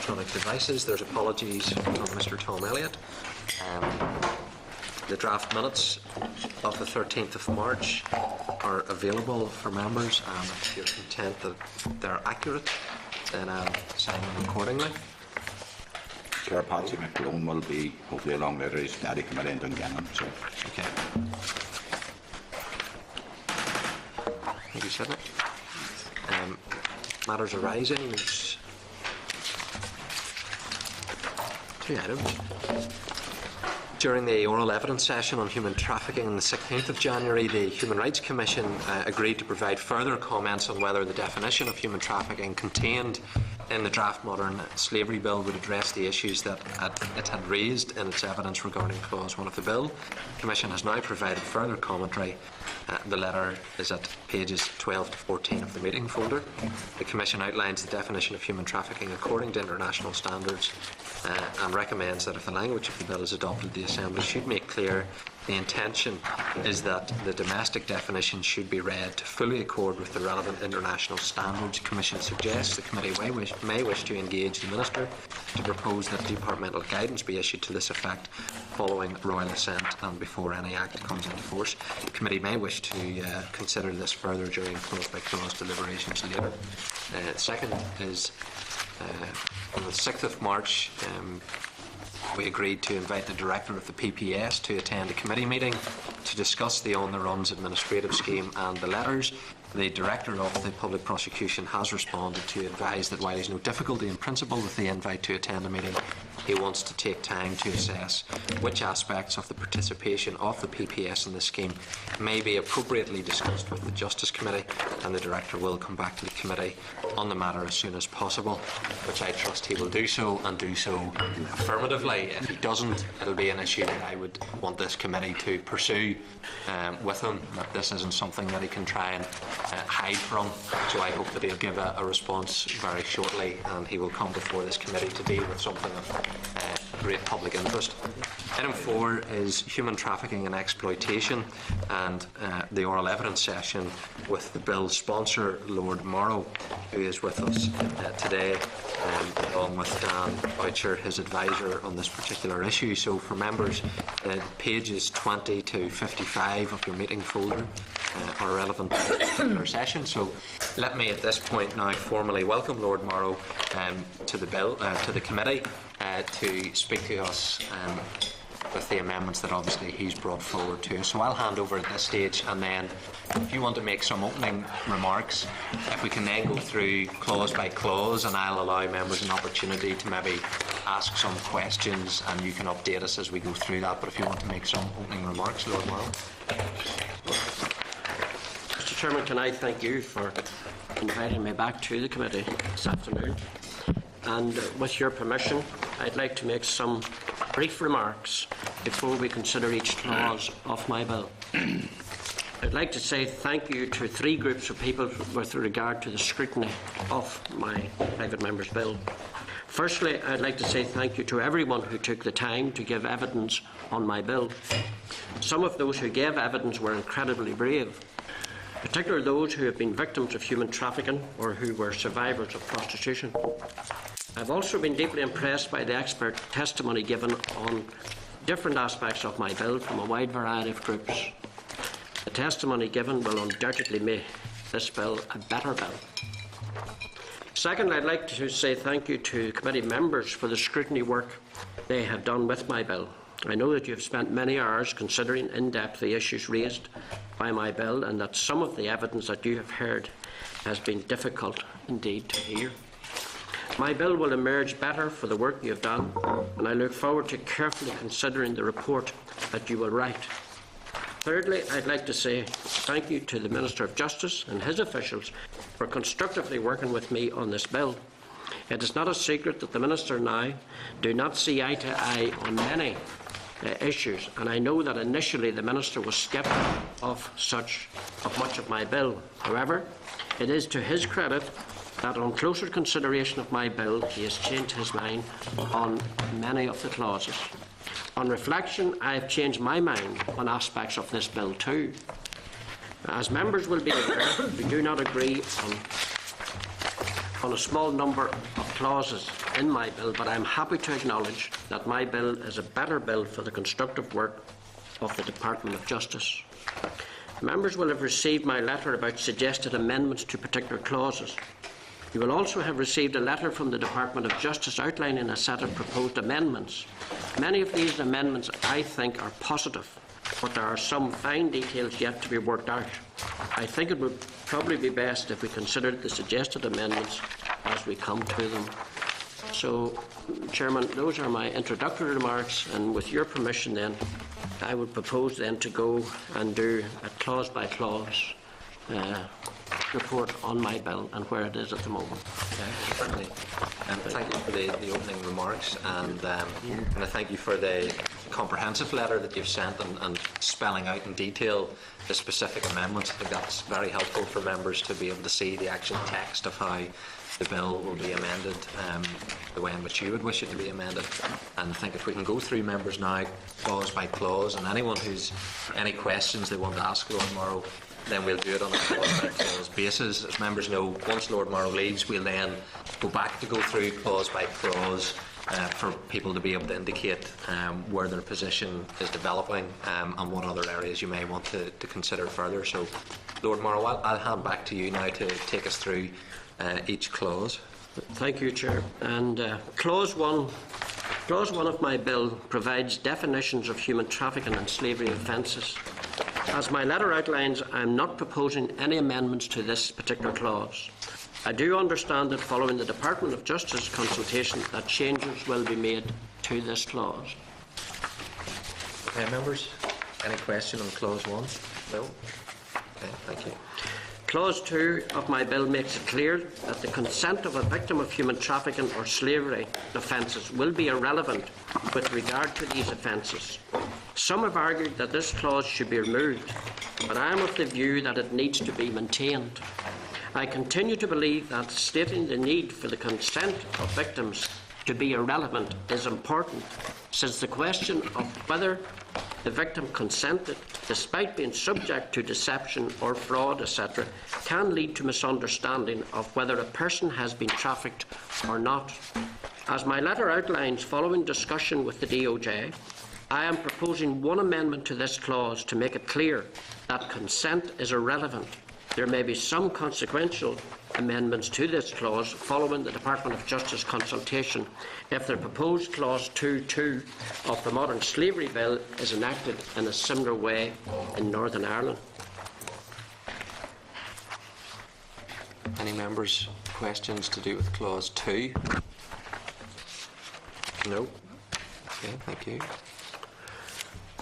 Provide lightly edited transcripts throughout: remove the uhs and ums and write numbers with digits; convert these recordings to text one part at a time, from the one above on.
electronic devices. There's apologies from Mr Tom Elliott. The draft minutes of the 13th of March are available for members, and if you're content that they're accurate, then I'll sign them accordingly. Chair Patsy McClone will be hopefully along later. He's daddy coming in Dungannon. So. Okay. Thank you, Sidney. Matters arising. There's 2 items. During the oral evidence session on human trafficking on the 16th of January, the Human Rights Commission agreed to provide further comments on whether the definition of human trafficking contained in the draft Modern Slavery Bill would address the issues that it had raised in its evidence regarding Clause 1 of the Bill. The Commission has now provided further commentary. The letter is at pages 12 to 14 of the meeting folder. The Commission outlines the definition of human trafficking according to international standards and recommends that if the language of the bill is adopted, the Assembly should make clear the intention is that the domestic definition should be read to fully accord with the relevant international standards. The Commission suggests the committee may wish to engage the Minister to propose that departmental guidance be issued to this effect following royal assent and before any act comes into force. The committee may wish to consider this further during clause-by-clause deliberations later. Second is on the 6th of March, we agreed to invite the Director of the PPS to attend a committee meeting to discuss the on-the-runs administrative scheme and the letters. The Director of the Public Prosecution has responded to advise that while he has no difficulty in principle with the invite to attend the meeting, he wants to take time to assess which aspects of the participation of the PPS in this scheme may be appropriately discussed with the Justice Committee, and the Director will come back to the Committee on the matter as soon as possible, which I trust he will do so, and do so affirmatively. If he doesn't, it will be an issue that I would want this Committee to pursue with him, that this isn't something that he can try and hide from. So I hope that he'll give a response very shortly, and he will come before this Committee to deal with something of great public interest. Item 4 is human trafficking and exploitation, and the oral evidence session with the bill's sponsor, Lord Morrow, who is with us today, along with Dan Boucher, his advisor on this particular issue. So for members, pages 20 to 55 of your meeting folder are relevant to this particular session. So let me at this point now formally welcome Lord Morrow to the committee to speak to us with the amendments that obviously he's brought forward to us. So I'll hand over at this stage, and then if you want to make some opening remarks, if we can then go through clause by clause, and I'll allow members an opportunity to maybe ask some questions, and you can update us as we go through that. But if you want to make some opening remarks, Lord Morrow. Mr. Chairman, can I thank you for inviting me back to the committee this afternoon? And with your permission, I'd like to make some brief remarks before we consider each clause of my bill. I'd like to say thank you to 3 groups of people with regard to the scrutiny of my private member's bill. Firstly, I'd like to say thank you to everyone who took the time to give evidence on my bill. Some of those who gave evidence were incredibly brave, particularly those who have been victims of human trafficking or who were survivors of prostitution. I've also been deeply impressed by the expert testimony given on different aspects of my bill from a wide variety of groups. The testimony given will undoubtedly make this bill a better bill. Second, I'd like to say thank you to committee members for the scrutiny work they have done with my bill. I know that you have spent many hours considering in depth the issues raised by my bill, and that some of the evidence that you have heard has been difficult indeed to hear. My bill will emerge better for the work you have done, and I look forward to carefully considering the report that you will write. Thirdly, I'd like to say thank you to the Minister of Justice and his officials for constructively working with me on this bill. It is not a secret that the Minister and I do not see eye to eye on many issues, and I know that initially the Minister was sceptical of much of my bill. However, it is to his credit that on closer consideration of my bill, he has changed his mind on many of the clauses. On reflection, I have changed my mind on aspects of this bill too. As members will be aware, we do not agree on a small number of clauses, in my bill, but I am happy to acknowledge that my bill is a better bill for the constructive work of the Department of Justice. Members will have received my letter about suggested amendments to particular clauses. You will also have received a letter from the Department of Justice outlining a set of proposed amendments. Many of these amendments, I think, are positive, but there are some fine details yet to be worked out. I think it would probably be best if we considered the suggested amendments as we come to them. So, Chairman, those are my introductory remarks, and with your permission then, I would propose then to go and do a clause by clause report on my bill and where it is at the moment. Certainly. Thank you for the opening remarks, and I thank you for the comprehensive letter that you've sent and spelling out in detail the specific amendments. I think that's very helpful for members to be able to see the actual text of how the bill will be amended, the way in which you would wish it to be amended. And I think if we can go through members now, clause by clause, and anyone who's any questions they want to ask Lord Morrow, then we'll do it on a clause by clause basis. As members know, once Lord Morrow leaves, we'll then go back to go through clause by clause for people to be able to indicate where their position is developing and what other areas you may want to consider further. So, Lord Morrow, I'll hand back to you now to take us through each clause. Thank you, Chair. And Clause 1 of my bill provides definitions of human trafficking and slavery offences. As my letter outlines, I am not proposing any amendments to this particular clause. I do understand that following the Department of Justice consultation that changes will be made to this clause. Okay, members, any question on clause 1? No? Okay, thank you. Clause 2 of my bill makes it clear that the consent of a victim of human trafficking or slavery offences will be irrelevant with regard to these offences. Some have argued that this clause should be removed, but I am of the view that it needs to be maintained. I continue to believe that stating the need for the consent of victims to be irrelevant is important, since the question of whether the victim consented, despite being subject to deception or fraud, etc., can lead to misunderstanding of whether a person has been trafficked or not. As my letter outlines, following discussion with the DOJ, I am proposing one amendment to this clause to make it clear that consent is irrelevant. There may be some consequential amendments to this clause following the Department of Justice consultation if the proposed clause 2.2 of the Modern Slavery Bill is enacted in a similar way in Northern Ireland. Any members' questions to do with clause 2? No? Okay, thank you.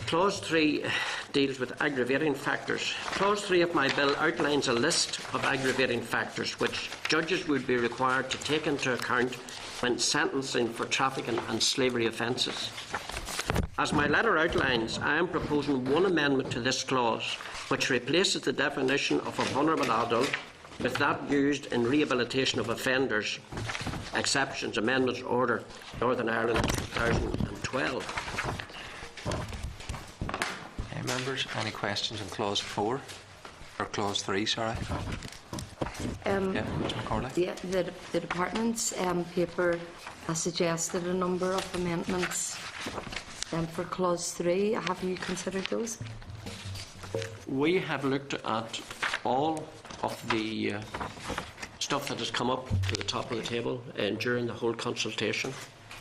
Clause 3 deals with aggravating factors. Clause 3 of my bill outlines a list of aggravating factors which judges would be required to take into account when sentencing for trafficking and slavery offences. As my letter outlines, I am proposing one amendment to this clause which replaces the definition of a vulnerable adult with that used in rehabilitation of offenders, exceptions, amendments, order, Northern Ireland 2012. Members, any questions on clause 4 or clause 3? Sorry. Mr. McCorley. Yeah, the department's paper has suggested a number of amendments for clause 3. Have you considered those? We have looked at all of the stuff that has come up to the top of the table during the whole consultation.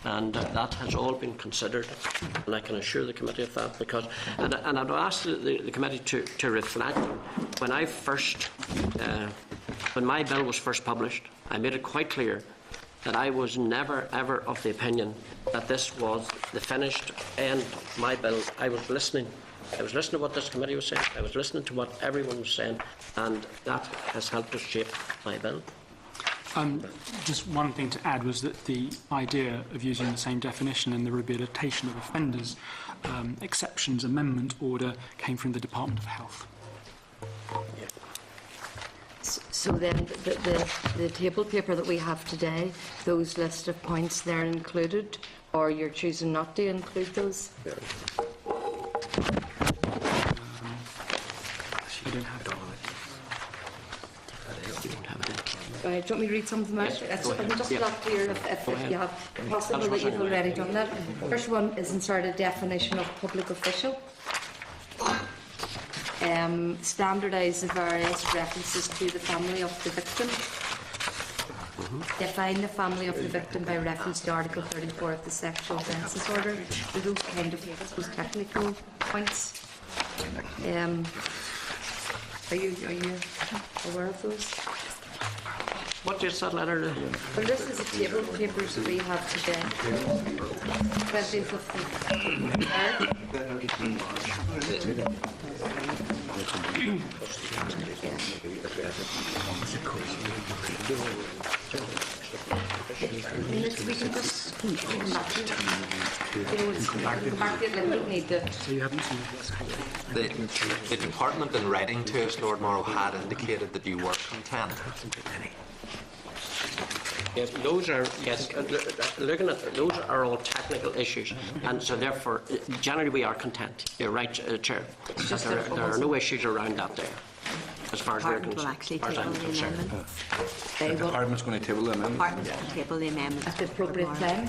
And that has all been considered, and I can assure the committee of that. Because, and I'd ask the committee to reflect. When my bill was first published, I made it quite clear that I was never ever of the opinion that this was the finished end of my bill. I was listening to what this committee was saying. I was listening to what everyone was saying, and that has helped us shape my bill. Just one thing to add was that the idea of using the same definition in the rehabilitation of offenders exceptions amendment order came from the Department of Health. Yeah. So then the table paper that we have today, those list of points, they're included, or you're choosing not to include those? I don't have it all. Do you want me to read some of them out? Yes, go ahead. I'm just Yeah. not clear if ahead. you have possible That's that you've fine. already done that. First one is insert a definition of public official. Standardise the various references to the family of the victim. Define the family of the victim by reference to Article 34 of the Sexual Offences Order. Those kind of those technical points. Are you aware of those? What is that letter? Well, this is a table of papers that we have today. 20th of the 3rd. We can just come back to it. Come back to it, like, we don't need to. So you haven't seen it? The department in writing to us, Lord Morrow, had indicated that you were content. Yes, those are, yes, looking at those are all technical issues, and so therefore, generally we are content. You're right, Chair. That there are no issues around that there, as far as we're Department will actually concerned. table the amendment. They The will, Department's going to table the amendment. Department will table the amendment. at the appropriate time.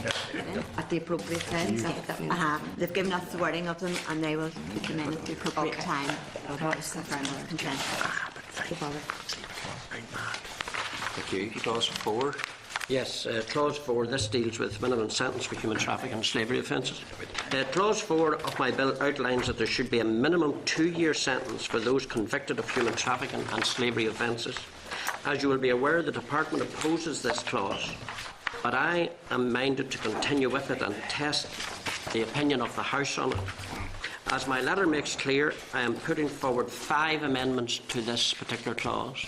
At the appropriate time, is that what that means? They've given us the wording of them, and they will put them in at the appropriate Okay. time. Otherwise, the firm will consent. No bother. Thank you. Clause 4. Yes, Clause 4, this deals with minimum sentence for human trafficking and slavery offences. Clause 4 of my bill outlines that there should be a minimum 2-year sentence for those convicted of human trafficking and slavery offences. As you will be aware, the Department opposes this clause, but I am minded to continue with it and test the opinion of the House on it. As my letter makes clear, I am putting forward 5 amendments to this particular clause.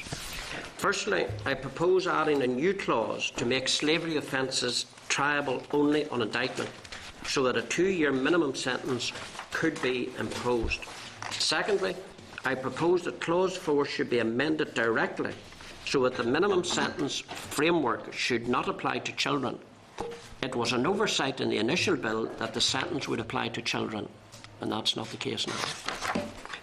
Firstly, I propose adding a new clause to make slavery offences triable only on indictment, so that a 2-year minimum sentence could be imposed. Secondly, I propose that Clause 4 should be amended directly, so that the minimum sentence framework should not apply to children. It was an oversight in the initial bill that the sentence would apply to children, and that's not the case now.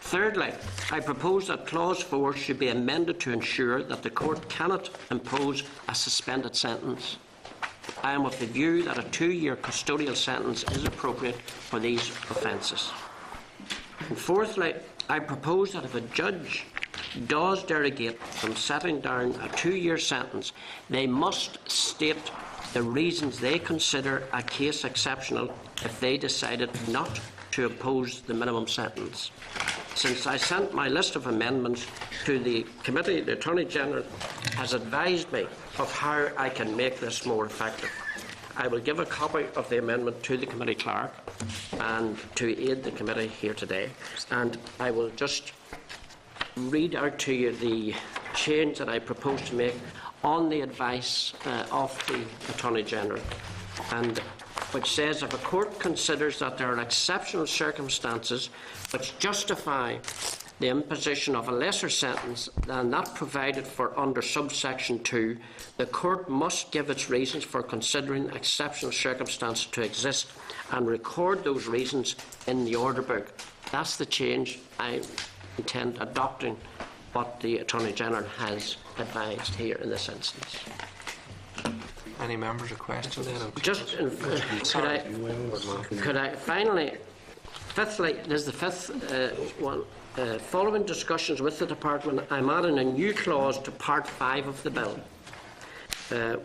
Thirdly, I propose that Clause 4 should be amended to ensure that the court cannot impose a suspended sentence. I am of the view that a 2-year custodial sentence is appropriate for these offences. And fourthly, I propose that if a judge does derogate from setting down a 2-year sentence, they must state the reasons they consider a case exceptional if they decided not to oppose the minimum sentence. Since I sent my list of amendments to the committee, the Attorney General has advised me of how I can make this more effective. I will give a copy of the amendment to the committee clerk and to aid the committee here today, and I will just read out to you the change that I propose to make on the advice of the Attorney General, and which says if a court considers that there are exceptional circumstances which justify the imposition of a lesser sentence than that provided for under subsection 2, the court must give its reasons for considering exceptional circumstances to exist and record those reasons in the order book. That's the change I intend adopting what the Attorney General has advised here in this instance. Any members or questions? Just could I finally, fifthly, there's the fifth one. Following discussions with the department, I'm adding a new clause to Part 5 of the bill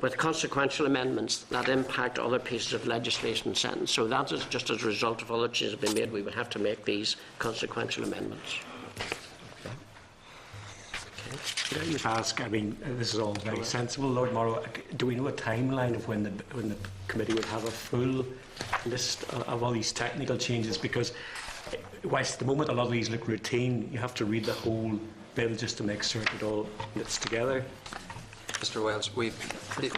with consequential amendments that impact other pieces of legislation and sentence. So that is just as a result of other changes have been made, we would have to make these consequential amendments. Could I just ask, I mean, this is all very sensible, Lord Morrow, do we know a timeline of when the committee would have a full list of all these technical changes? Because whilst at the moment a lot of these look routine, you have to read the whole bill just to make certain it all fits together. Mr. Wells,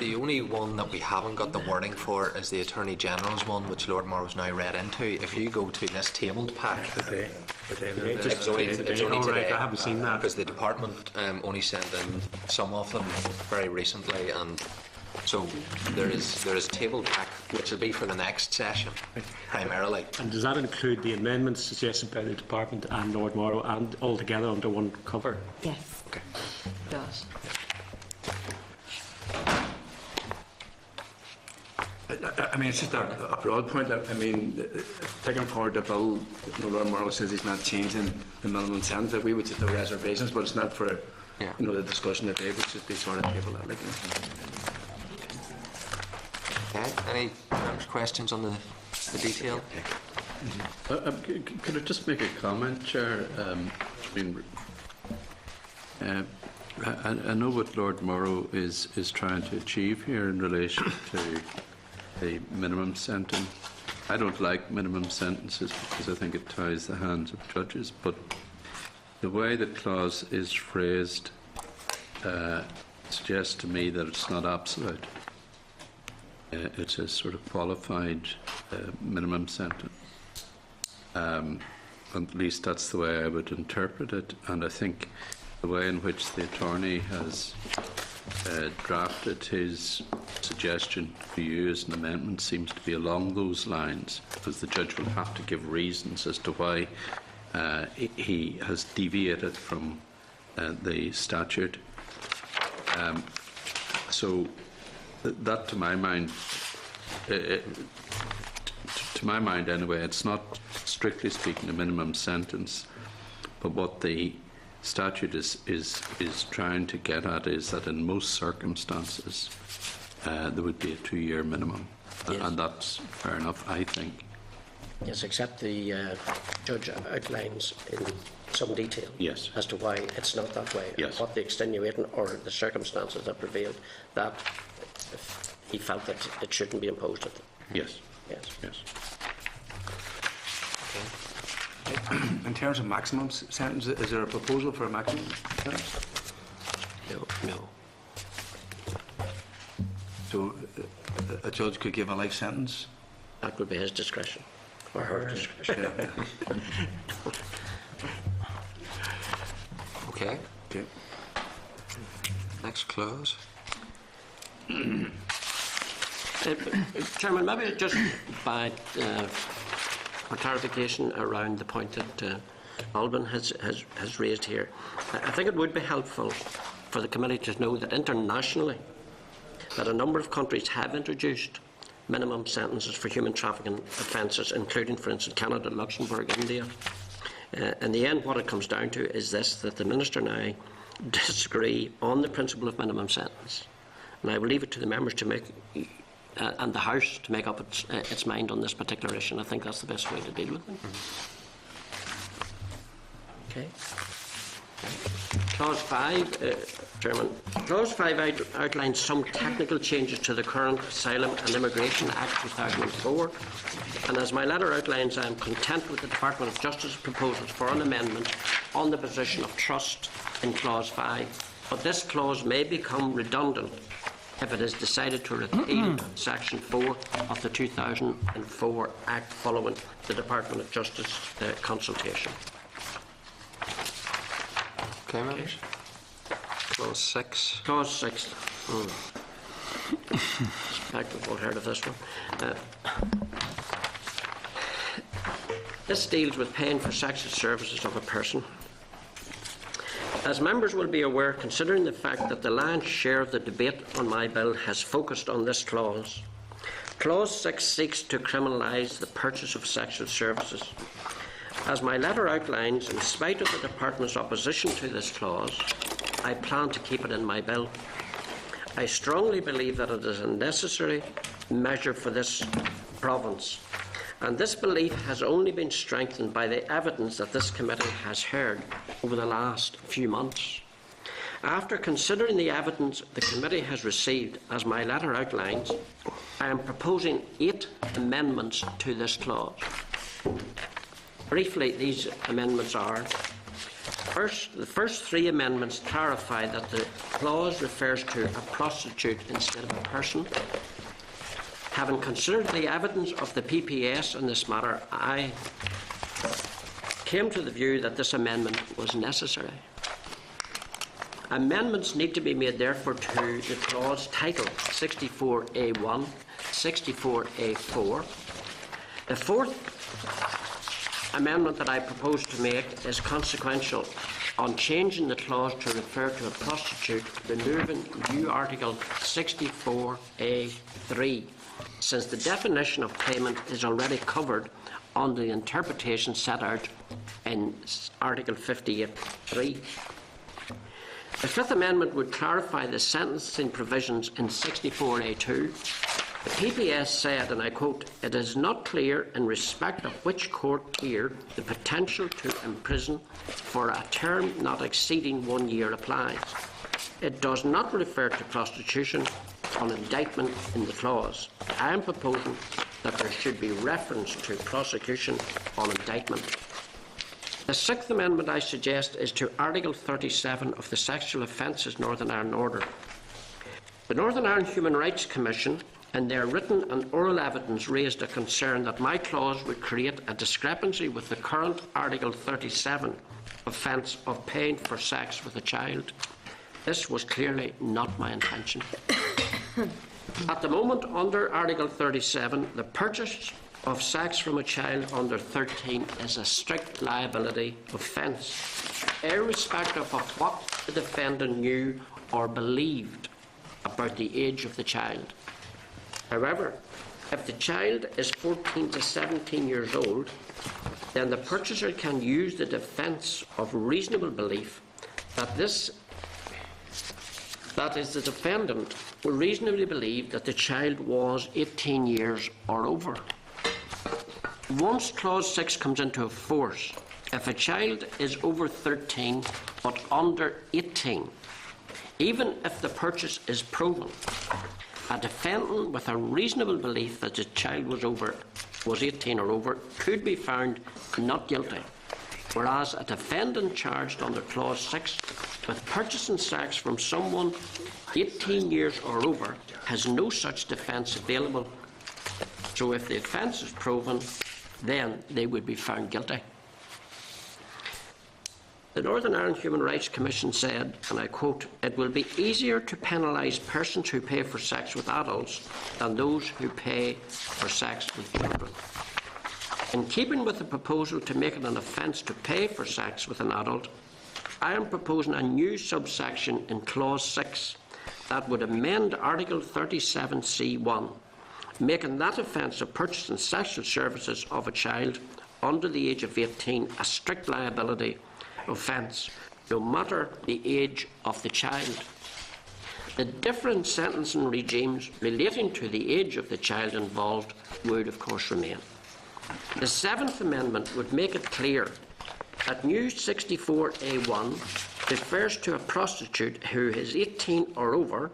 the only one that we haven't got the wording for is the Attorney General's one, which Lord Morrow's now read into. If you go to this tabled pack, it's only today. I haven't seen that. Because the department only sent in some of them very recently, and so there is a tabled pack which will be for the next session primarily. And does that include the amendments suggested by the department and Lord Morrow and all together under one cover? Yes. Okay. It does. I mean, it's just a broad point. I mean, taking forward the bill, Lord Morrow says he's not changing the minimum sentence. We would just have reservations, but it's not for the discussion today. But just they sort of table that. Okay. Any members' questions on the detail? Could I just make a comment, Chair? I know what Lord Morrow is trying to achieve here in relation to the minimum sentence. I don't like minimum sentences because I think it ties the hands of judges, but the way the clause is phrased suggests to me that it's not absolute. It's a sort of qualified minimum sentence. At least that's the way I would interpret it, and I think the way in which the attorney has drafted his suggestion to you as an amendment seems to be along those lines, because the judge will have to give reasons as to why he has deviated from the statute. So that, to my mind, anyway, it's not strictly speaking a minimum sentence, but what the statute is trying to get at is that in most circumstances there would be a 2-year minimum, and that's fair enough, I think. Yes, except the judge outlines in some detail as to why it's not that way, and what the extenuating or the circumstances that prevailed, that he felt that it shouldn't be imposed at them. Yes. In terms of maximum sentence, is there a proposal for a maximum sentence? No. So a judge could give a life sentence? That would be his discretion, or her discretion. Okay. Next clause. Chairman, maybe just by for clarification around the point that Alban has raised here, I think it would be helpful for the committee to know that internationally that a number of countries have introduced minimum sentences for human trafficking offences, including, for instance, Canada, Luxembourg, India. In the end, what it comes down to is this, that the Minister and I disagree on the principle of minimum sentence. And I will leave it to the members to make, and the House to make up its mind on this particular issue, and I think that's the best way to deal with it. Okay. Clause 5, Chairman. Clause 5 outlines some technical changes to the current Asylum and Immigration Act 2004, and as my letter outlines, I am content with the Department of Justice's proposals for an amendment on the position of trust in Clause 5, but this clause may become redundant if it is decided to repeal Section 4 of the 2004 Act following the Department of Justice consultation. Okay, members. Clause 6. Clause 6. In fact, we've all heard of this one. This deals with paying for sexual services of a person. As members will be aware, considering the fact that the lion's share of the debate on my bill has focused on this clause, Clause 6 seeks to criminalise the purchase of sexual services. As my letter outlines, in spite of the Department's opposition to this clause, I plan to keep it in my bill. I strongly believe that it is a necessary measure for this province, and this belief has only been strengthened by the evidence that this committee has heard over the last few months. After considering the evidence the committee has received, as my letter outlines, I am proposing 8 amendments to this clause. Briefly, these amendments are: the first 3 amendments clarify that the clause refers to a prostitute instead of a person. Having considered the evidence of the PPS in this matter, I came to the view that this amendment was necessary. Amendments need to be made, therefore, to the clause title 64A1, 64A4. The 4th amendment that I propose to make is consequential on changing the clause to refer to a prostitute, removing new Article 64A3. since the definition of payment is already covered under the interpretation set out in Article 58(3). The Fifth Amendment would clarify the sentencing provisions in 64A2. The PPS said, and I quote, "It is not clear in respect of which court tier the potential to imprison for a term not exceeding 1 year applies. It does not refer to prostitution on indictment in the clause. I am proposing that there should be reference to prosecution on indictment." The Sixth Amendment I suggest is to Article 37 of the Sexual Offences Northern Ireland Order. The Northern Ireland Human Rights Commission, in their written and oral evidence, raised a concern that my clause would create a discrepancy with the current Article 37 offence of paying for sex with a child. This was clearly not my intention. At the moment, under Article 37, the purchase of sex from a child under 13 is a strict liability offence, irrespective of what the defendant knew or believed about the age of the child. However, if the child is 14 to 17 years old, then the purchaser can use the defence of reasonable belief that the defendant will reasonably believe that the child was 18 years or over. Once Clause 6 comes into force, if a child is over 13 but under 18, even if the purchase is proven, a defendant with a reasonable belief that the child was 18 or over could be found not guilty, whereas a defendant charged under Clause 6 with purchasing sex from someone 18 years or over has no such defence available. So if the offence is proven, then they would be found guilty. The Northern Ireland Human Rights Commission said, and I quote, "It will be easier to penalise persons who pay for sex with adults than those who pay for sex with children." In keeping with the proposal to make it an offence to pay for sex with an adult, I am proposing a new subsection in Clause 6 that would amend Article 37C1, making that offence of purchasing sexual services of a child under the age of 18 a strict liability offence, no matter the age of the child. The different sentencing regimes relating to the age of the child involved would, of course, remain. The Seventh Amendment would make it clear that new 64A1 refers to a prostitute who is 18 or over,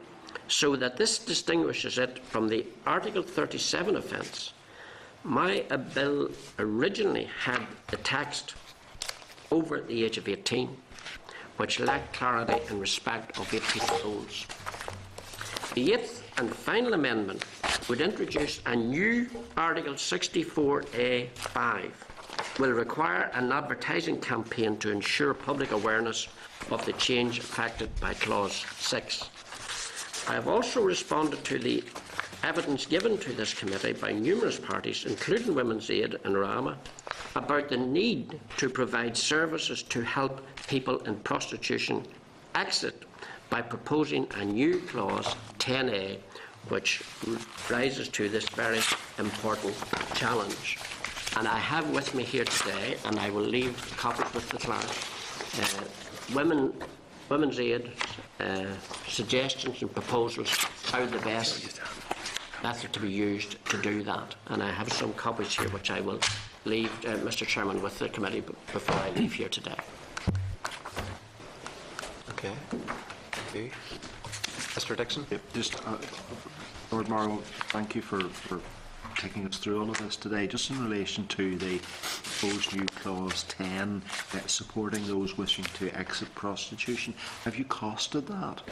so that this distinguishes it from the Article 37 offence. My bill originally had the text over the age of 18, which lacked clarity in respect of 18-year-olds. The eighth and final amendment would introduce a new Article 64A5, will require an advertising campaign to ensure public awareness of the change affected by Clause 6. I have also responded to the evidence given to this committee by numerous parties, including Women's Aid and Rama, about the need to provide services to help people in prostitution exit by proposing a new clause 10A, which rises to this very important challenge. And I have with me here today, and I will leave copies with the clerk, Women's Aid suggestions and proposals how the best method to be used to do that. And I have some copies here which I will leave, Mr. Chairman, with the committee before I leave here today. Okay. Thank you. Mr. Dixon? Yep, Lord Morrow, thank you for taking us through all of this today. Just in relation to the proposed new Clause 10, supporting those wishing to exit prostitution, have you costed that?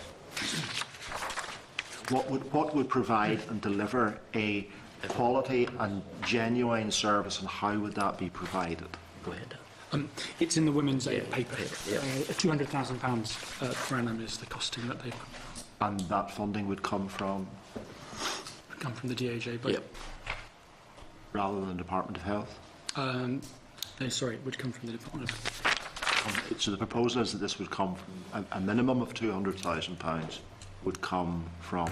What would provide and deliver a quality and genuine service, and how would that be provided? Go ahead. It's in the Women's Aid paper. £200,000 per annum is the costing that they've And that funding would come from the DAJ budget. Yep. Rather than the Department of Health? It would come from the Department of Health. So the proposal is that this would come from a minimum of £200,000 would come from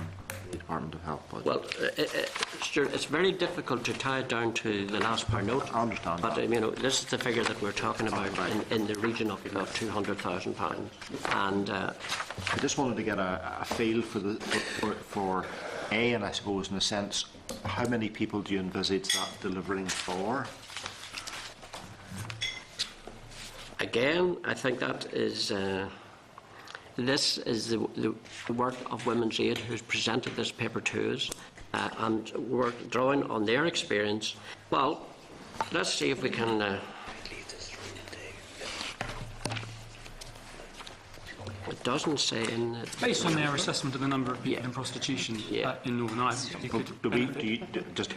the Department of Health budget. Well, Stuart, it's very difficult to tie it down to the last per note. I understand But that. You know, this is the figure that we're talking about in the region of £200,000. And I just wanted to get a feel for A, and I suppose in a sense, how many people do you envisage that delivering for? again, I think that is. This is the work of Women's Aid, who's presented this paper to us, and we're drawing on their experience. Well, let's see if we can. It doesn't say in. Based on their assessment of the number of people in prostitution in Northern Ireland, you could Just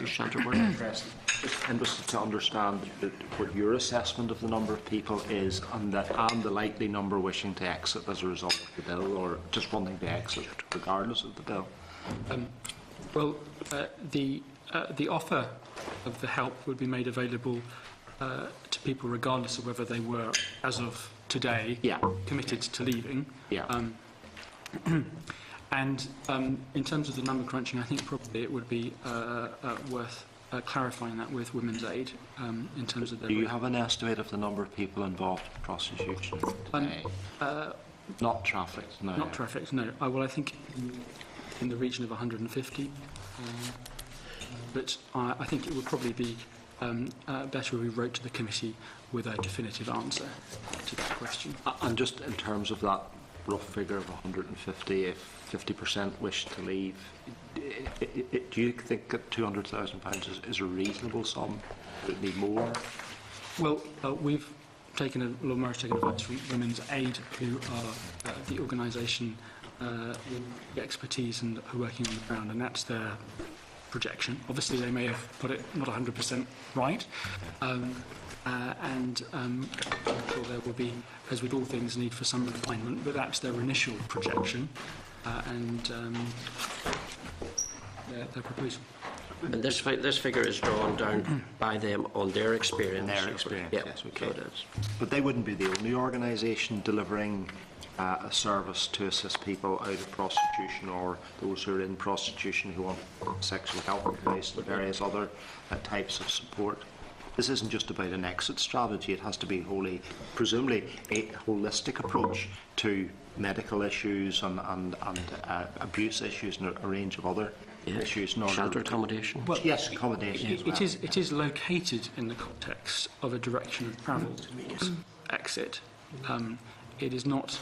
interested to understand what your assessment of the number of people is, and the likely number wishing to exit as a result of the bill, or just wanting to exit regardless of the bill. The offer of the help would be made available to people regardless of whether they were, as of today, committed to leaving. And in terms of the number crunching, I think probably it would be worth clarifying that with Women's Aid in terms of their... Do you have an estimate of the number of people involved in prostitution today? Not trafficked, no. Not trafficked, no. Well, I think in the region of 150. But I think it would probably be better if we wrote to the committee with a definitive answer to that question. And just in terms of that rough figure of 150, if 50% wish to leave, do you think that £200,000 is a reasonable sum? Would it need more? Well, we've taken Lord Morris taken advice from Women's Aid, who are the organisation with the expertise and who are working on the ground, and that's their projection. Obviously, they may have put it not 100% right, and I'm sure there will be, as with all things, need for some refinement, but that's their initial projection and their proposal. And this figure is drawn down by them on their experience. Their experience, yes, okay. So it is. But they wouldn't be the only organisation delivering a service to assist people out of prostitution, or those who are in prostitution who want sexual help advice and various other types of support. This isn't just about an exit strategy. It has to be presumably a holistic approach to medical issues and abuse issues and a range of other issues. Shelter accommodation. Well, yes, accommodation. It is located in the context of a direction of travel towards exit. It is not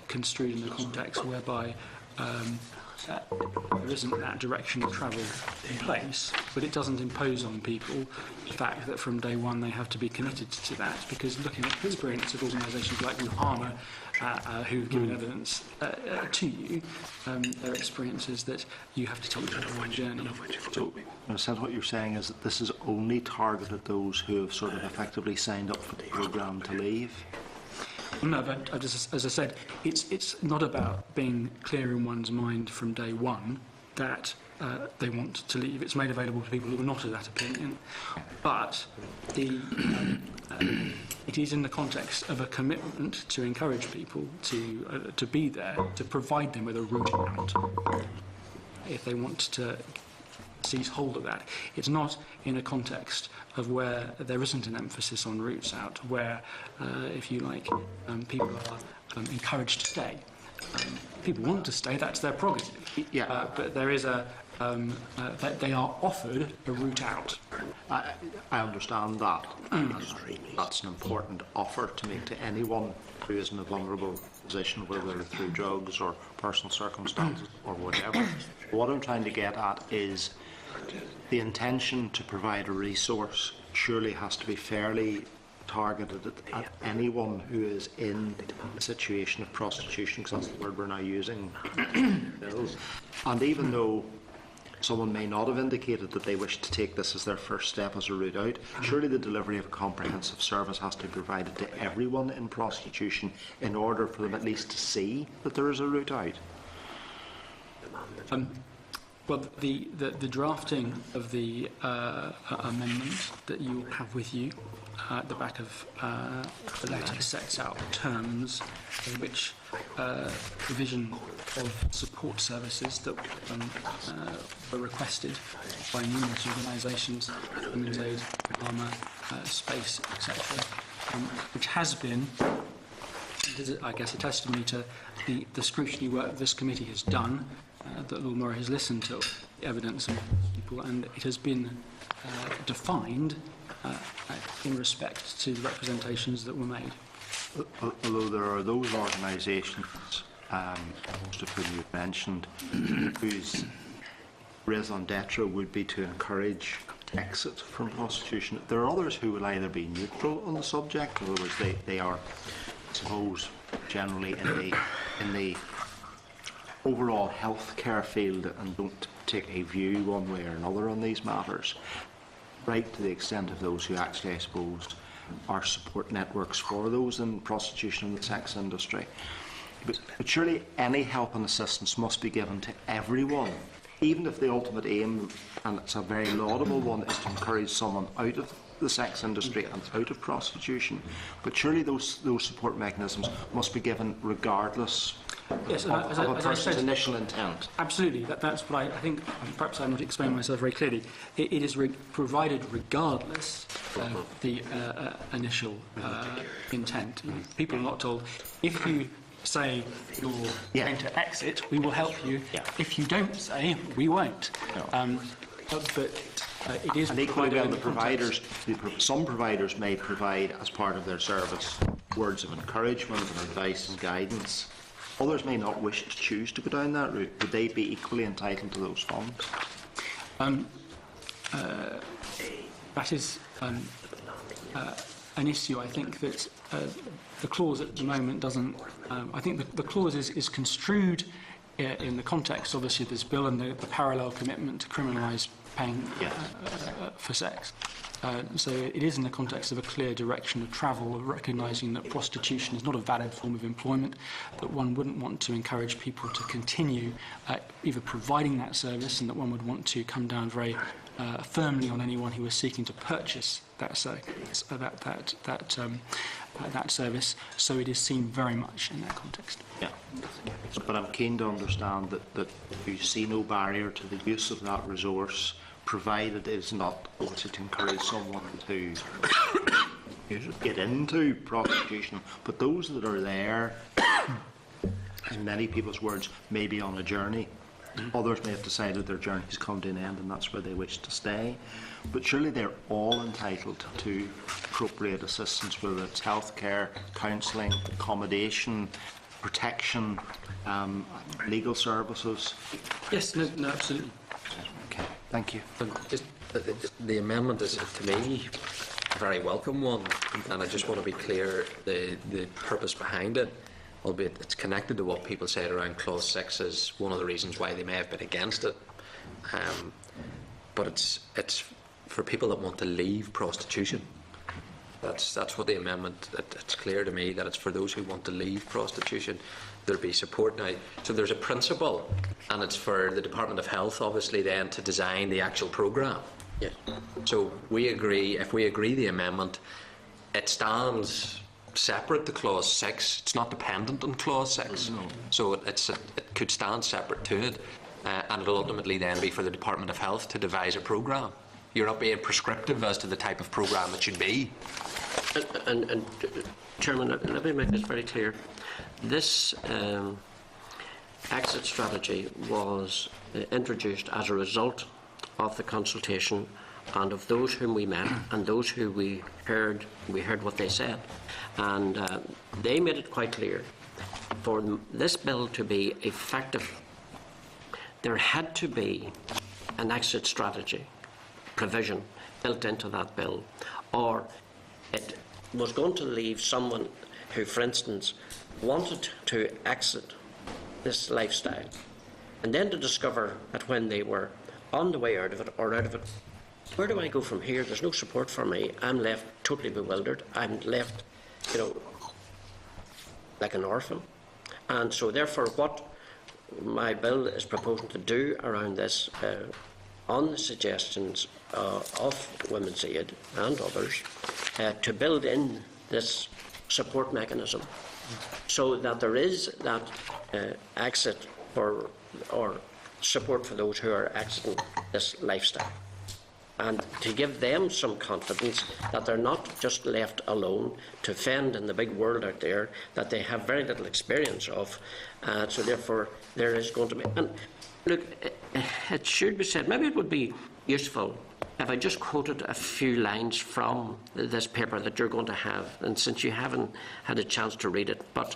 construed in the context whereby there isn't that direction of travel in place, but it doesn't impose on people the fact that from day one they have to be committed to that, because looking at the experience of organisations like Luhana, who've given evidence to you, their experience is that you have to take them on a journey. So, in a sense, what you're saying is that this is only targeted at those who have sort of effectively signed up for the programme to leave? No, but as I said, it's not about being clear in one's mind from day one that they want to leave. It's made available to people who are not of that opinion. But it is in the context of a commitment to encourage people to be there, to provide them with a route out if they want to seize hold of that. It's not in a context of where there isn't an emphasis on routes out, where, if you like, people are encouraged to stay. People want to stay, that's their prerogative. But there is that they are offered a route out. I understand that. That's an important offer to make to anyone who is in a vulnerable position, whether through drugs or personal circumstances or whatever. What I'm trying to get at is the intention to provide a resource surely has to be fairly targeted at anyone who is in a situation of prostitution, because that's the word we're now using. And even though someone may not have indicated that they wish to take this as their first step as a route out, surely the delivery of a comprehensive service has to be provided to everyone in prostitution in order for them at least to see that there is a route out. Well, the drafting of the amendment that you have with you at the back of the letter sets out terms in which provision of support services that were requested by numerous organisations, Women's Aid, Obama, Space, etc., which has been, I guess, a testimony to the scrutiny work this committee has done, that Lord Murray has listened to the evidence of people, and it has been defined in respect to the representations that were made. Although there are those organisations, most of whom you've mentioned, whose raison d'etre would be to encourage exit from prostitution, there are others who will either be neutral on the subject, in other words, they are, I suppose, generally in the overall health care field and don't take a view one way or another on these matters, right to the extent of those who actually, I suppose, are support networks for those in prostitution and the sex industry. But surely any help and assistance must be given to everyone, even if the ultimate aim, and it's a very laudable one, is to encourage someone out of the sex industry and out of prostitution. But surely those support mechanisms must be given regardless Yes, of a person's initial intent. Absolutely. That's what I think. Perhaps I'm not explaining myself very clearly. It is provided regardless of the initial intent. People are not told, if you say you're going to exit, we will help you. If you don't say, we won't. But it is. And equally well, the providers, some providers may provide as part of their service words of encouragement and advice and guidance. Others may not wish to choose to go down that route. Would they be equally entitled to those funds? That is an issue. I think that the clause at the moment doesn't. I think the clause is construed in the context, obviously, of this bill and the parallel commitment to criminalise paying for sex. So it is in the context of a clear direction of travel, of recognising that prostitution is not a valid form of employment, that one wouldn't want to encourage people to continue either providing that service, and that one would want to come down very firmly on anyone who was seeking to purchase that service. So it is seen very much in that context. Yeah, but I'm keen to understand that you see no barrier to the use of that resource, provided it is not to encourage someone to get into prostitution. But those that are there, in many people's words, may be on a journey. Others may have decided their journey has come to an end and that's where they wish to stay. But surely they're all entitled to appropriate assistance, whether it's healthcare, counselling, accommodation, protection, legal services. Yes, no, absolutely. Okay, thank you. The amendment is, to me, a very welcome one, and I just want to be clear the purpose behind it, albeit it's connected to what people said around Clause 6 is one of the reasons why they may have been against it. But it's for people that want to leave prostitution. That's what the amendment, it's clear to me that it's for those who want to leave prostitution. There'll be support now. So there's a principle, and it's for the Department of Health, obviously, then to design the actual programme. Yes. So we agree, if we agree the amendment, it stands separate to Clause 6. It's not dependent on Clause 6. No. So it could stand separate to it, and it'll ultimately then be for the Department of Health to devise a programme. You're not being prescriptive as to the type of programme it should be. And Chairman, let me make this very clear. This exit strategy was introduced as a result of the consultation and of those whom we met and those who we heard what they said. And they made it quite clear, for this bill to be effective, there had to be an exit strategy provision built into that bill, or it was going to leave someone who, for instance, wanted to exit this lifestyle and then to discover that when they were on the way out of it or out of it, where do I go from here? There's no support for me. I'm left totally bewildered. I'm left, like an orphan. And so therefore my bill is proposing to do around this, on the suggestions of Women's Aid and others, to build in this support mechanism so that there is that exit for, or support for those who are exiting this lifestyle, and to give them some confidence that they're not just left alone to fend in the big world out there that they have very little experience of. So therefore there is going to be, and look, it should be said, maybe it would be useful if I just quoted a few lines from this paper that you're going to have, and since you haven't had a chance to read it. But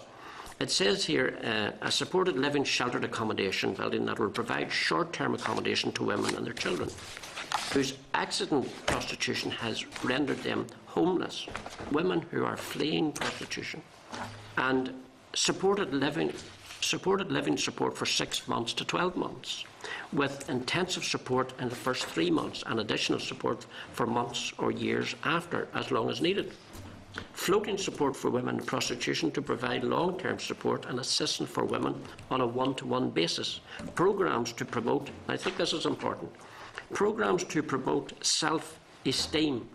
it says here, a supported living sheltered accommodation building that will provide short-term accommodation to women and their children whose exiting prostitution has rendered them homeless, women who are fleeing prostitution, and supported living support for 6 months to 12 months, with intensive support in the first 3 months and additional support for months or years after, as long as needed. Floating support for women in prostitution to provide long-term support and assistance for women on a one-to-one basis. Programmes to promote, I think this is important, programmes to promote self-esteem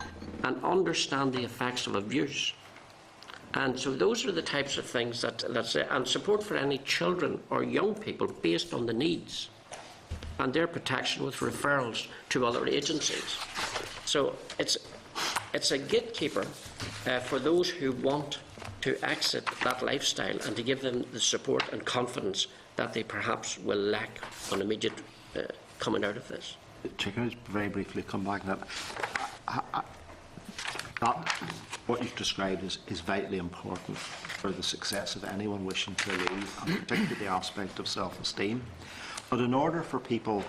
and understand the effects of abuse. And so those are the types of things and support for any children or young people based on the needs and their protection with referrals to other agencies. So it's a gatekeeper for those who want to exit that lifestyle and to give them the support and confidence that they perhaps will lack on immediate coming out of this. Can I just very briefly come back to that? What you've described is vitally important for the success of anyone wishing to leave, and particularly the aspect of self-esteem. But in order for people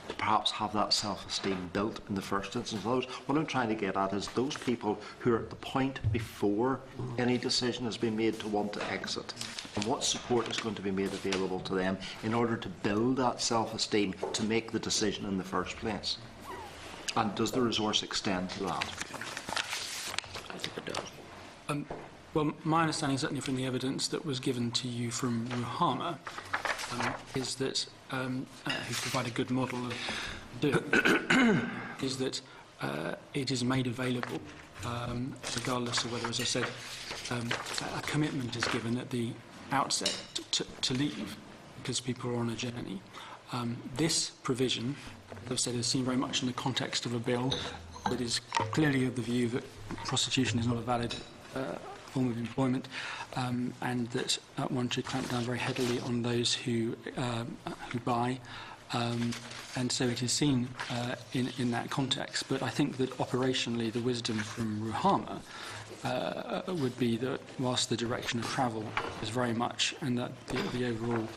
to perhaps have that self-esteem built in the first instance, what I'm trying to get at is those people who are at the point before any decision has been made to want to exit, and what support is going to be made available to them in order to build that self-esteem to make the decision in the first place. And does the resource extend to that? I think it does. Well, my understanding, certainly from the evidence that was given to you from Ruhama, is that, who provide a good model of doing it, is that it is made available, regardless of whether, as I said, a commitment is given at the outset to leave, because people are on a journey. This provision, as I've said, is seen very much in the context of a bill that is clearly of the view that prostitution is not a valid form of employment, and that one should clamp down very heavily on those who buy, and so it is seen in that context. But I think that operationally the wisdom from Ruhama would be that whilst the direction of travel is very much, and that the overall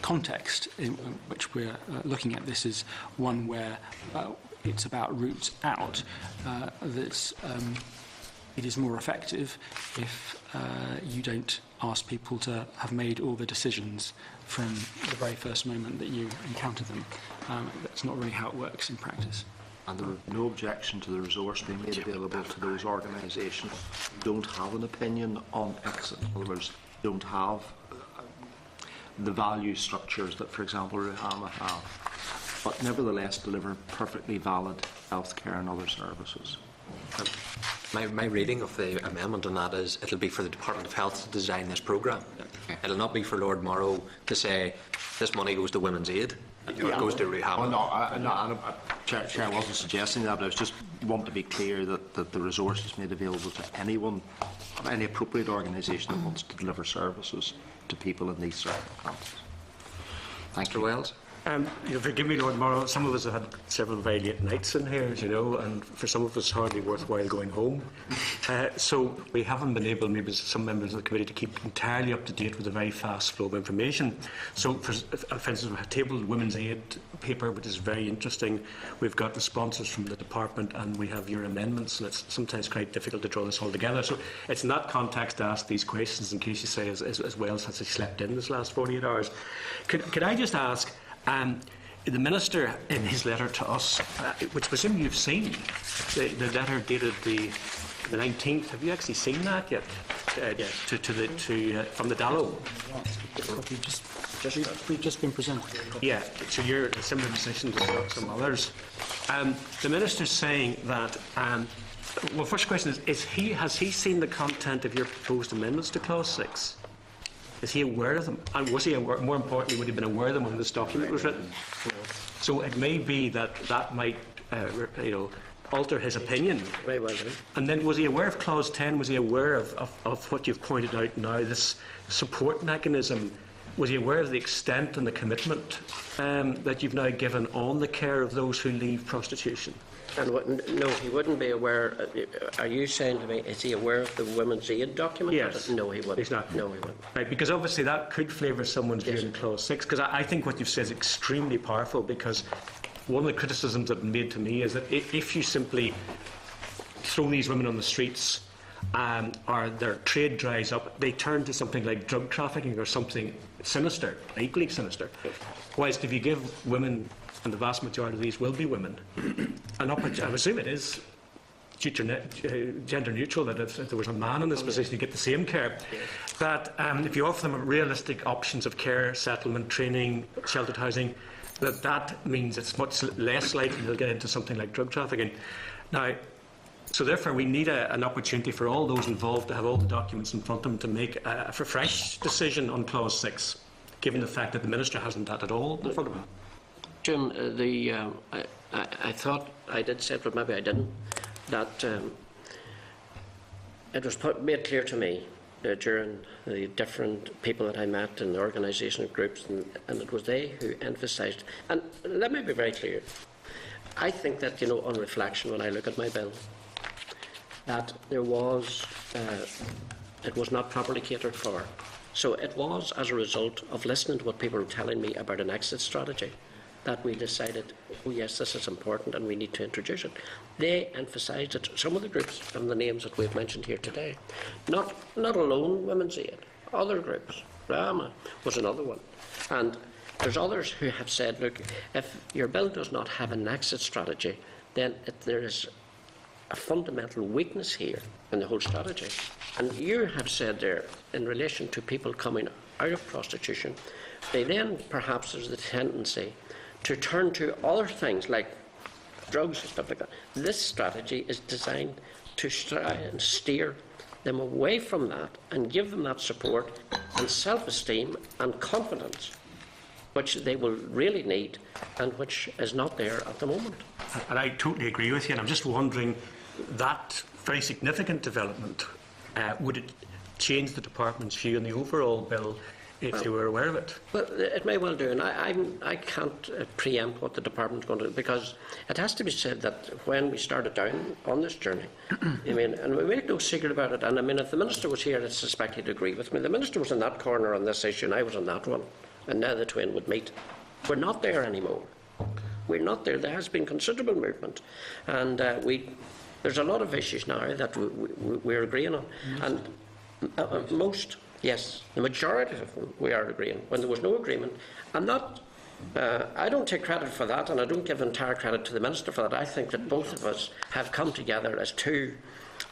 context in which we're looking at this is one where it's about routes out, it is more effective if you don't ask people to have made all the decisions from the very first moment that you encounter them. That's not really how it works in practice. And there is no objection to the resource being made available to those organisations who don't have an opinion on exit. In other words, don't have the value structures that, for example, Ruhama have, but nevertheless deliver perfectly valid healthcare and other services. My reading of the amendment on that is it'll be for the Department of Health to design this programme. It'll not be for Lord Morrow to say this money goes to Women's Aid or it goes to Ruhama. Well, Chair, I wasn't suggesting that, but I was just want to be clear that the resource is made available to anyone, any appropriate organisation that wants to deliver services to people in these circumstances. Thank you, Wells. Forgive me, Lord Morrow, some of us have had several very late nights in here, as you know, and for some of us hardly worthwhile going home. So we haven't been able, maybe some members of the committee, to keep entirely up to date with the very fast flow of information. So, for instance, we have tabled Women's Aid paper, which is very interesting. We've got responses from the department, and we have your amendments, so it's sometimes quite difficult to draw this all together. So it's in that context to ask these questions, in case you say, as Wells has slept in this last 48 hours. Could I just ask, the Minister, in his letter to us, which I presume you've seen, the letter dated the 19th, have you actually seen that yet? From the Dallow? We've just been presented. Yeah, so you're in a similar position to some others. The Minister's saying that, well, first question has he seen the content of your proposed amendments to Clause 6? Is he aware of them? And was he aware, more importantly, would he have been aware of them when this document was written? So it may be that might, alter his opinion. Very well done. And then was he aware of Clause 10? Was he aware of what you've pointed out now, this support mechanism? Was he aware of the extent and the commitment that you've now given on the care of those who leave prostitution? And no, he wouldn't be aware. Are you saying to me, is he aware of the Women's Aid document? Yes. No, he wouldn't. He's not. No, he wouldn't. Right, because obviously that could flavour someone's view in Clause 6, because I think what you've said is extremely powerful, because one of the criticisms that have been made to me is that if you simply throw these women on the streets or their trade dries up, they turn to something like drug trafficking or something sinister, equally sinister. Whilst if you give women, and the vast majority of these will be women, an opportunity, I assume it is gender neutral, that if there was a man in this position, you get the same care. That if you offer them realistic options of care, settlement, training, sheltered housing, that means it's much less likely they'll get into something like drug trafficking. Now, so therefore we need an opportunity for all those involved to have all the documents in front of them to make a fresh decision on Clause 6, given the fact that the Minister hasn't that at all in front of him. Jim, I thought I did say it, but maybe I didn't, that it was made clear to me during the different people that I met in the organisation groups, and it was they who emphasised, and let me be very clear, I think that, on reflection, when I look at my bill, that there was, it was not properly catered for. So it was as a result of listening to what people were telling me about an exit strategy that we decided, oh yes, this is important and we need to introduce it. They emphasised it, some of the groups and the names that we've mentioned here today, not alone Women's Aid, other groups. Rama was another one. And there's others who have said, look, if your bill does not have an exit strategy, then there is a fundamental weakness here in the whole strategy. And you have said there, in relation to people coming out of prostitution, they then perhaps there's the tendency to turn to other things like drugs and stuff like that. This strategy is designed to try and steer them away from that and give them that support and self-esteem and confidence which they will really need and which is not there at the moment. And I totally agree with you, and I'm just wondering, that very significant development, would it change the Department's view on the overall bill if they were aware of it? Well, it may well do, and I can't preempt what the Department's going to do, because it has to be said that when we started down on this journey, I mean, and we make no secret about it, and I mean, if the Minister was here, I suspect he'd agree with me. The Minister was in that corner on this issue, and I was on that one, and now the twain would meet. We're not there anymore. We're not there. There has been considerable movement, and there's a lot of issues now that we're agreeing on, and most. Yes, the majority of them we are agreeing. When there was no agreement, I don't take credit for that, and I don't give entire credit to the Minister for that. I think that both of us have come together as two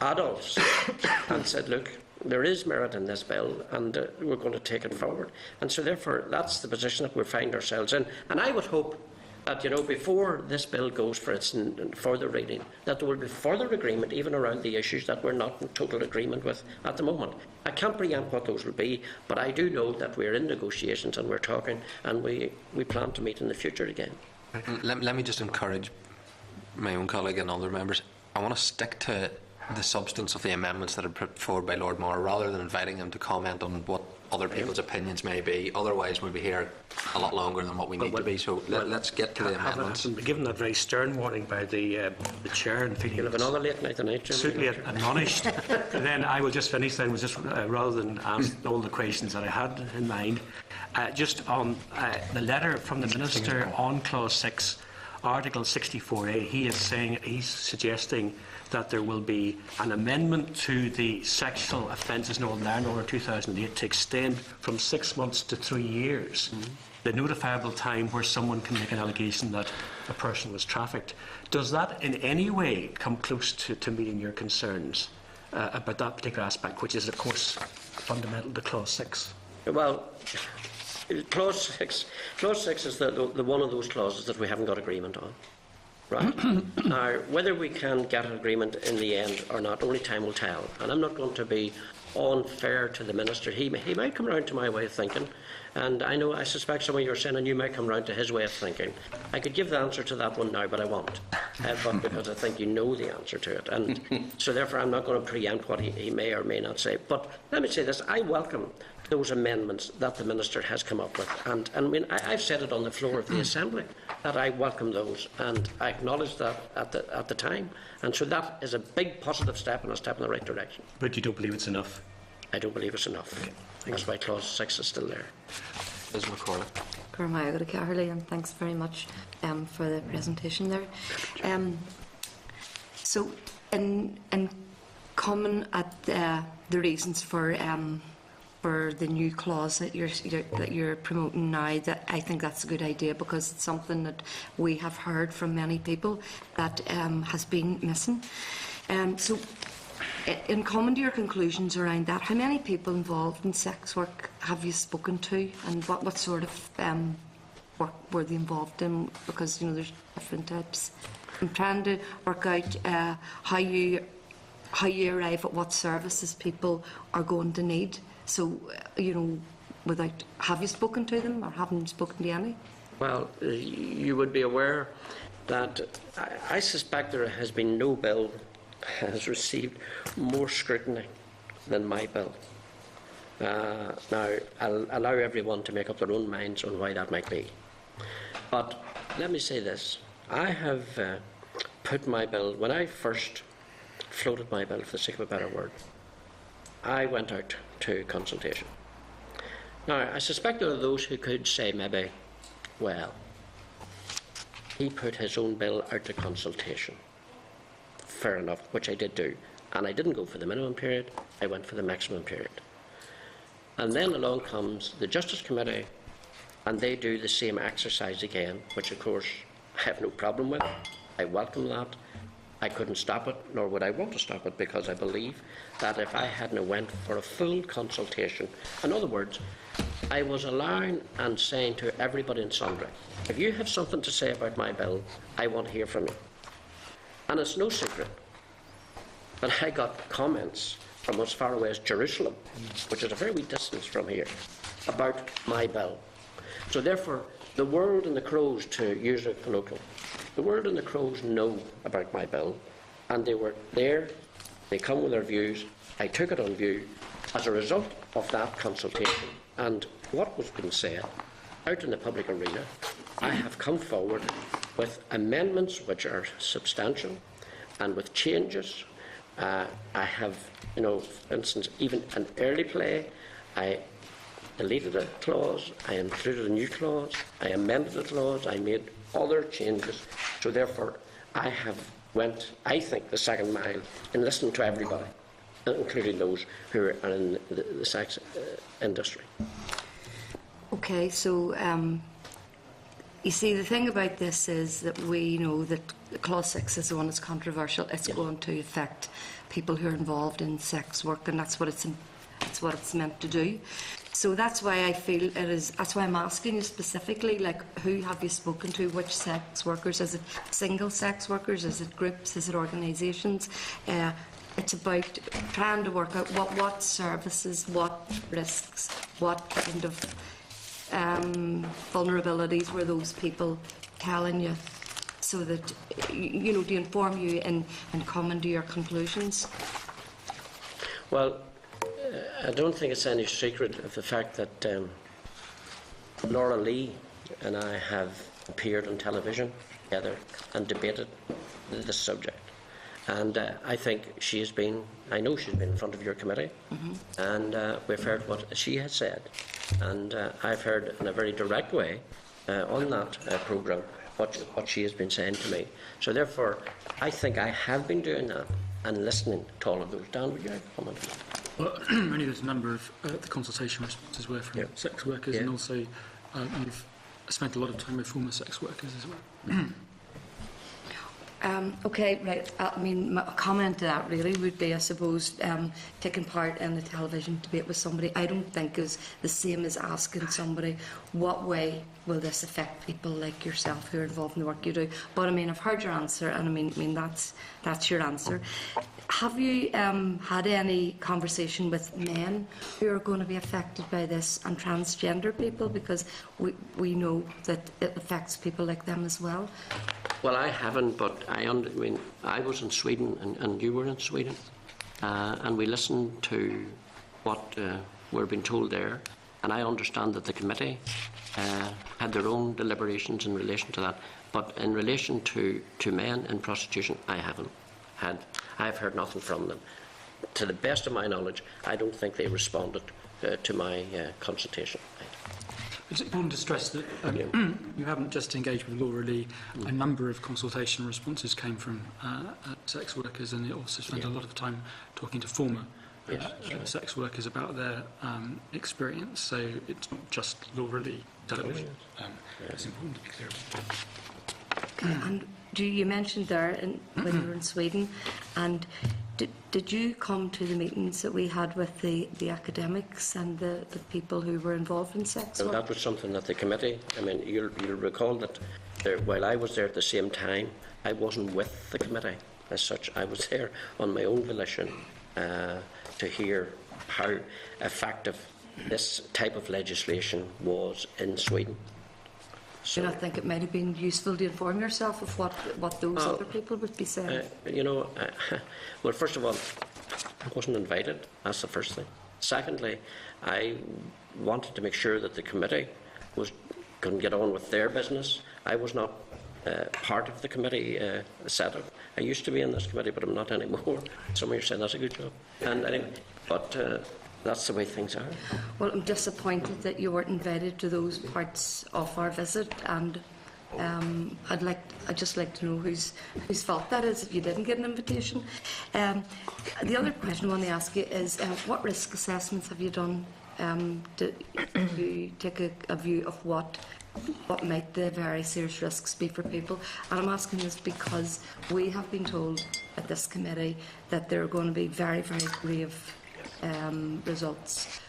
adults and said, look, there is merit in this bill, and we're going to take it forward. And so therefore, that's the position that we find ourselves in. And I would hope that, before this bill goes for its further reading, that there will be further agreement even around the issues that we're not in total agreement with at the moment. I can't preempt what those will be, but I do know that we're in negotiations and we're talking, and we plan to meet in the future again. Let me just encourage my own colleague and other members. I want to stick to the substance of the amendments that are put forward by Lord Morrow, rather than inviting him to comment on what other people's opinions may be. Otherwise, we'll be here a lot longer than what we need to be. So let's get to the amendments. Given that very stern warning by the chair, and feeling you'll have another late night tonight, certainly admonished, then I will just finish then with just rather than ask all the questions that I had in mind, just on the letter from the Minister on Clause 6, Article 64A. He's suggesting that there will be an amendment to the Sexual Offences Northern Ireland Order 2008 to extend from 6 months to 3 years the notifiable time where someone can make an allegation that a person was trafficked. Does that in any way come close to meeting your concerns about that particular aspect, which is, of course, fundamental to Clause 6? Well, Clause 6 is the one of those clauses that we haven't got agreement on. Right. Now, whether we can get an agreement in the end or not, only time will tell. And I'm not going to be unfair to the Minister. He might come round to my way of thinking, and I suspect some of you are saying, and you might come round to his way of thinking. I could give the answer to that one now, but I won't, but because I think you know the answer to it. And so therefore I'm not going to preempt what he may or may not say. But let me say this, I welcome those amendments that the Minister has come up with. And I mean, I've said it on the floor of the Assembly that I welcome those, and I acknowledge that at the time. And so that is a big positive step and a step in the right direction. But you don't believe it's enough? I don't believe it's enough. Okay. That's why Clause 6 is still there. Ms. McCormick. Cormac Caherly, and thanks very much for the presentation there. So, in common at the reasons for the new clause that you're promoting now, that I think that's a good idea, because it's something that we have heard from many people that has been missing. So, in common to your conclusions around that, how many people involved in sex work have you spoken to, and what sort of work were they involved in? Because there's different types. I'm trying to work out how you arrive at what services people are going to need. So, have you spoken to them, or haven't you spoken to any? Well, you would be aware that I suspect there has been no bill has received more scrutiny than my bill. Now, I'll allow everyone to make up their own minds on why that might be. But let me say this. I have put my bill, when I first floated my bill, for the sake of a better word, I went out to consultation. Now, I suspect there are those who could say maybe, well, he put his own bill out to consultation. Fair enough, which I did do. And I didn't go for the minimum period, I went for the maximum period. And then along comes the Justice Committee, and they do the same exercise again, which of course I have no problem with. I welcome that. I couldn't stop it, nor would I want to stop it, because I believe that if I hadn't went for a full consultation, in other words, I was allowing and saying to everybody and sundry, if you have something to say about my bill, I want to hear from you. And it's no secret that I got comments from as far away as Jerusalem, which is a very wee distance from here, about my bill. So therefore, the world and the crows, to use a colloquial, the world and the crows know about my bill, and they were there, they come with their views, I took it on view as a result of that consultation, and what was being said out in the public arena, I have come forward with amendments which are substantial and with changes. I have, for instance, even an early play, I deleted a clause, I included a new clause, I amended a clause, I made other changes. So therefore, I have went, I think, the second mile in listening to everybody, including those who are in the sex industry. Okay, so you see, the thing about this is that we know that Clause 6 is the one that's controversial. It's going to affect people who are involved in sex work, and that's what it's meant to do. So that's why I feel it is. That's why I'm asking you specifically, like, who have you spoken to? Which sex workers? Is it single sex workers? Is it groups? Is it organisations? It's about trying to work out what services, what risks, what kind of vulnerabilities were those people telling you, so that to inform you and come to your conclusions. Well, I don't think it's any secret of the fact that Laura Lee and I have appeared on television together and debated this subject. And I think I know she's been in front of your committee, and we've heard what she has said. And I've heard in a very direct way on that programme what she has been saying to me. So therefore, I think I have been doing that and listening to all of those. Dan, would you like to comment on that? Well, only there's a number of the consultation responses were from sex workers, and also you've spent a lot of time with former sex workers as well. Okay, right. I mean, my comment to that really would be, I suppose, taking part in the television debate with somebody, I don't think is the same as asking somebody, what way will this affect people like yourself who are involved in the work you do? But I mean, I've heard your answer, and I mean that's your answer. Have you had any conversation with men who are going to be affected by this, and transgender people, because we know that it affects people like them as well? Well, I haven't, but I mean, I was in Sweden and you were in Sweden, and we listened to what we're being told there, and I understand that the committee had their own deliberations in relation to that, but in relation to men in prostitution, I haven't had. I've heard nothing from them. To the best of my knowledge, I don't think they responded to my consultation. It's important to stress that you haven't just engaged with Laura Lee. A number of consultation responses came from sex workers, and they also spent a lot of time talking to former sex workers about their experience. So it's not just Laura Lee television. It's important to be clear about that. Okay, and you mentioned there when you were in Sweden, and did you come to the meetings that we had with the academics and the people who were involved in sex work? Well, that was something that the committee, I mean, you'll recall that while I was there at the same time, I wasn't with the committee as such. I was there on my own volition to hear how effective this type of legislation was in Sweden. Do you not think it might have been useful to inform yourself of what those other people would be saying? Well, first of all, I wasn't invited. That's the first thing. Secondly, I wanted to make sure that the committee couldn't get on with their business. I was not part of the committee setup. I used to be in this committee, but I'm not anymore. Some of you are saying that's a good job. And anyway, but that's the way things are. Well, I'm disappointed that you weren't invited to those parts of our visit, and I'd just like to know whose fault that is if you didn't get an invitation. The other question I want to ask you is, what risk assessments have you done? Do you take a view of what might the very serious risks be for people? And I'm asking this because we have been told at this committee that there are going to be very, very grave results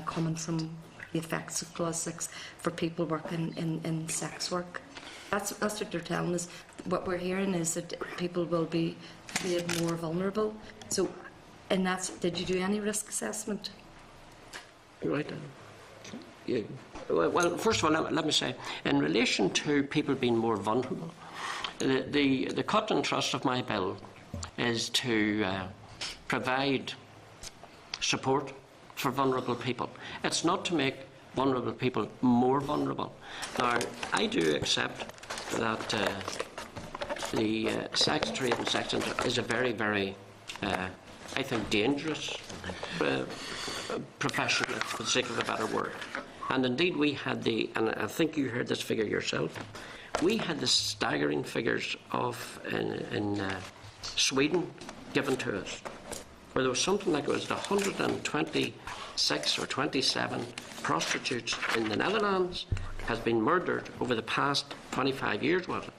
coming from the effects of Clause 6 for people working in sex work. That's what they're telling us. What we're hearing is that people will be made more vulnerable. So, did you do any risk assessment? Right. Yeah. Well, first of all, let me say, in relation to people being more vulnerable, the cut and thrust of my bill is to provide support for vulnerable people. It's not to make vulnerable people more vulnerable. Now, I do accept that the sex trade and sex industry is a very, very, I think, dangerous profession, for the sake of a better word. And indeed, we had and I think you heard this figure yourself, we had the staggering figures in Sweden given to us, where there was something like 126 or 27 prostitutes in the Netherlands has been murdered over the past 25 years, was it?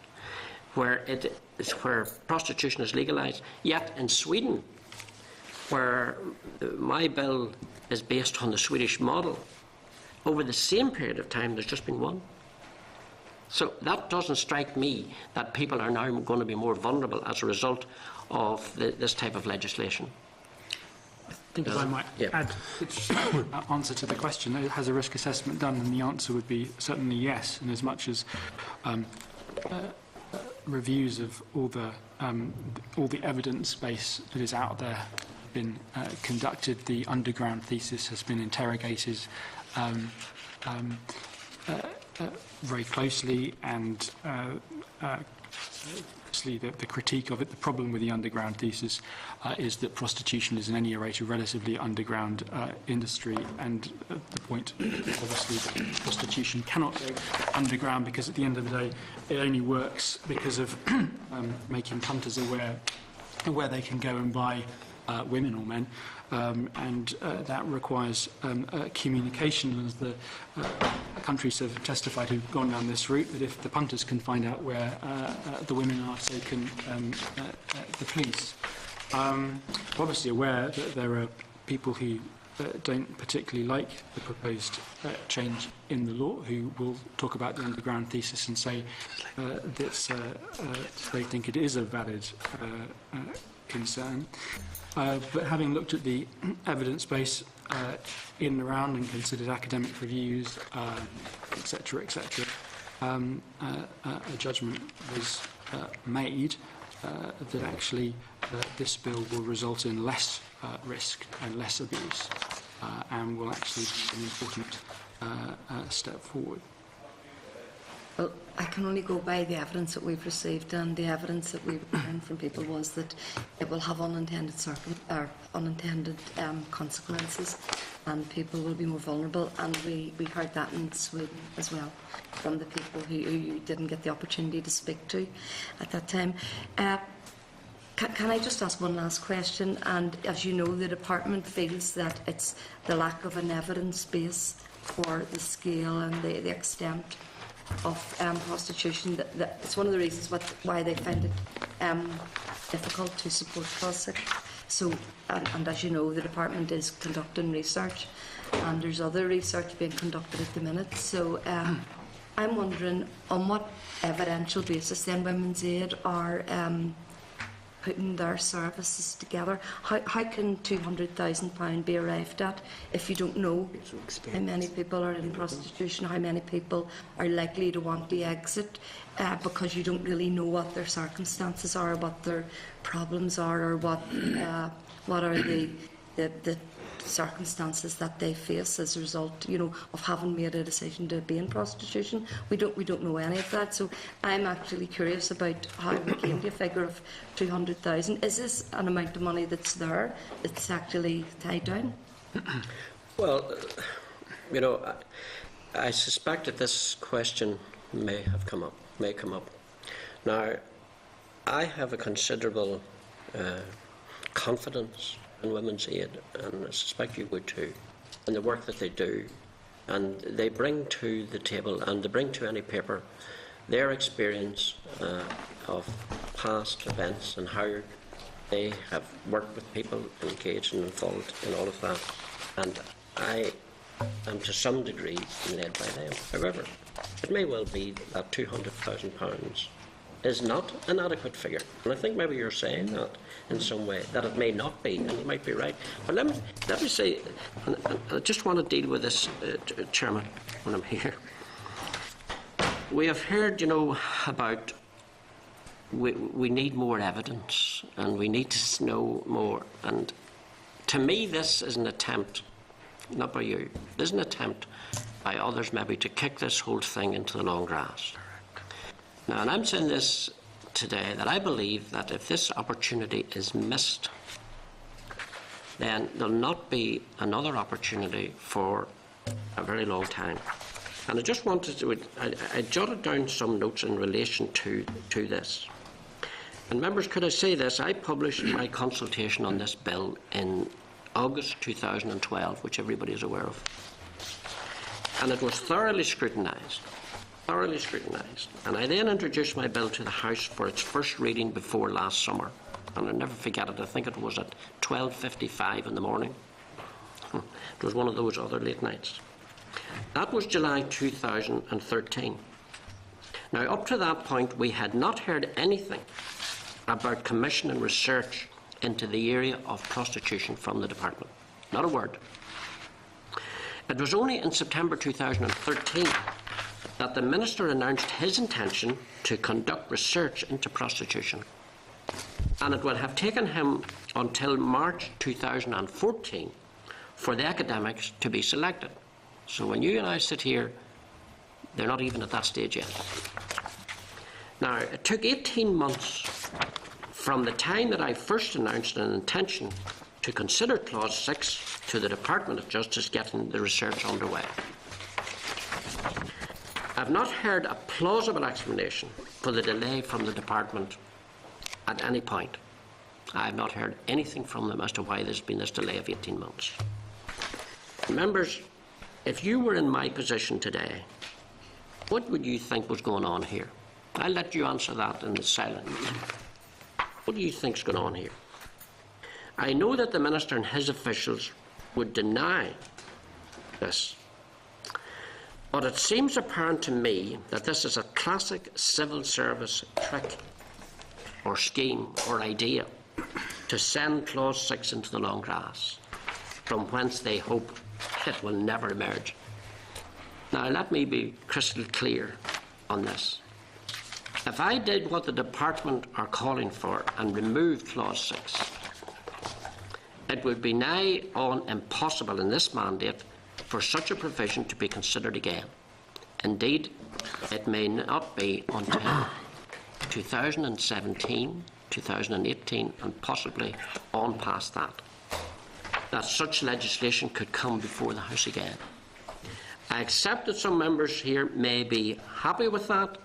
Where prostitution is legalised. Yet in Sweden, where my bill is based on the Swedish model, over the same period of time, there's just been one. So that doesn't strike me that people are now going to be more vulnerable as a result of this type of legislation. I think if I might add its answer to the question, has a risk assessment done? And the answer would be certainly yes, in as much as reviews of all the evidence base that is out there have been conducted. The underground thesis has been interrogated very closely, and obviously the critique of it, the problem with the underground thesis is that prostitution is in any rate a relatively underground industry, and the point obviously that prostitution cannot go underground because at the end of the day it only works because of making punters aware where they can go and buy women or men, and that requires communication, as the countries have testified who've gone down this route, that if the punters can find out where the women are, so can the police. We're obviously aware that there are people who don't particularly like the proposed change in the law, who will talk about the underground thesis and say that they think it is a valid concern. But having looked at the evidence base in and around and considered academic reviews, etc., etc., a judgment was made that actually this bill will result in less risk and less abuse, and will actually be an important step forward. Well, I can only go by the evidence that we've received, and the evidence that we've learned from people was that it will have unintended consequences, and people will be more vulnerable. And we heard that in Sweden as well, from the people who you didn't get the opportunity to speak to at that time. Can I just ask one last question? And as you know, the department feels that it's the lack of an evidence base for the scale and the extent of prostitution. That it's one of the reasons why they find it difficult to support Clause 6. So, and as you know, the department is conducting research, and there's other research being conducted at the minute. So, I'm wondering on what evidential basis then Women's Aid are putting their services together. How can £200,000 be arrived at if you don't know how many people are in prostitution, how many people are likely to want to exit, because you don't really know what their circumstances are, what their problems are, or what are the circumstances that they face as a result, of having made a decision to be in prostitution. We don't know any of that. So I'm actually curious about how we came to a figure of 200,000. Is this an amount of money that's there, that's actually tied down? Well, I suspect that this question may come up. Now, I have a considerable confidence in Women's Aid, and I suspect you would too, in the work that they do. And they bring to the table, and they bring to any paper, their experience of past events and how they have worked with people, engaged and involved in all of that. And I am to some degree led by them. However, it may well be that £200,000 is not an adequate figure. And I think maybe you're saying that in some way, that it may not be, and you might be right. But let me say, and I just want to deal with this, Chairman, when I'm here. We have heard, about we need more evidence, and we need to know more. And to me, this is an attempt, not by you, this is an attempt by others maybe to kick this whole thing into the long grass. Now, and I'm saying this today, that I believe that if this opportunity is missed, then there'll not be another opportunity for a very long time. And I just wanted to, I jotted down some notes in relation to this. And members, could I say this? I published my consultation on this bill in August 2012, which everybody is aware of. And it was thoroughly scrutinised. And I then introduced my bill to the House for its first reading before last summer. And I'll never forget it. I think it was at 12:55 in the morning. It was one of those other late nights. That was July 2013. Now, up to that point, we had not heard anything about commission and research into the area of prostitution from the department. Not a word. It was only in September 2013 that the Minister announced his intention to conduct research into prostitution. And it would have taken him until March 2014 for the academics to be selected. So when you and I sit here, they're not even at that stage yet. Now, it took 18 months from the time that I first announced an intention to consider Clause 6 to the Department of Justice getting the research underway. I've not heard a plausible explanation for the delay from the Department at any point. I have not heard anything from them as to why there's been this delay of 18 months. Members, if you were in my position today, what would you think was going on here? I'll let you answer that in the silence. What do you think is going on here? I know that the Minister and his officials would deny this, but it seems apparent to me that this is a classic civil service trick or scheme or idea to send Clause 6 into the long grass, from whence they hope it will never emerge. Now, let me be crystal clear on this. If I did what the Department are calling for and removed Clause 6, it would be nigh on impossible in this mandate for such a provision to be considered again. Indeed, it may not be until 2017, 2018, and possibly on past that such legislation could come before the House again. I accept that some members here may be happy with that,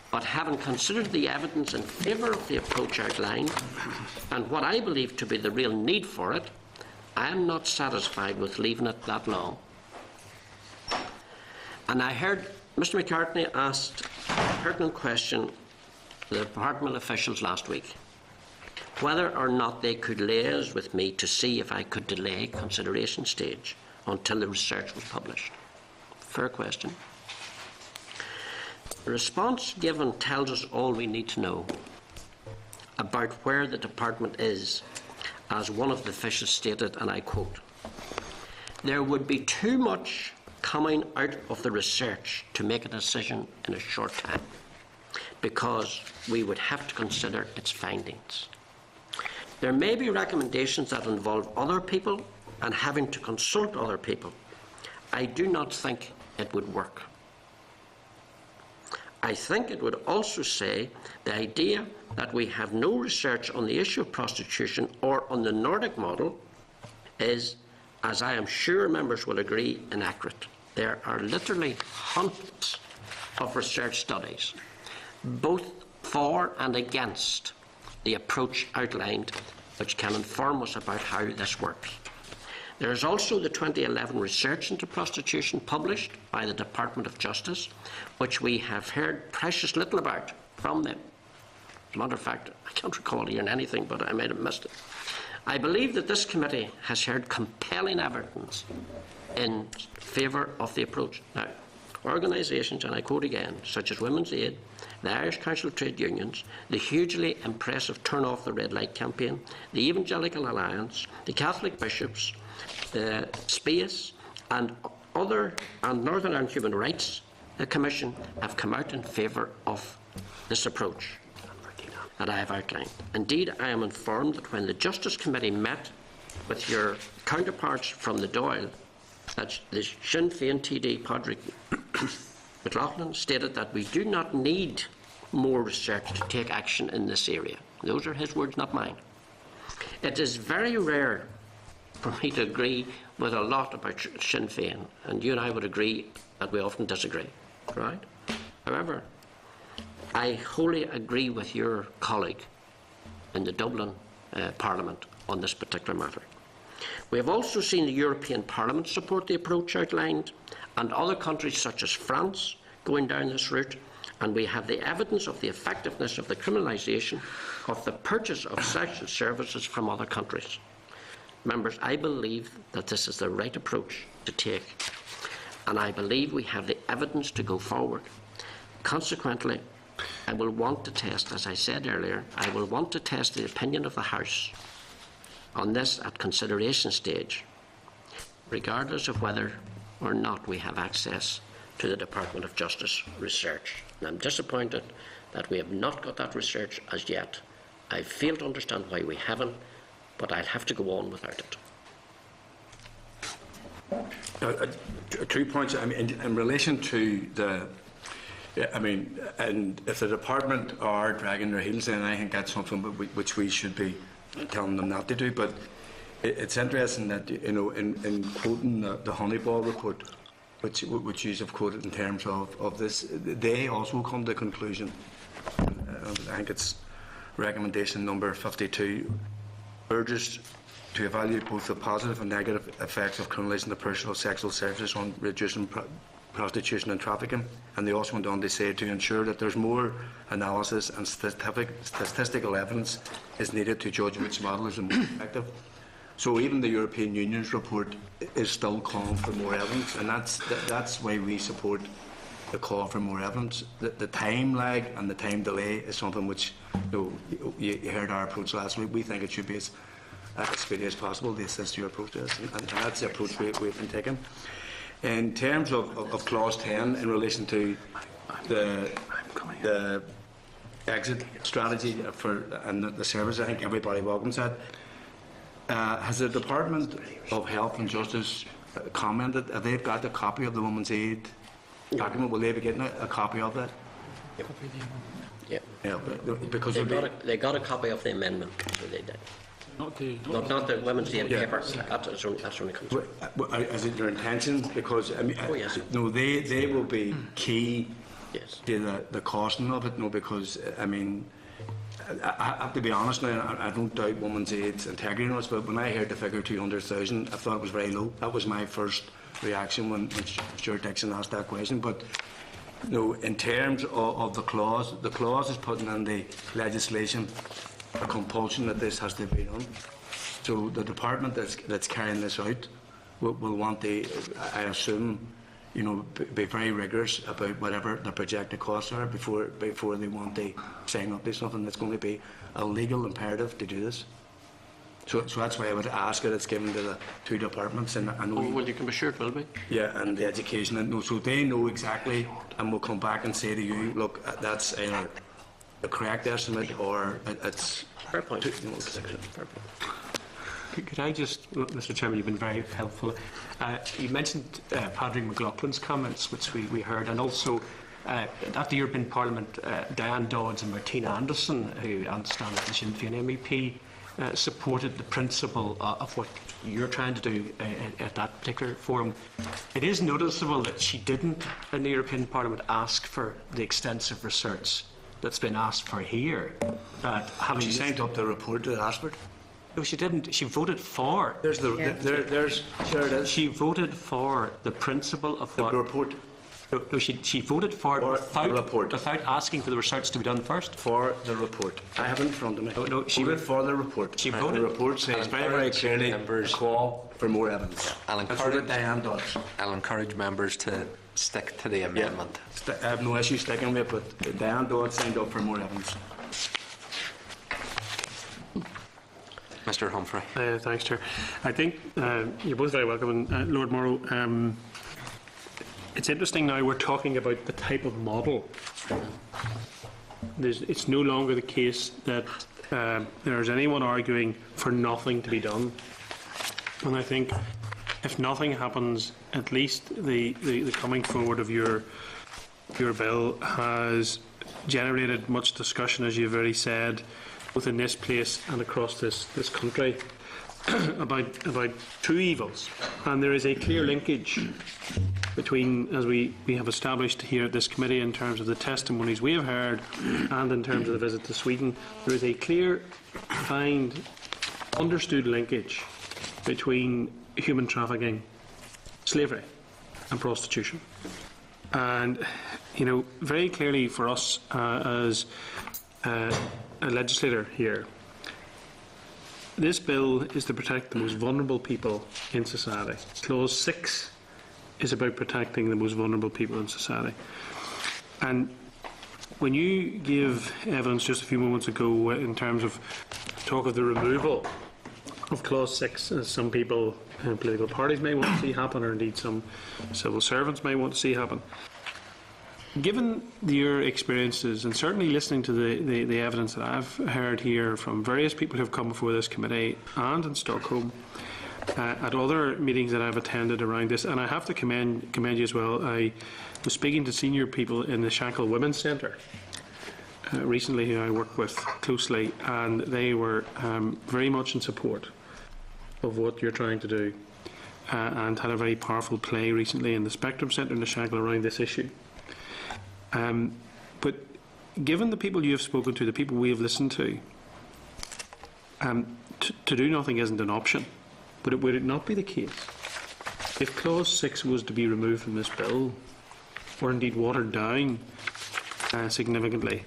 but having considered the evidence in favour of the approach outlined and what I believe to be the real need for it, I am not satisfied with leaving it that long. And I heard Mr McCartney asked a pertinent question to the department officials last week, whether or not they could liaise with me to see if I could delay consideration stage until the research was published. Fair question. The response given tells us all we need to know about where the department is, as one of the officials stated, and I quote, "There would be too much coming out of the research to make a decision in a short time, because we would have to consider its findings. There may be recommendations that involve other people and having to consult other people. I do not think it would work. I think it would also say the idea that we have no research on the issue of prostitution or on the Nordic model is, as I am sure members will agree, inaccurate. There are literally hundreds of research studies, both for and against the approach outlined, which can inform us about how this works. There is also the 2011 research into prostitution published by the Department of Justice, which we have heard precious little about from them. As a matter of fact, I can't recall hearing anything, but I might have missed it. I believe that this committee has heard compelling evidence in favour of the approach. Now, organisations, and I quote again, such as Women's Aid, the Irish Council of Trade Unions, the hugely impressive Turn Off the Red Light campaign, the Evangelical Alliance, the Catholic Bishops, the SPACE, and Northern Ireland Human Rights Commission have come out in favour of this approach that I have outlined. Indeed, I am informed that when the Justice Committee met with your counterparts from the Dáil, that the Sinn Féin TD Padraig McLaughlin stated that we do not need more research to take action in this area. Those are his words, not mine. It is very rare for me to agree with a lot about Sinn Féin, and you and I would agree that we often disagree, right? However, I wholly agree with your colleague in the Dublin Parliament on this particular matter. We have also seen the European Parliament support the approach outlined, and other countries such as France going down this route, and we have the evidence of the effectiveness of the criminalisation of the purchase of sexual services from other countries. Members, I believe that this is the right approach to take, and I believe we have the evidence to go forward. Consequently, I will want to test, as I said earlier, I will want to test the opinion of the House on this at consideration stage, regardless of whether or not we have access to the Department of Justice research. And I'm disappointed that we have not got that research as yet. I fail to understand why we haven't, but I'll have to go on without it. 2 points. I mean, in relation to the, and if the department are dragging their heels, then I think that's something which we should be telling them not to do. But it's interesting that, you know, in quoting the Honeyball report, which you have quoted in terms of this, they also come to the conclusion. I think it's recommendation number 52 urges to evaluate both the positive and negative effects of criminalising the personal sexual services on reducing prostitution and trafficking. And they also went on to say to ensure that there's more analysis and statistical evidence is needed to judge which model is the most effective. So even the European Union's report is still calling for more evidence, and that's why we support the call for more evidence. The time lag and the time delay is something which, you heard our approach last week. We think it should be as speedy as possible to assist your approach to this, and that's the approach we've been taking. In terms of clause 10 in relation to the exit strategy and the service, I think everybody welcomes that. Has the Department of Health and Justice commented? Have they got a copy of the Women's Aid document? Will they be getting a copy of that? Yeah. Yeah, because they got a copy of the amendment. So they did. Not the Women's Aid paper. That's only concern. Is it their intention? Because I mean, yes. No, they will be key Yes. to the costing of it. No, because I mean, I have to be honest now. I don't doubt Women's Aid's integrity in it, but when I heard the figure 200,000, I thought it was very low. That was my first reaction when Stuart Dixon asked that question. But in terms of the clause is putting in the legislation a compulsion that this has to be done. So the department that's carrying this out will want to, I assume, be very rigorous about whatever the projected costs are before they want to sign up to something that's going to be a legal imperative to do this. So that's why I would ask that it's given to the two departments. And I know well, you can be sure it will be. Yeah, and the education, and so they know exactly, and we'll come back and say to you, look, that's either a correct estimate or it's fair point. Fair point. Could I just, Mr. Chairman, you've been very helpful. You mentioned Padraig McLaughlin's comments, which we heard, and also at the European Parliament, Diane Dodds and Martina Anderson, who I understand is the Sinn Féin MEP, supported the principle of what you're trying to do at that particular forum. It is noticeable that she didn't, in the European Parliament, ask for the extensive research that's been asked for here. She signed up the report to Ashford. No, she didn't. She voted for. There's sure it is. She voted for the principle of what the report. No, she voted for it without asking for the research to be done first. For the report. I have it in front of me. No, she voted for the report. She voted. The report says very clearly a call for more evidence. I'll encourage members to stick to the amendment. Yeah. I have no issue sticking with it, but Diane Dodds signed up for more evidence. Mr. Humphrey. Thanks, Chair. I think you're both very welcome, and Lord Morrow. It's interesting now we're talking about the type of model. It's no longer the case that there's anyone arguing for nothing to be done. And I think if nothing happens, at least the coming forward of your bill has generated much discussion, as you've already said, both in this place and across this country, about two evils. And there is a clear linkage between, as we have established here at this committee, in terms of the testimonies we have heard and in terms of the visit to Sweden, there is a clear, defined, understood linkage between human trafficking, slavery and prostitution. And, very clearly for us as a legislator here, this bill is to protect the most vulnerable people in society. Clause 6 is about protecting the most vulnerable people in society. And when you give evidence just a few moments ago in terms of talk of the removal of Clause 6, as some people in political parties may want to see happen, or indeed some civil servants may want to see happen, given your experiences, and certainly listening to the evidence that I've heard here from various people who have come before this committee and in Stockholm, at other meetings that I've attended around this, and I have to commend you as well. I was speaking to senior people in the Shankle Women's Centre recently, who I work with closely, and they were very much in support of what you're trying to do, and had a very powerful play recently in the Spectrum Centre in the Shankle around this issue. But given the people you have spoken to, the people we have listened to do nothing isn't an option. But would it not be the case if Clause 6 was to be removed from this bill, or indeed watered down significantly,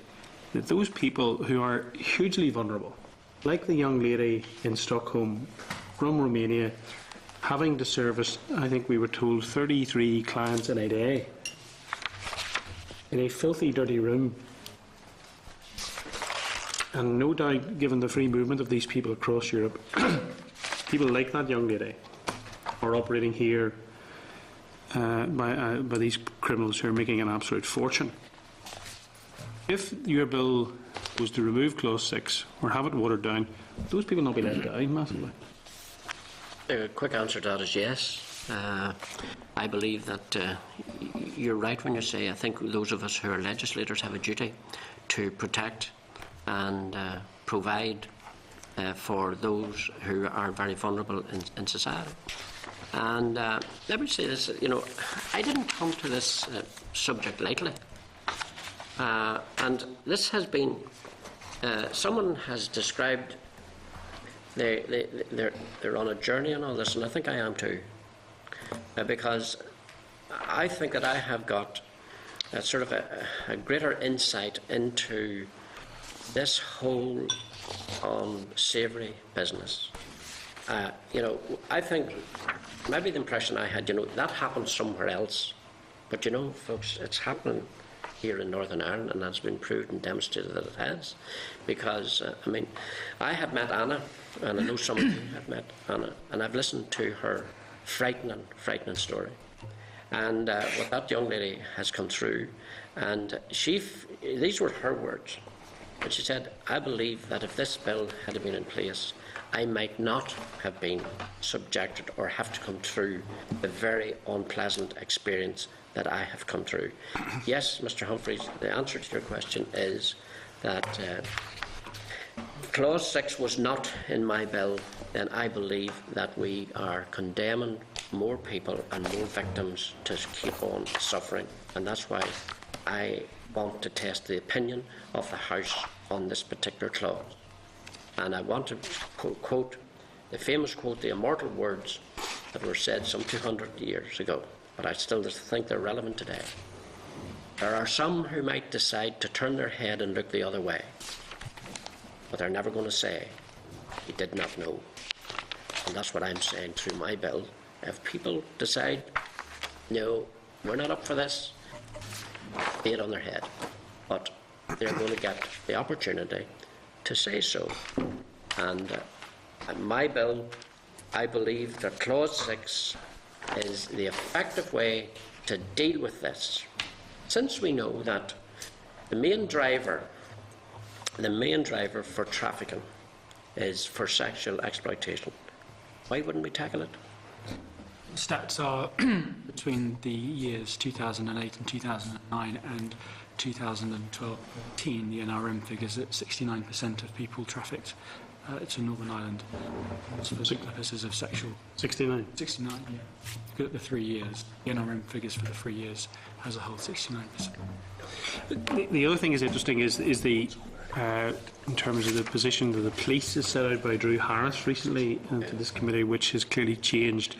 that those people who are hugely vulnerable, like the young lady in Stockholm from Romania, having to service, I think we were told, 33 clients in a day, in a filthy, dirty room, and no doubt, given the free movement of these people across Europe, people like that young lady are operating here by these criminals who are making an absolute fortune. If your bill was to remove Clause 6 or have it watered down, those people not be let down massively? The quick answer to that is yes. I believe that you're right when you say I think those of us who are legislators have a duty to protect and provide for those who are very vulnerable in society. And let me say this, I didn't come to this subject lightly. And this has been, someone has described they're on a journey and all this, and I think I am too. Because I think that I have got sort of a greater insight into this whole unsavoury business. I think maybe the impression I had, that happened somewhere else. But folks, it's happening here in Northern Ireland, and that's been proved and demonstrated that it has. Because, I have met Anna, and I know some of you have met Anna, and I've listened to her frightening story. And what that young lady has come through, and these were her words. And she said, I believe that if this bill had been in place, I might not have been subjected or have to come through the very unpleasant experience that I have come through. Yes, Mr. Humphreys, the answer to your question is that Clause 6 was not in my bill, then I believe that we are condemning more people and more victims to keep on suffering. And that's why I want to test the opinion of the House on this particular clause. And I want to quote the famous quote, the immortal words that were said some 200 years ago, but I still think they're relevant today. There are some who might decide to turn their head and look the other way, but they're never going to say, he did not know. And that's what I'm saying through my bill. If people decide, no, we're not up for this, be it on their head. But they're going to get the opportunity to say so. And my bill, I believe that Clause 6 is the effective way to deal with this. Since we know that the main driver for trafficking is for sexual exploitation, why wouldn't we tackle it? Stats are between the years 2008 and 2009 and 2012-13, the NRM figures that 69% of people trafficked to Northern Ireland for the purposes of sexual. 69? 69, yeah. Look at the 3 years. The NRM figures for the 3 years as a whole, 69%. The other thing is interesting is the in terms of the position that the police is set out by Drew Harris recently to this committee, which has clearly changed,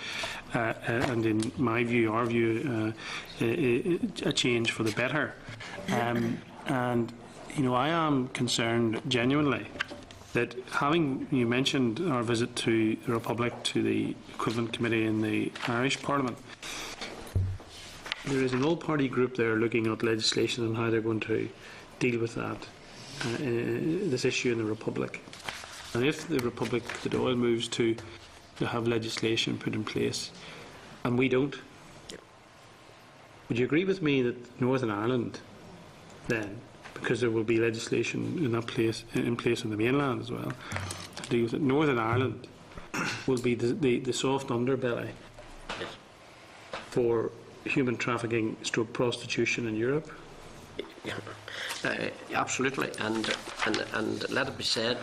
and in my view, our view, a change for the better. And I am concerned genuinely that you mentioned our visit to the Republic, to the equivalent committee in the Irish Parliament. There is an all-party group there looking at legislation and how they're going to deal with that. This issue in the Republic. And if the Republic, the Dáil, moves to have legislation put in place, and we don't, would you agree with me that Northern Ireland, then, because there will be legislation in place on the mainland as well, to deal with it, Northern Ireland will be the soft underbelly for human trafficking / prostitution in Europe? Absolutely, and let it be said,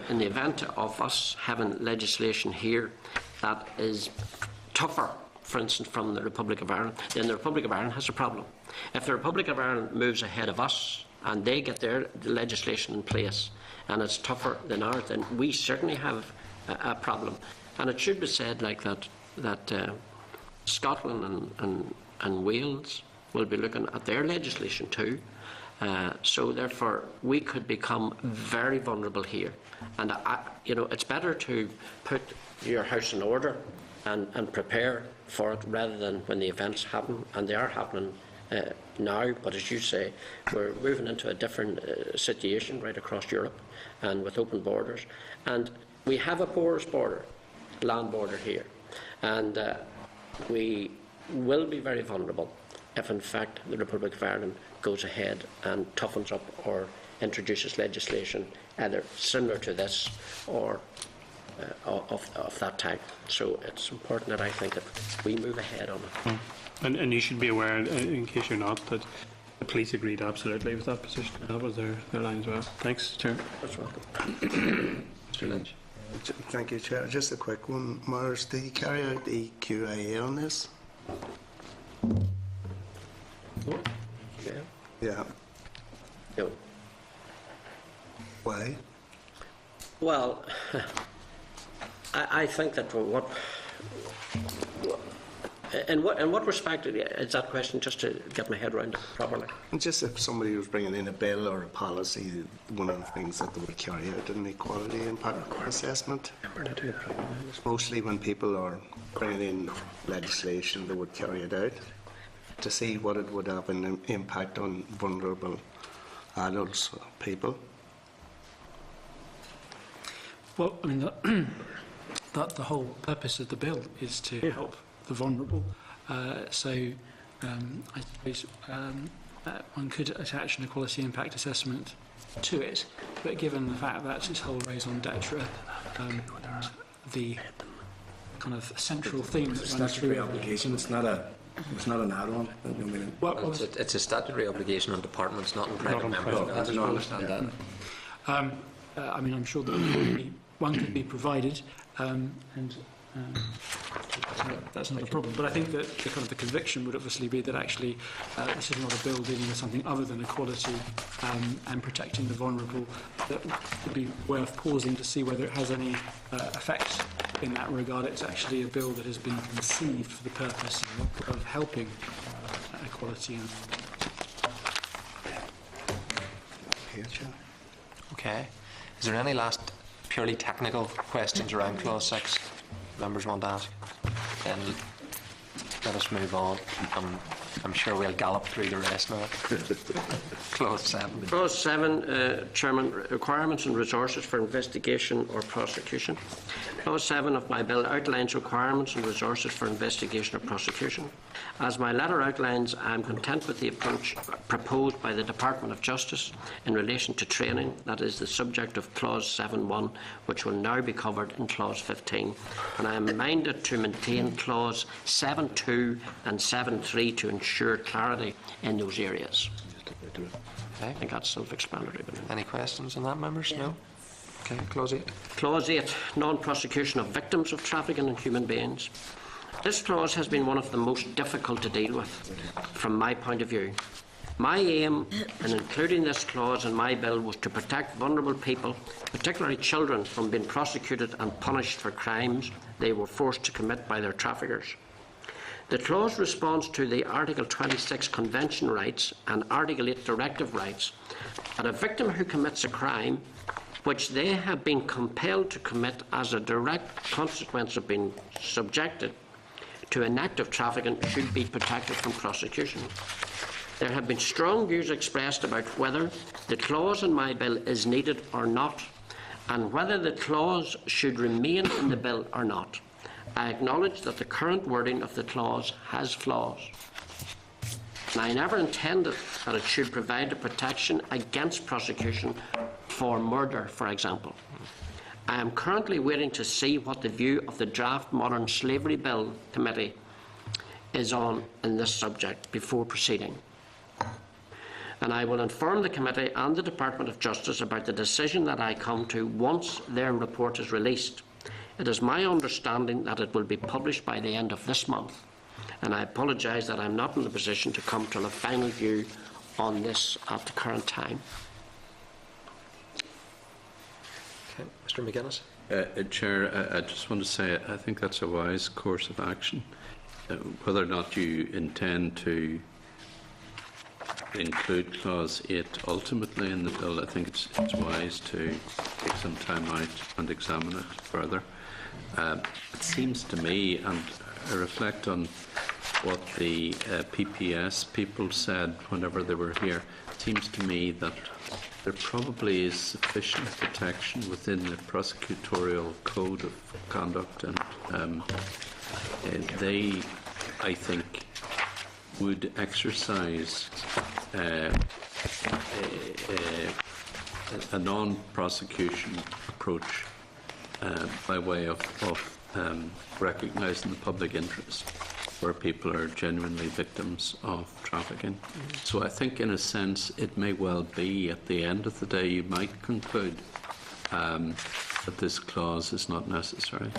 in the event of us having legislation here that is tougher, for instance, from the Republic of Ireland, then the Republic of Ireland has a problem. If the Republic of Ireland moves ahead of us and they get their legislation in place, and it's tougher than ours, then we certainly have a problem. And it should be said like that Scotland and Wales will be looking at their legislation too. So therefore, we could become very vulnerable here. And it's better to put your house in order and prepare for it rather than when the events happen, and they are happening now. But as you say, we're moving into a different situation right across Europe, and with open borders. And we have a porous border, land border here, and we will be very vulnerable if in fact the Republic of Ireland goes ahead and toughens up or introduces legislation either similar to this or of that type. So it's important that I think that we move ahead on it. And you should be aware, in case you're not, that the police agreed absolutely with that position. That was their line as well. Thanks, Chair. That's welcome. Mr. Lynch. Thank you, Chair. Just a quick one. Mars, did you carry out the QIA on this? Yeah. Yeah. No. Why? Well, I think that in what respect is that question, just to get my head around it properly? Just if somebody was bringing in a bill or a policy, one of the things that they would carry out in the equality impact assessment. Mostly when people are bringing in legislation, they would carry it out to see what it would have an impact on vulnerable adults, people. Well, I mean, that the whole purpose of the bill is to help the vulnerable. I suppose one could attach an equality impact assessment to it, but given the fact that its whole raison d'etre, the kind of central theme that runs through obligation. It's not an add-on. Well, it's a statutory obligation on departments, not on private members. I don't understand that. I mean, I'm sure that one could be provided, and that's not a problem. But I think that the conviction would obviously be that actually this is not a bill dealing with something other than equality and protecting the vulnerable. That would be worth pausing to see whether it has any effect in that regard. It's actually a bill that has been conceived for the purpose of helping equality. Okay. Is there any last purely technical questions around Clause 6 members want to ask? Then let us move on. I'm sure we'll gallop through the rest now. Clause 7. Clause 7, Chairman, requirements and resources for investigation or prosecution. Clause 7 of my bill outlines requirements and resources for investigation or prosecution. As my letter outlines, I am content with the approach proposed by the Department of Justice in relation to training, that is the subject of Clause 7.1, which will now be covered in Clause 15. And I am minded to maintain Clause 7.2 and 7.3 to ensure clarity in those areas. Okay. I think that's self-explanatory. Any questions on that, members? No? Okay, Clause 8. Clause 8, non-prosecution of victims of trafficking in human beings. This clause has been one of the most difficult to deal with, from my point of view. My aim in including this clause in my bill was to protect vulnerable people, particularly children, from being prosecuted and punished for crimes they were forced to commit by their traffickers. The clause responds to the Article 26 Convention rights and Article 8 Directive rights that a victim who commits a crime which they have been compelled to commit as a direct consequence of being subjected to an act of trafficking should be protected from prosecution. There have been strong views expressed about whether the clause in my bill is needed or not, and whether the clause should remain in the bill or not. I acknowledge that the current wording of the clause has flaws, and I never intended that it should provide a protection against prosecution for murder, for example. I am currently waiting to see what the view of the Draft Modern Slavery Bill Committee is on in this subject before proceeding. And I will inform the committee and the Department of Justice about the decision that I come to once their report is released. It is my understanding that it will be published by the end of this month, and I apologise that I am not in a position to come to a final view on this at the current time. Okay, Mr. McGuinness. Chair, I just want to say I think that's a wise course of action. Whether or not you intend to include Clause 8 ultimately in the bill, I think it's wise to take some time out and examine it further. It seems to me, and I reflect on what the PPS people said whenever they were here, it seems to me that there probably is sufficient protection within the prosecutorial code of conduct, and they, I think, would exercise a non-prosecution approach by way of recognising the public interest where people are genuinely victims of trafficking. So I think, in a sense, it may well be, at the end of the day, you might conclude that this clause is not necessary.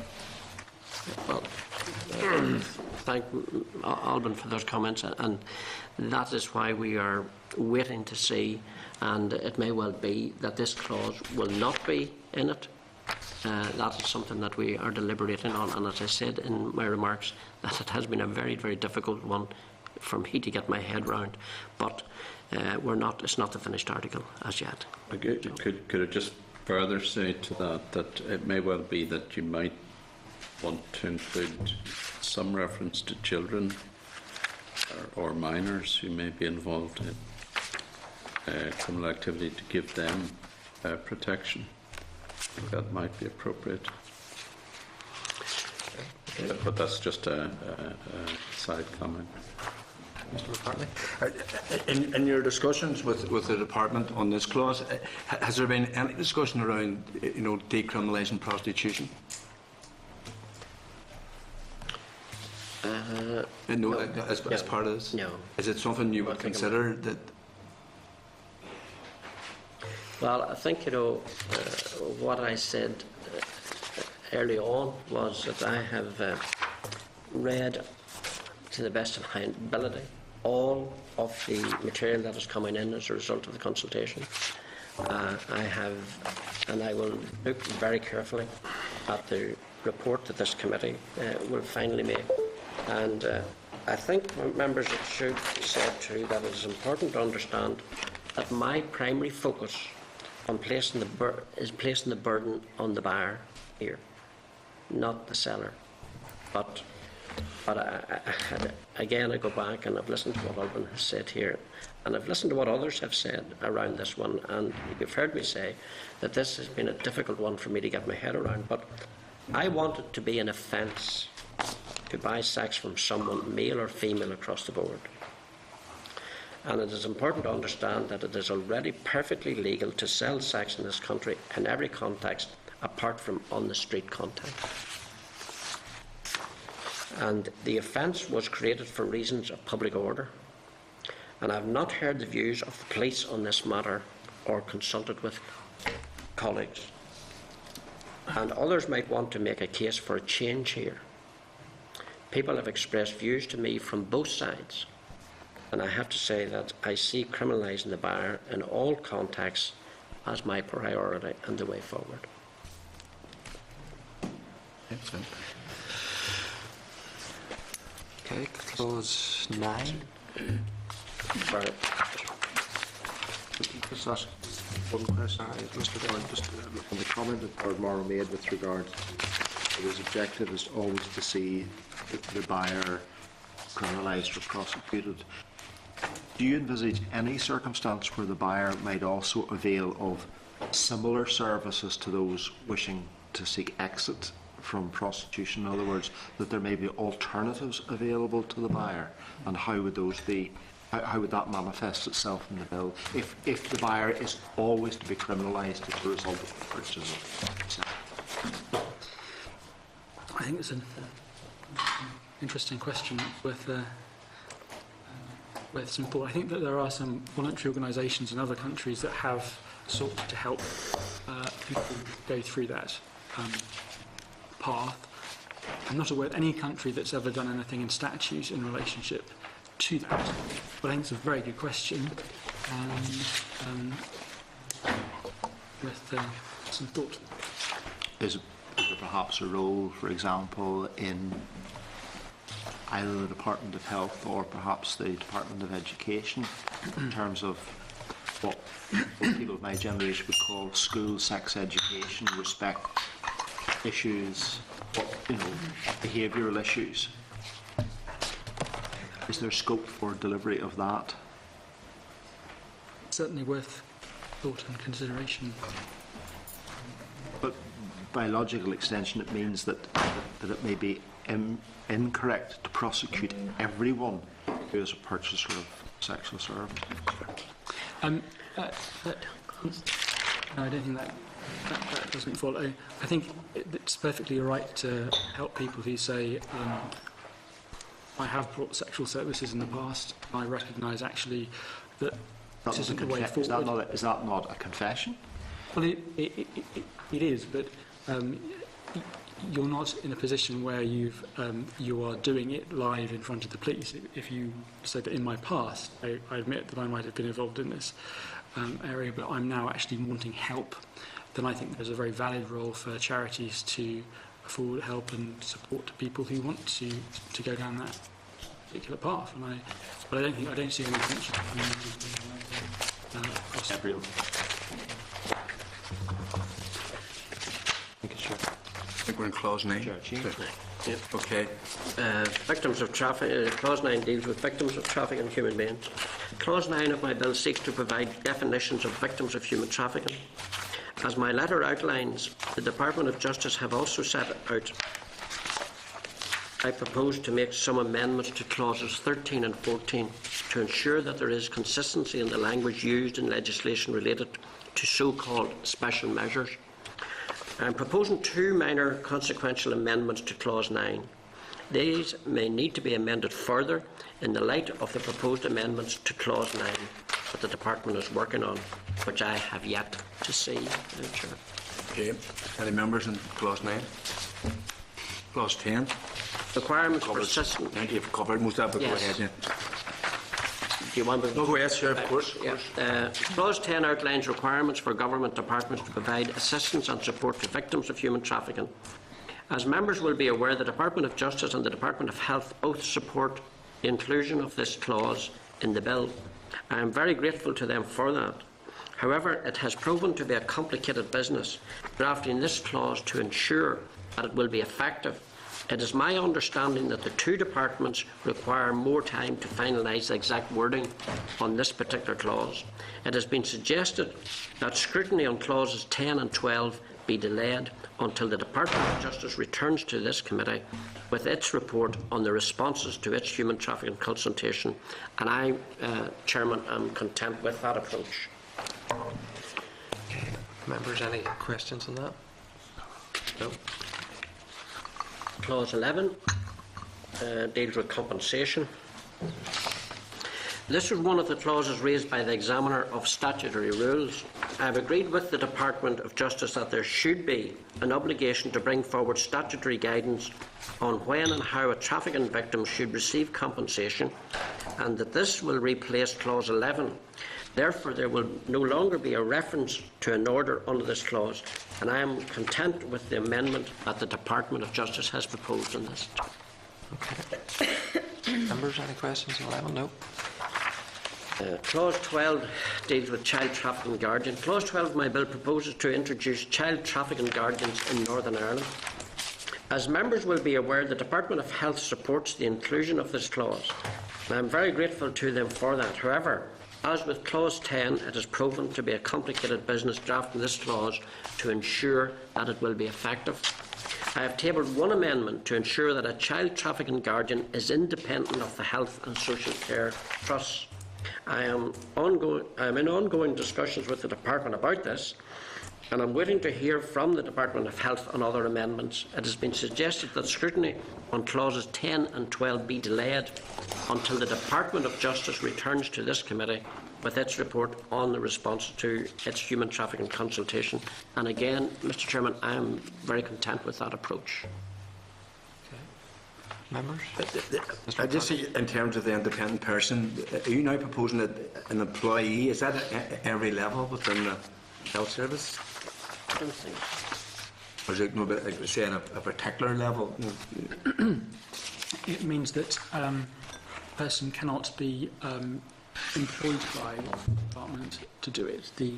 Well, thank Alban for those comments, and that is why we are waiting to see, and it may well be that this clause will not be in it. That is something that we are deliberating on, and as I said in my remarks, that it has been a very, very difficult one for me to get my head round. But it's not the finished article as yet. Could I just further say to that it may well be that you might want to include some reference to children or minors who may be involved in criminal activity to give them protection. That might be appropriate. But that's just a side comment. Mr. McCartney. In your discussions with the department on this clause, has there been any discussion around, decriminalising prostitution? No. As part of this? No. Is it something you would consider that? Well, I think, what I said early on was that I have read, to the best of my ability, all of the material that is coming in as a result of the consultation. I will look very carefully at the report that this committee will finally make. And I think members should say too that it is important to understand that my primary focus on placing the burden on the buyer here, not the seller. But again, I go back and I've listened to what Alban has said here, and I've listened to what others have said around this one, and you've heard me say that this has been a difficult one for me to get my head around. But I want it to be an offence to buy sex from someone, male or female, across the board. And it is important to understand that it is already perfectly legal to sell sex in this country in every context apart from on the street context. And the offence was created for reasons of public order. And I have not heard the views of the police on this matter or consulted with colleagues. And others might want to make a case for a change here. People have expressed views to me from both sides. And I have to say that I see criminalising the buyer in all contexts as my priority and the way forward. Excellent. Okay, clause 9. Sorry. Just ask one question, Mr. Byrne, just on the comment that Lord Morrow made with regard to his objective is always to see the buyer criminalised or prosecuted. Do you envisage any circumstance where the buyer might also avail of similar services to those wishing to seek exit from prostitution? In other words, that there may be alternatives available to the buyer, and how would those be? How would that manifest itself in the bill if the buyer is always to be criminalised as a result of the purchase of sex? I think it's an interesting question with some thought. I think that there are some voluntary organisations in other countries that have sought to help people go through that path. I'm not aware of any country that's ever done anything in statute in relationship to that, but I think it's a very good question. and with some thought. Is there perhaps a role, for example, in either the Department of Health or perhaps the Department of Education in terms of what people of my generation would call school sex education, respect issues, behavioural issues? Is there scope for delivery of that? Certainly worth thought and consideration. But by logical extension, it means that it may be incorrect to prosecute everyone who is a purchaser of sexual services. No, I don't think that doesn't follow. I think it's perfectly right to help people who say, I have brought sexual services in the past. I recognise actually that this isn't the way forward. Is that not a confession? Well, it is, but you're not in a position where you are doing it live in front of the police. If you say that in my past, I admit that I might have been involved in this area, but I'm now actually wanting help, then I think there's a very valid role for charities to afford help and support to people who want to go down that particular path. But I don't see any tension across everyone. Thank you, sir. I think we're in clause 9. Yep. Okay. Victims of traffic. Clause 9 deals with victims of trafficking in human beings. Clause 9 of my bill seeks to provide definitions of victims of human trafficking. As my letter outlines, the Department of Justice have also set out. I propose to make some amendments to clauses 13 and 14 to ensure that there is consistency in the language used in legislation related to so-called special measures. I am proposing 2 minor consequential amendments to clause 9. These may need to be amended further in the light of the proposed amendments to clause 9 that the Department is working on, which I have yet to see. Okay. Any members in clause 9? Clause 10. Requirements for assistance. I think you've covered most of it, but Yes. go ahead. Yeah. Do you want me to go ahead, sir, of course. Clause 10 outlines requirements for government departments to provide assistance and support to victims of human trafficking. As members will be aware, the Department of Justice and the Department of Health both support the inclusion of this clause in the bill. I am very grateful to them for that. However, it has proven to be a complicated business drafting this clause to ensure that it will be effective. It is my understanding that the 2 departments require more time to finalise the exact wording on this particular clause. It has been suggested that scrutiny on clauses 10 and 12 be delayed until the Department of Justice returns to this committee with its report on the responses to its human trafficking consultation, and I, Chairman, am content with that approach. Members, any questions on that? No. Clause 11 deals with compensation. This was one of the clauses raised by the examiner of statutory rules. I have agreed with the Department of Justice that there should be an obligation to bring forward statutory guidance on when and how a trafficking victim should receive compensation, and that this will replace clause 11. Therefore, there will no longer be a reference to an order under this clause, and I am content with the amendment that the Department of Justice has proposed in this. Okay. Members, any questions on 11? No. Clause 12 deals with child trafficking guardian. Clause 12 of my bill proposes to introduce child trafficking guardians in Northern Ireland. As members will be aware, the Department of Health supports the inclusion of this clause, and I am very grateful to them for that. However, as with clause 10, it has proven to be a complicated business drafting this clause to ensure that it will be effective. I have tabled one amendment to ensure that a child trafficking guardian is independent of the health and social care trusts. I am in ongoing discussions with the Department about this, and I'm waiting to hear from the Department of Health on other amendments. It has been suggested that scrutiny on clauses 10 and 12 be delayed until the Department of Justice returns to this committee with its report on the response to its human trafficking consultation. And again, Mr. Chairman, I am very content with that approach. Okay. Members? I just see, in terms of the independent person, are you now proposing that an employee, is that at every level within the health service? I don't think. Or is it, no, but, like, say, at a particular level? It means that a person cannot be employed by the department to do it. The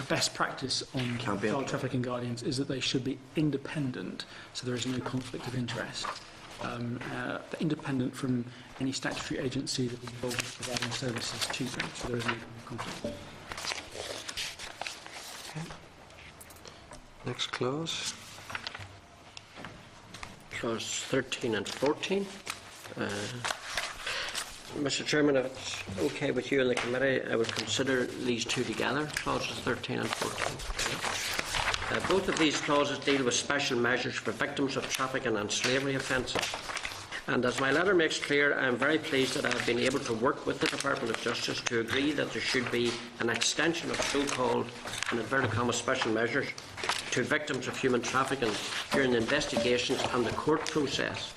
best practice on child trafficking guardians is that they should be independent, so there is no conflict of interest. Independent from any statutory agency that is involved with providing services to them, so there is no conflict. Okay. Next clause. Clause 13 and 14. Mr. Chairman, if it's okay with you and the committee, I would consider these two together, clauses 13 and 14. Both of these clauses deal with special measures for victims of trafficking and slavery offences. And as my letter makes clear, I am very pleased that I have been able to work with the Department of Justice to agree that there should be an extension of so-called, in inverted commas, special measures to victims of human trafficking during the investigations and the court process.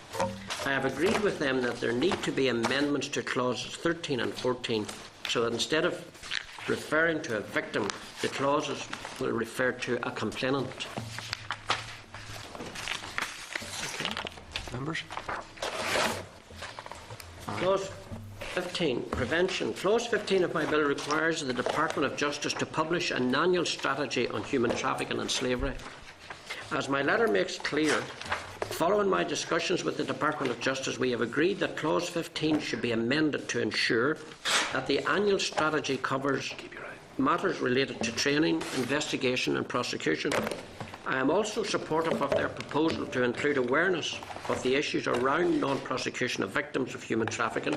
I have agreed with them that there need to be amendments to clauses 13 and 14 so that instead of referring to a victim, the clauses will refer to a complainant. Okay. Members? Clause 15, prevention. Clause 15 of my bill requires the Department of Justice to publish an annual strategy on human trafficking and slavery. As my letter makes clear, following my discussions with the Department of Justice, we have agreed that Clause 15 should be amended to ensure that the annual strategy covers matters related to training, investigation and prosecution. I am also supportive of their proposal to include awareness of the issues around non-prosecution of victims of human trafficking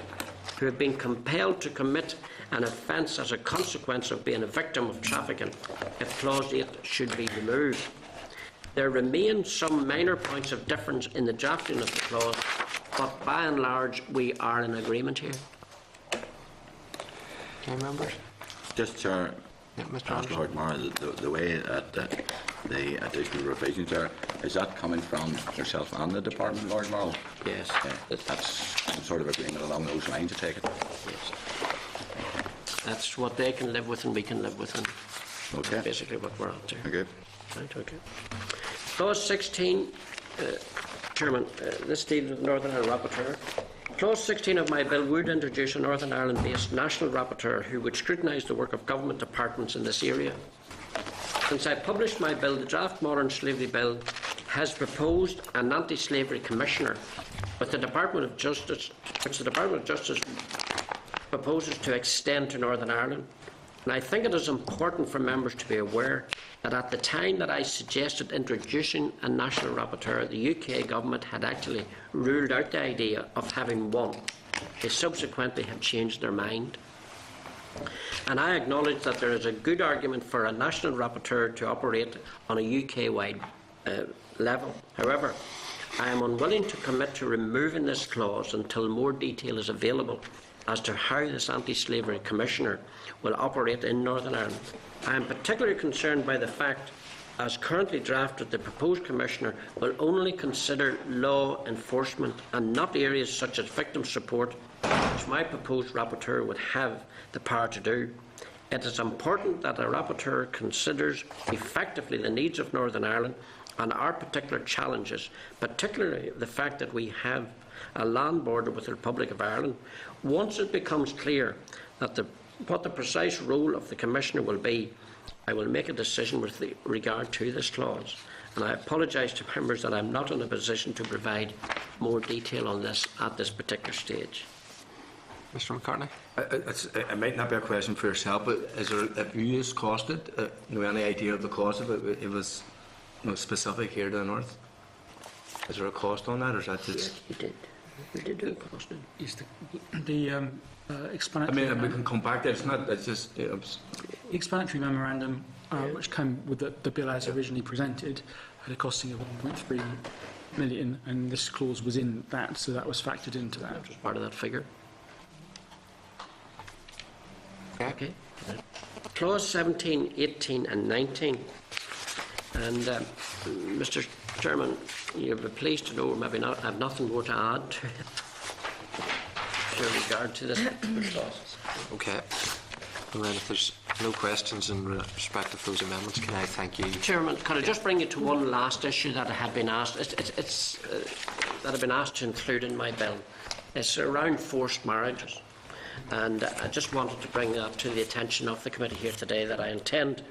who have been compelled to commit an offence as a consequence of being a victim of trafficking, if Clause 8 should be removed. There remain some minor points of difference in the drafting of the clause, but by and large we are in agreement here. Okay, members? Just, Chair, Mr. ask Lord Morrow, the way that the additional revisions are, is that coming from yourself and the Department, Lord Morrow? Yes. That's some sort of agreement along those lines, I take it? Yes. That's what they can live with and we can live with, and okay. That's basically what we're up to. Okay. Right, okay. Clause 16, Chairman, this deals with Northern Ireland Rapporteur. Clause 16 of my bill would introduce a Northern Ireland-based national rapporteur who would scrutinise the work of government departments in this area. Since I published my bill, the draft Modern Slavery Bill has proposed an anti-slavery commissioner, with the Department of Justice, which the Department of Justice proposes to extend to Northern Ireland. And I think it is important for members to be aware that at the time that I suggested introducing a national rapporteur, the UK government had actually ruled out the idea of having one. They subsequently have changed their mind. And I acknowledge that there is a good argument for a national rapporteur to operate on a UK-wide level. However, I am unwilling to commit to removing this clause until more detail is available as to how this anti-slavery commissioner will operate in Northern Ireland. I am particularly concerned by the fact, as currently drafted, the proposed commissioner will only consider law enforcement and not areas such as victim support, which my proposed rapporteur would have the power to do. It is important that a rapporteur considers effectively the needs of Northern Ireland and our particular challenges, particularly the fact that we have a land border with the Republic of Ireland. Once it becomes clear that what the precise role of the Commissioner will be, I will make a decision with regard to this clause. And I apologise to members that I am not in a position to provide more detail on this at this particular stage. Mr. McCartney? It might not be a question for yourself, but is there, if you just cost it, any idea of the cost of it? It was specific here to the north. Is there a cost on that, or is that just? Yes, we did. We did do a cost. Is the explanatory? I mean, we can come back there. It's not. It's just. The explanatory memorandum, which came with the bill as originally presented, had a costing of 1.3 million, and this clause was in that, so that was factored into that. That was part of that figure. Okay. Clause 17, 18 and 19. And Mr. Chairman, you'll be pleased to know, maybe not, I have nothing more to add to regard to this clause. Okay. And then if there's no questions in respect of those amendments, can I thank you? Chairman, can I just bring you to one last issue that had been asked? That had been asked to include in my bill. It's around forced marriages, and I just wanted to bring that to the attention of the committee here today. That I intend.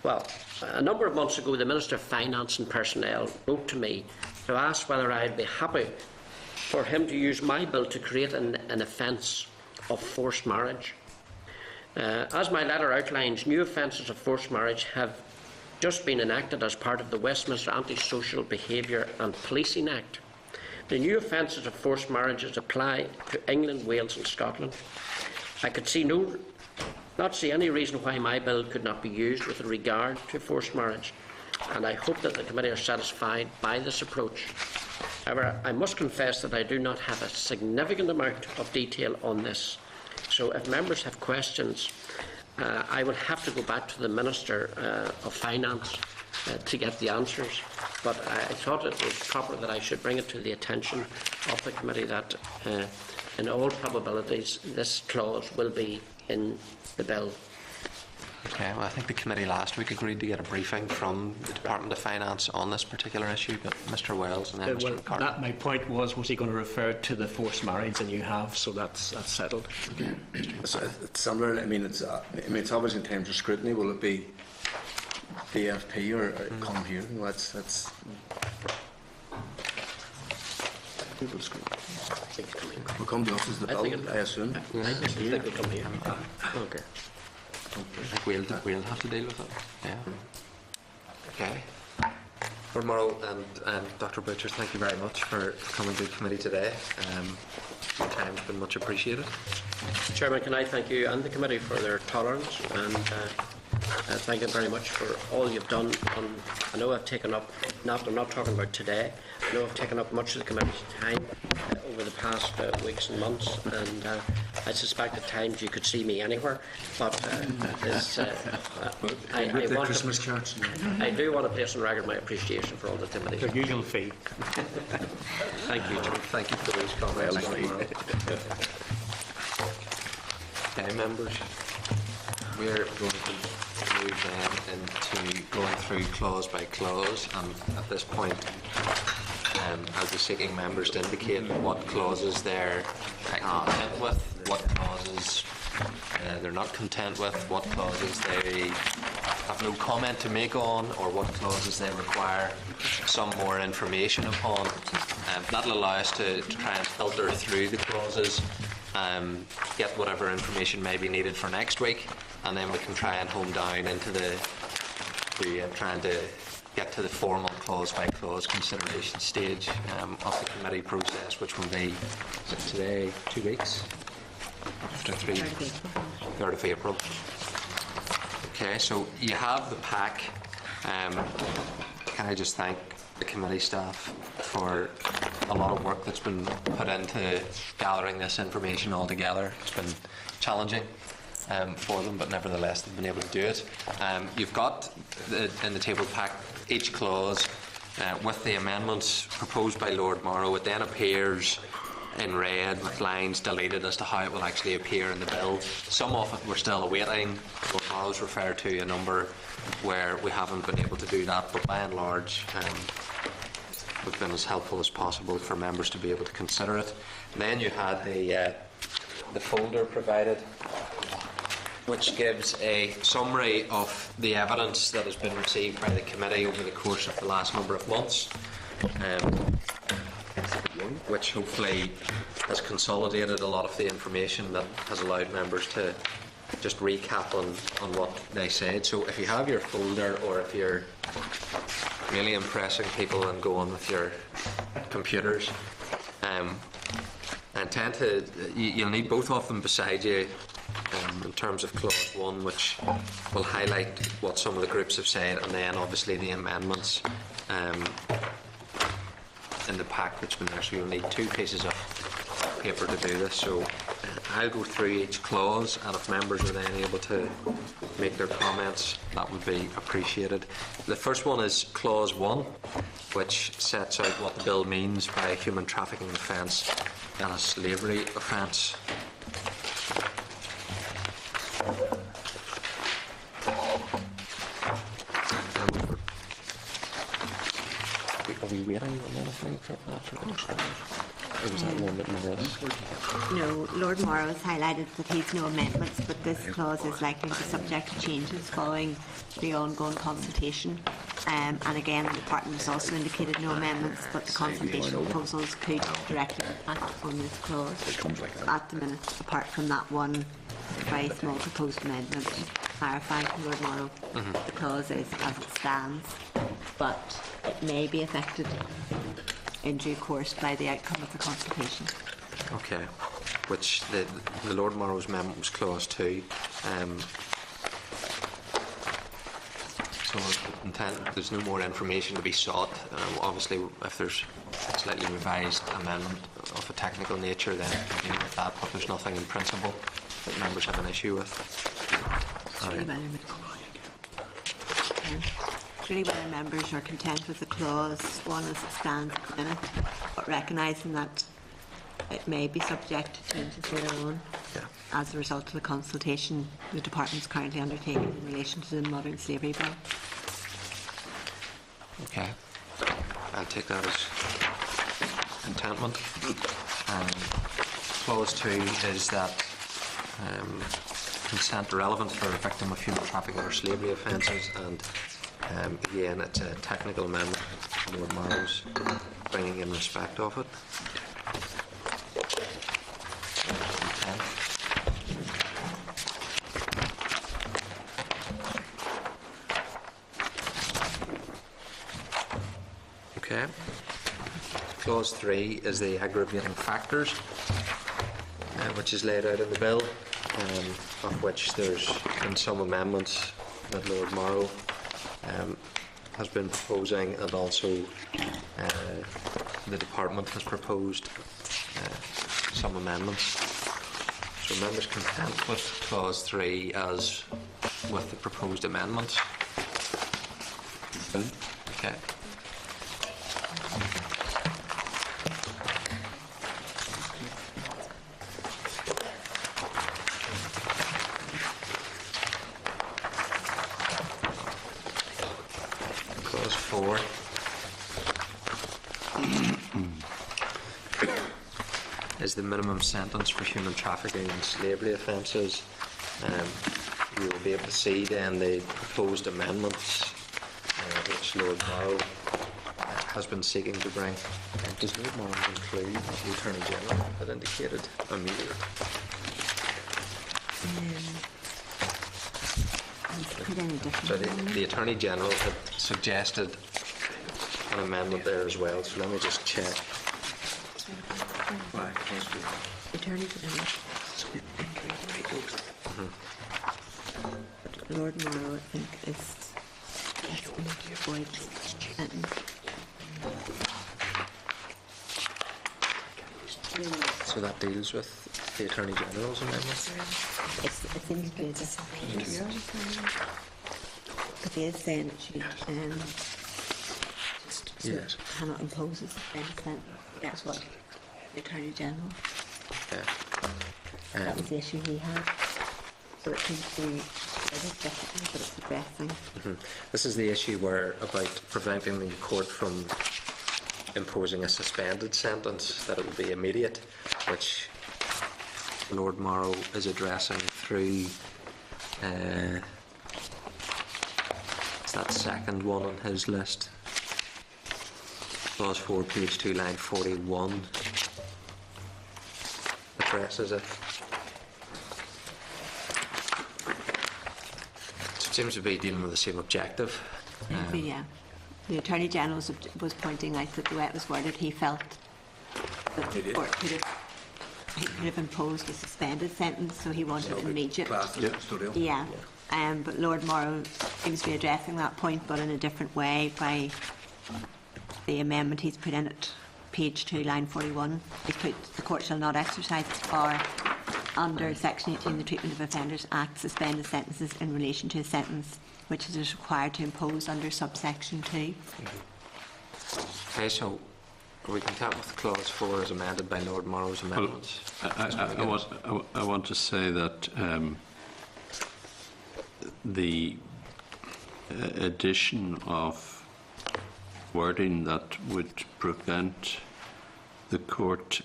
Well, a number of months ago, the Minister of Finance and Personnel wrote to me to ask whether I'd be happy for him to use my bill to create an offence of forced marriage. As my letter outlines, new offences of forced marriage have just been enacted as part of the Westminster Antisocial Behaviour and Policing Act. The new offences of forced marriages apply to England, Wales and Scotland. I could not see any reason why my bill could not be used with regard to forced marriage, and I hope that the committee are satisfied by this approach. However, I must confess that I do not have a significant amount of detail on this. So if members have questions, I will have to go back to the Minister of Finance to get the answers. But I thought it was proper that I should bring it to the attention of the committee that in all probabilities this clause will be in the bill. Okay, well, I think the committee last week agreed to get a briefing from the Department of Finance on this particular issue, but Mr Wells and then Mr McCarthy. My point was he going to refer to the forced marriage, and you have, so that's settled. It's similar. I mean, it's obviously in terms of scrutiny. Will it be DFP or come here? That's. Will come to us as the bill, I assume. I think it'll come here. Okay. I think we'll have to deal with it. Yeah. Okay. Lord Morrow and Dr Butcher, thank you very much for coming to the committee today. Your time's been much appreciated. Chairman, can I thank you and the committee for their tolerance, and thank you very much for all you've done. I know I've taken up, I'm not talking about today, I know I've taken up much of the committee's time over the past weeks and months, and I suspect at times you could see me anywhere, but I do want to place on record my appreciation for all the committee. Your usual fee. Thank you, Chairman. Thank you for those comments. Okay, members, we're going to move then into going through clause by clause, and at this point I'll be seeking members to indicate what clauses they're content with, what clauses they're not content with, what clauses they have no comment to make on, or what clauses they require some more information upon. That'll allow us to try and filter through the clauses, get whatever information may be needed for next week, and then we can try and home down into trying to get to the formal clause-by-clause consideration stage of the committee process, which will be today 2 weeks after 3rd of April. Okay, so you have the pack. Can I just thank the committee staff for a lot of work that's been put into gathering this information all together. It's been challenging for them, but nevertheless they've been able to do it. You've got in the table pack each clause with the amendments proposed by Lord Morrow. It then appears in red with lines deleted as to how it will actually appear in the bill. Some of it we're still awaiting. Lord Morrow's referred to a number where we haven't been able to do that, but by and large we've been as helpful as possible for members to be able to consider it. And then you had the folder provided, which gives a summary of the evidence that has been received by the committee over the course of the last number of months, which hopefully has consolidated a lot of the information that has allowed members to just recap on what they said. So if you have your folder, or if you're really impressing people and going with your computers, I intend to, you'll need both of them beside you in terms of clause 1, which will highlight what some of the groups have said, and then obviously the amendments in the pack that's been there. So you'll need 2 pieces of paper to do this. So I'll go through each clause, and if members are then able to make their comments, that would be appreciated. The first one is Clause 1, which sets out what the bill means by a human trafficking offence and a slavery offence. Are we waiting on anything for that? Or was that one that Morris? No, Lord Morrow has highlighted that he's no amendments, but this clause is likely to be subject to changes following the ongoing consultation. And again, the Department has also indicated no amendments, but the consultation proposals could directly impact on this clause. At the minute, apart from that one very small proposed amendment, clarifying to Lord Morrow, the clause is as it stands, but it may be affected in due course by the outcome of the consultation. Okay. Which the Lord Morrow's amendment was Clause 2. So there's no more information to be sought. Obviously, if there's a slightly revised amendment of a technical nature, then deal with that. But there's nothing in principle that members have an issue with. Really, whether members are content with the clause 1 as it stands at the minute, but recognising that it may be subject to changes later on as a result of the consultation the Department is currently undertaking in relation to the modern slavery bill. Okay. I'll take that as contentment. Clause 2 is that consent relevant for a victim of human trafficking or slavery offences, and again, it's a technical amendment. Lord Morrow's bringing in respect of it. Okay. Clause 3 is the aggravating factors, which is laid out in the bill, of which there's been some amendments that Lord Morrow has been proposing, and also the Department has proposed some amendments. So members content with Clause 3 as with the proposed amendments? Okay. Clause 4 is the minimum sentence for human trafficking and slavery offences. You will be able to see then the proposed amendments which Lord Morrow has been seeking to bring. Does Lord Morrow include the Attorney General that indicated immediate? So the Attorney General had suggested an amendment there as well, so let me just check. Attorney General. Lord Morrow, I think, is avoid So that deals with the Attorney General's amendment? It seems to be but he is saying that she Yes. cannot impose a suspension. That's what the Attorney General. That was the issue he had. So it seems to be different, but it's addressing. This is the issue about preventing the court from imposing a suspended sentence, that it would be immediate, which Lord Morrow is addressing through it's that second one on his list. Clause 4, page 2, line 41 addresses it. So it seems to be dealing with the same objective. Yeah. The Attorney General was pointing out that the way it was worded, he felt that the court could have imposed a suspended sentence, so he wanted immediate. Yeah. But Lord Morrow seems to be addressing that point, but in a different way by the amendment he's put in at page 2, line 41. He's put, the court shall not exercise its power under Section 18 of the Treatment of Offenders Act, suspended sentences in relation to a sentence which it is required to impose under subsection 2. Okay, so are we content with clause 4 as amended by Lord Morrow's amendments? I want to say that the addition of wording that would prevent the court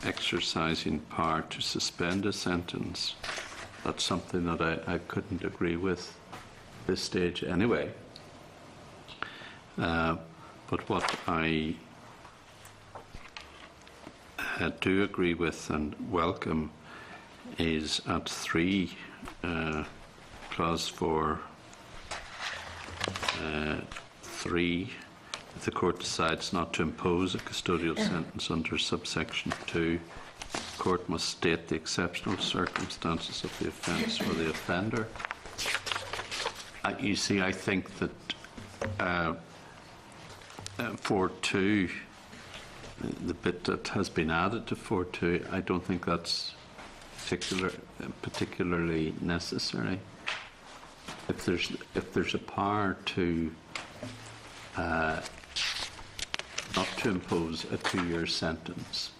exercising power to suspend a sentence, that's something that I couldn't agree with at this stage anyway. But what I do agree with and welcome is at 3, clause 4, 3, if the court decides not to impose a custodial sentence under subsection 2, the court must state the exceptional circumstances of the offence or the offender. You see, I think that 4.2, the bit that has been added to 4.2, I don't think that's particularly necessary. If there's a power to not to impose a 2-year sentence,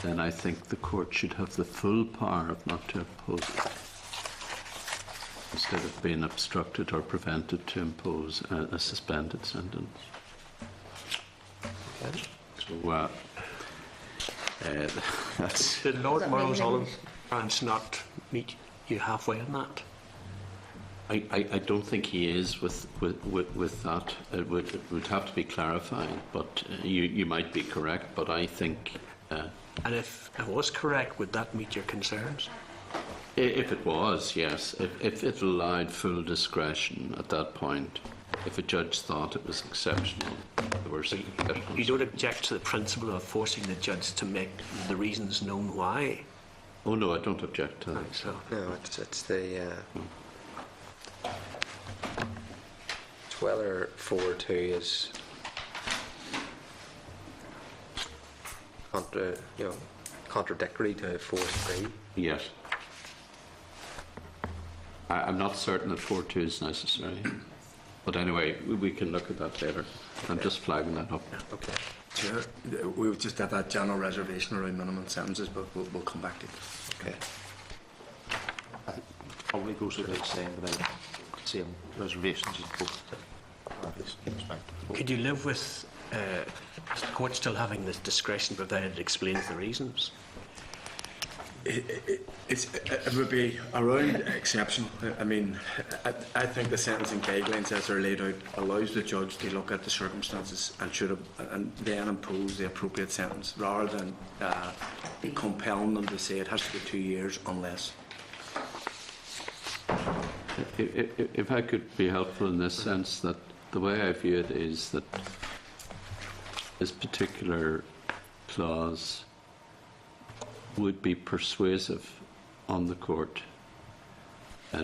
then I think the court should have the full power of not to impose it, instead of being obstructed or prevented to impose a suspended sentence. Okay. So that's... Did Lord Morrow's Olive not meet you halfway on that? I don't think he is with that. It would have to be clarified, but you might be correct. But I think, and if it was correct, would that meet your concerns? If it was, yes. If it allowed full discretion at that point, if a judge thought it was exceptional, there were exceptions. You don't object to the principle of forcing the judge to make the reasons known why? Oh no, I don't object to that. So No, it's the it's whether 4.2 is contradictory to 4.3. Yes. I'm not certain that 4.2 is necessary. But anyway, we can look at that later. I'm just flagging that up. Okay. Chair, we've just had that general reservation around minimum sentences, but we'll come back to it. Okay. Probably goes without saying, but I same reservations as both parties. could you live with the court still having this discretion provided it explains the reasons? It would be around exceptional. I mean, I think the sentencing guidelines as they're laid out allows the judge to look at the circumstances and then impose the appropriate sentence rather than compelling them to say it has to be 2 years unless. If I could be helpful in this sense, that the way I view it is that this particular clause would be persuasive on the court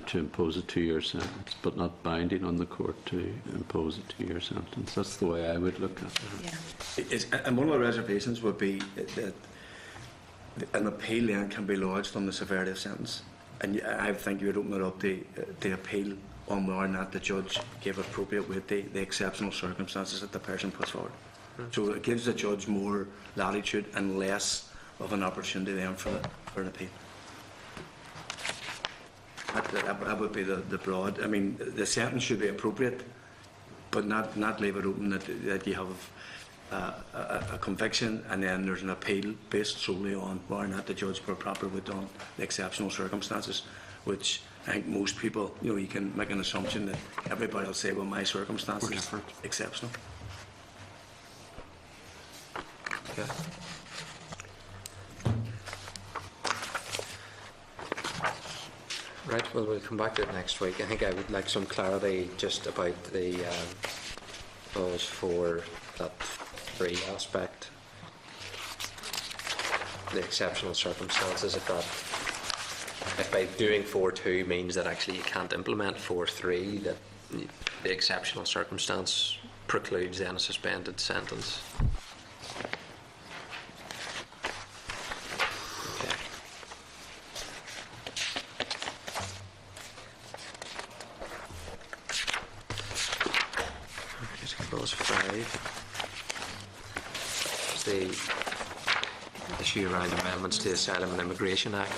to impose a 2-year sentence, but not binding on the court to impose a 2-year sentence. That's the way I would look at it. Yeah. And one of the reservations would be that an appeal then can be lodged on the severity of sentence. And I think you would open it up to appeal on whether or not the judge gave appropriate weight to the exceptional circumstances that the person puts forward. So it gives the judge more latitude and less of an opportunity then for an appeal. That would be the broad. I mean, the sentence should be appropriate, but not leave it open that you have a conviction and then there's an appeal based solely on whether or not the judge put proper weight on the exceptional circumstances, which I think most people, you can make an assumption that everybody will say, well, my circumstances are exceptional. Okay. Right, well, we'll come back to it next week. I think I would like some clarity just about the clause for that 3 aspect, the exceptional circumstances, if by doing 4.2 means that actually you can't implement 4.3, that the exceptional circumstance precludes then a suspended sentence. Okay. It's the issue around amendments to the Asylum and Immigration Act.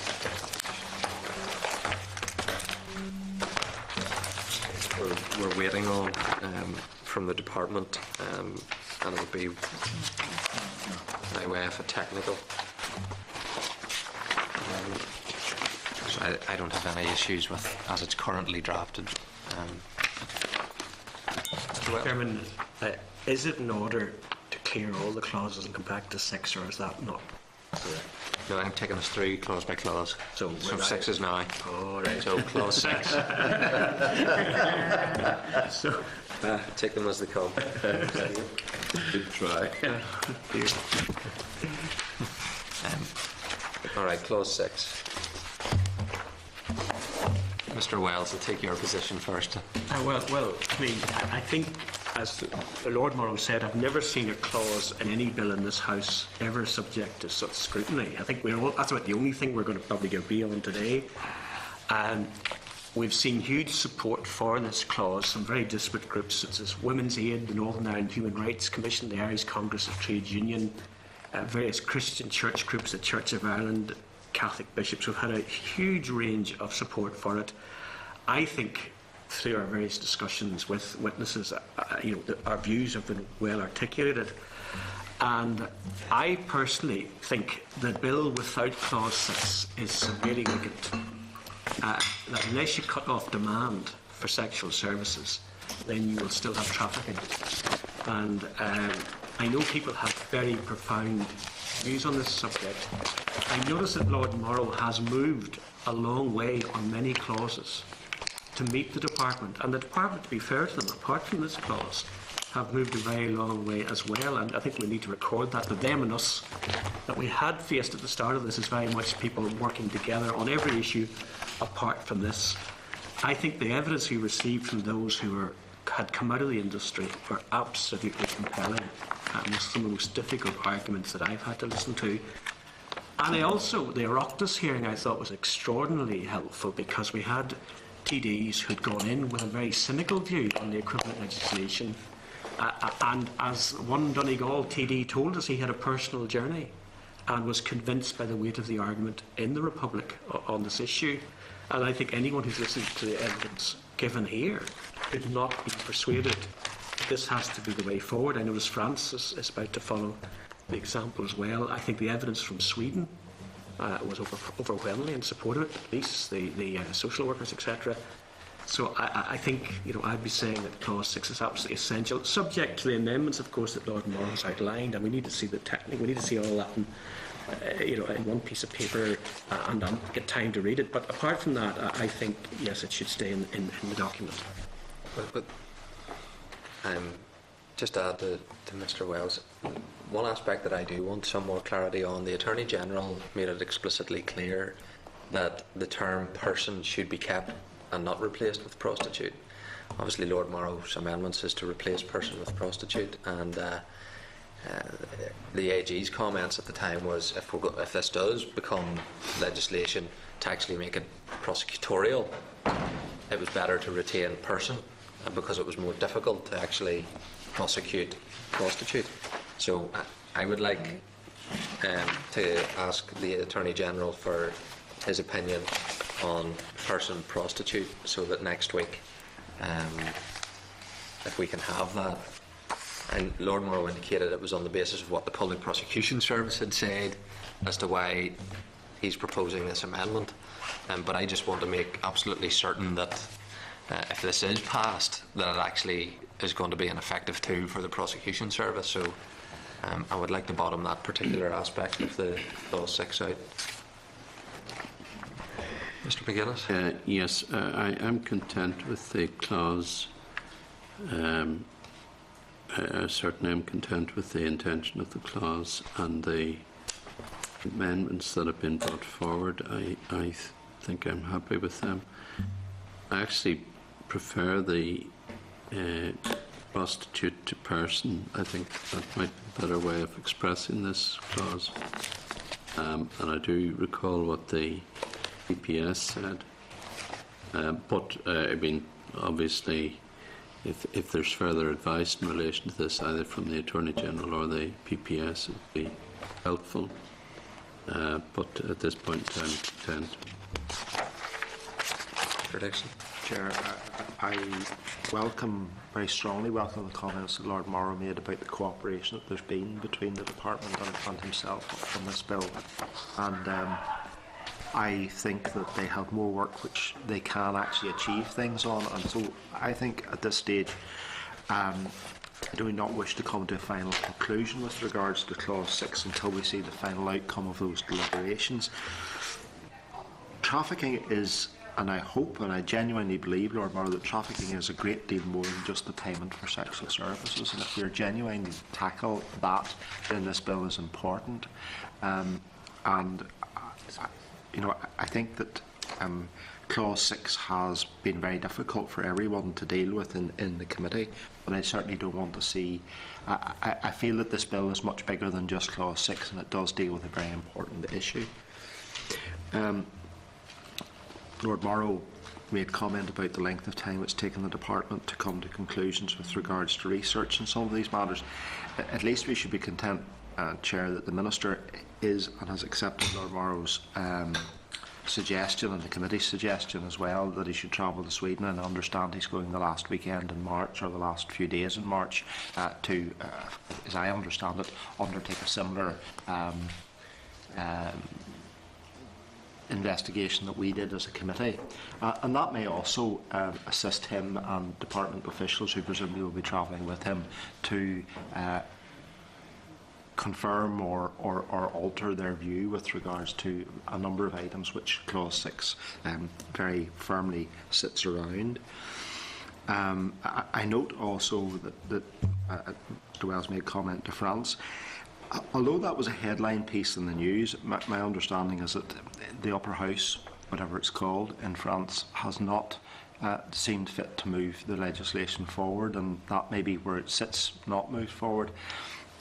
We're waiting on from the department, and it'll be by way of a technical. So I don't have any issues with as it's currently drafted. Well, Chairman, is it in order to clear all the clauses and come back to 6, or is that not correct? no, I'm taking us through clause by clause. So 6 is now. Oh, right. So clause 6. So, Take them as they come. Good try. All right, clause 6. Mr. Wells, I'll take your position first. well, I mean, I think, as Lord Morrow said, I've never seen a clause in any bill in this House ever subject to such scrutiny. I think that's about the only thing we're going to probably agree on today. We've seen huge support for this clause from very disparate groups such as Women's Aid, the Northern Ireland Human Rights Commission, the Irish Congress of Trade Union, various Christian church groups, the Church of Ireland, Catholic bishops. We've had a huge range of support for it. I think through our various discussions with witnesses, our views have been well articulated. And I personally think the bill without clause 6 is severely wicked. That unless you cut off demand for sexual services, then you will still have trafficking. And I know people have very profound views on this subject. I notice that Lord Morrow has moved a long way on many clauses to meet the department, and the department, to be fair to them, apart from this clause, have moved a very long way as well, and I think we need to record that, that them and us that we had faced at the start of this is very much people working together on every issue apart from this. I think the evidence we received from those who had come out of the industry were absolutely compelling, and some of the most difficult arguments that I've had to listen to. And the Oireachtas hearing I thought was extraordinarily helpful, because we had TDs who'd gone in with a very cynical view on the equivalent legislation, and as one Donegal TD told us, he had a personal journey and was convinced by the weight of the argument in the Republic on this issue. And I think anyone who's listened to the evidence given here could not be persuaded that this has to be the way forward. I notice France is about to follow the example as well. I think the evidence from Sweden was overwhelmingly in support of it, the police, the social workers, etc. So I think I'd be saying that clause 6 is absolutely essential, subject to the amendments, of course, that Lord Morrow has outlined, and we need to see the technique. We need to see all that in one piece of paper and get time to read it. But apart from that, I think yes, it should stay in the document. But just to add to Mr. Wells, one aspect that I do want some more clarity on, the Attorney General made it explicitly clear that the term person should be kept and not replaced with prostitute. Obviously Lord Morrow's amendments is to replace person with prostitute, and the AG's comments at the time was if this does become legislation to actually make it prosecutorial, it was better to retain person, because it was more difficult to actually prosecute prostitute. So I would like to ask the Attorney General for his opinion on person prostitute, so that next week, if we can have that. And Lord Morrow indicated it was on the basis of what the Public Prosecution Service had said as to why he's proposing this amendment. But I just want to make absolutely certain that if this is passed, that it actually is going to be an effective tool for the Prosecution Service. So I would like to bottom that particular aspect of the clause 6 out. Mr. McGuinness? Yes, I am content with the clause. I certainly am content with the intention of the clause and the amendments that have been brought forward. I think I'm happy with them. I actually prefer the prostitute to person. I think that might be a better way of expressing this clause. And I do recall what the EPS said. But I mean, obviously, if there's further advice in relation to this, either from the Attorney General or the PPS, it would be helpful. But at this point in time, content. Prediction. Chair, I very strongly welcome the comments that Lord Morrow made about the cooperation that there's been between the department and himself on this bill. And I think that they have more work which they can actually achieve things on. And so I think at this stage, I do not wish to come to a final conclusion with regards to Clause 6 until we see the final outcome of those deliberations. Trafficking is, and I hope and I genuinely believe, Lord Morrow, that trafficking is a great deal more than just the payment for sexual services. And if we are genuinely to tackle that, then this bill is important. I think that Clause 6 has been very difficult for everyone to deal with in the committee, but I certainly don't want to see... I feel that this bill is much bigger than just Clause 6, and it does deal with a very important issue. Lord Morrow made comment about the length of time it's taken the department to come to conclusions with regards to research in some of these matters. At least we should be content, Chair, that the Minister is and has accepted Lord Morrow's suggestion and the committee's suggestion as well that he should travel to Sweden, and I understand he's going the last weekend in March or the last few days in March to, as I understand it, undertake a similar investigation that we did as a committee, and that may also assist him and department officials who presumably will be travelling with him to confirm or alter their view with regards to a number of items which Clause 6 very firmly sits around. I note also that Mr Wells made comment to France. Although that was a headline piece in the news, my understanding is that the Upper House, whatever it's called, in France, has not seemed fit to move the legislation forward, and that may be where it sits, not moved forward.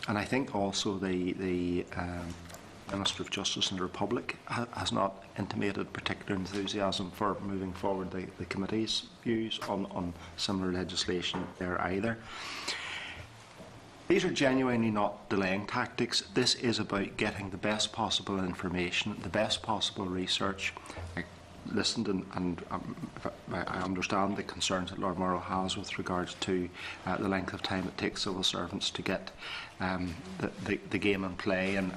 And I think also the Minister of Justice in the Republic has not intimated particular enthusiasm for moving forward the committee's views on similar legislation there either. These are genuinely not delaying tactics. This is about getting the best possible information, the best possible research. I listened and I understand the concerns that Lord Morrow has with regards to the length of time it takes civil servants to get the game in play and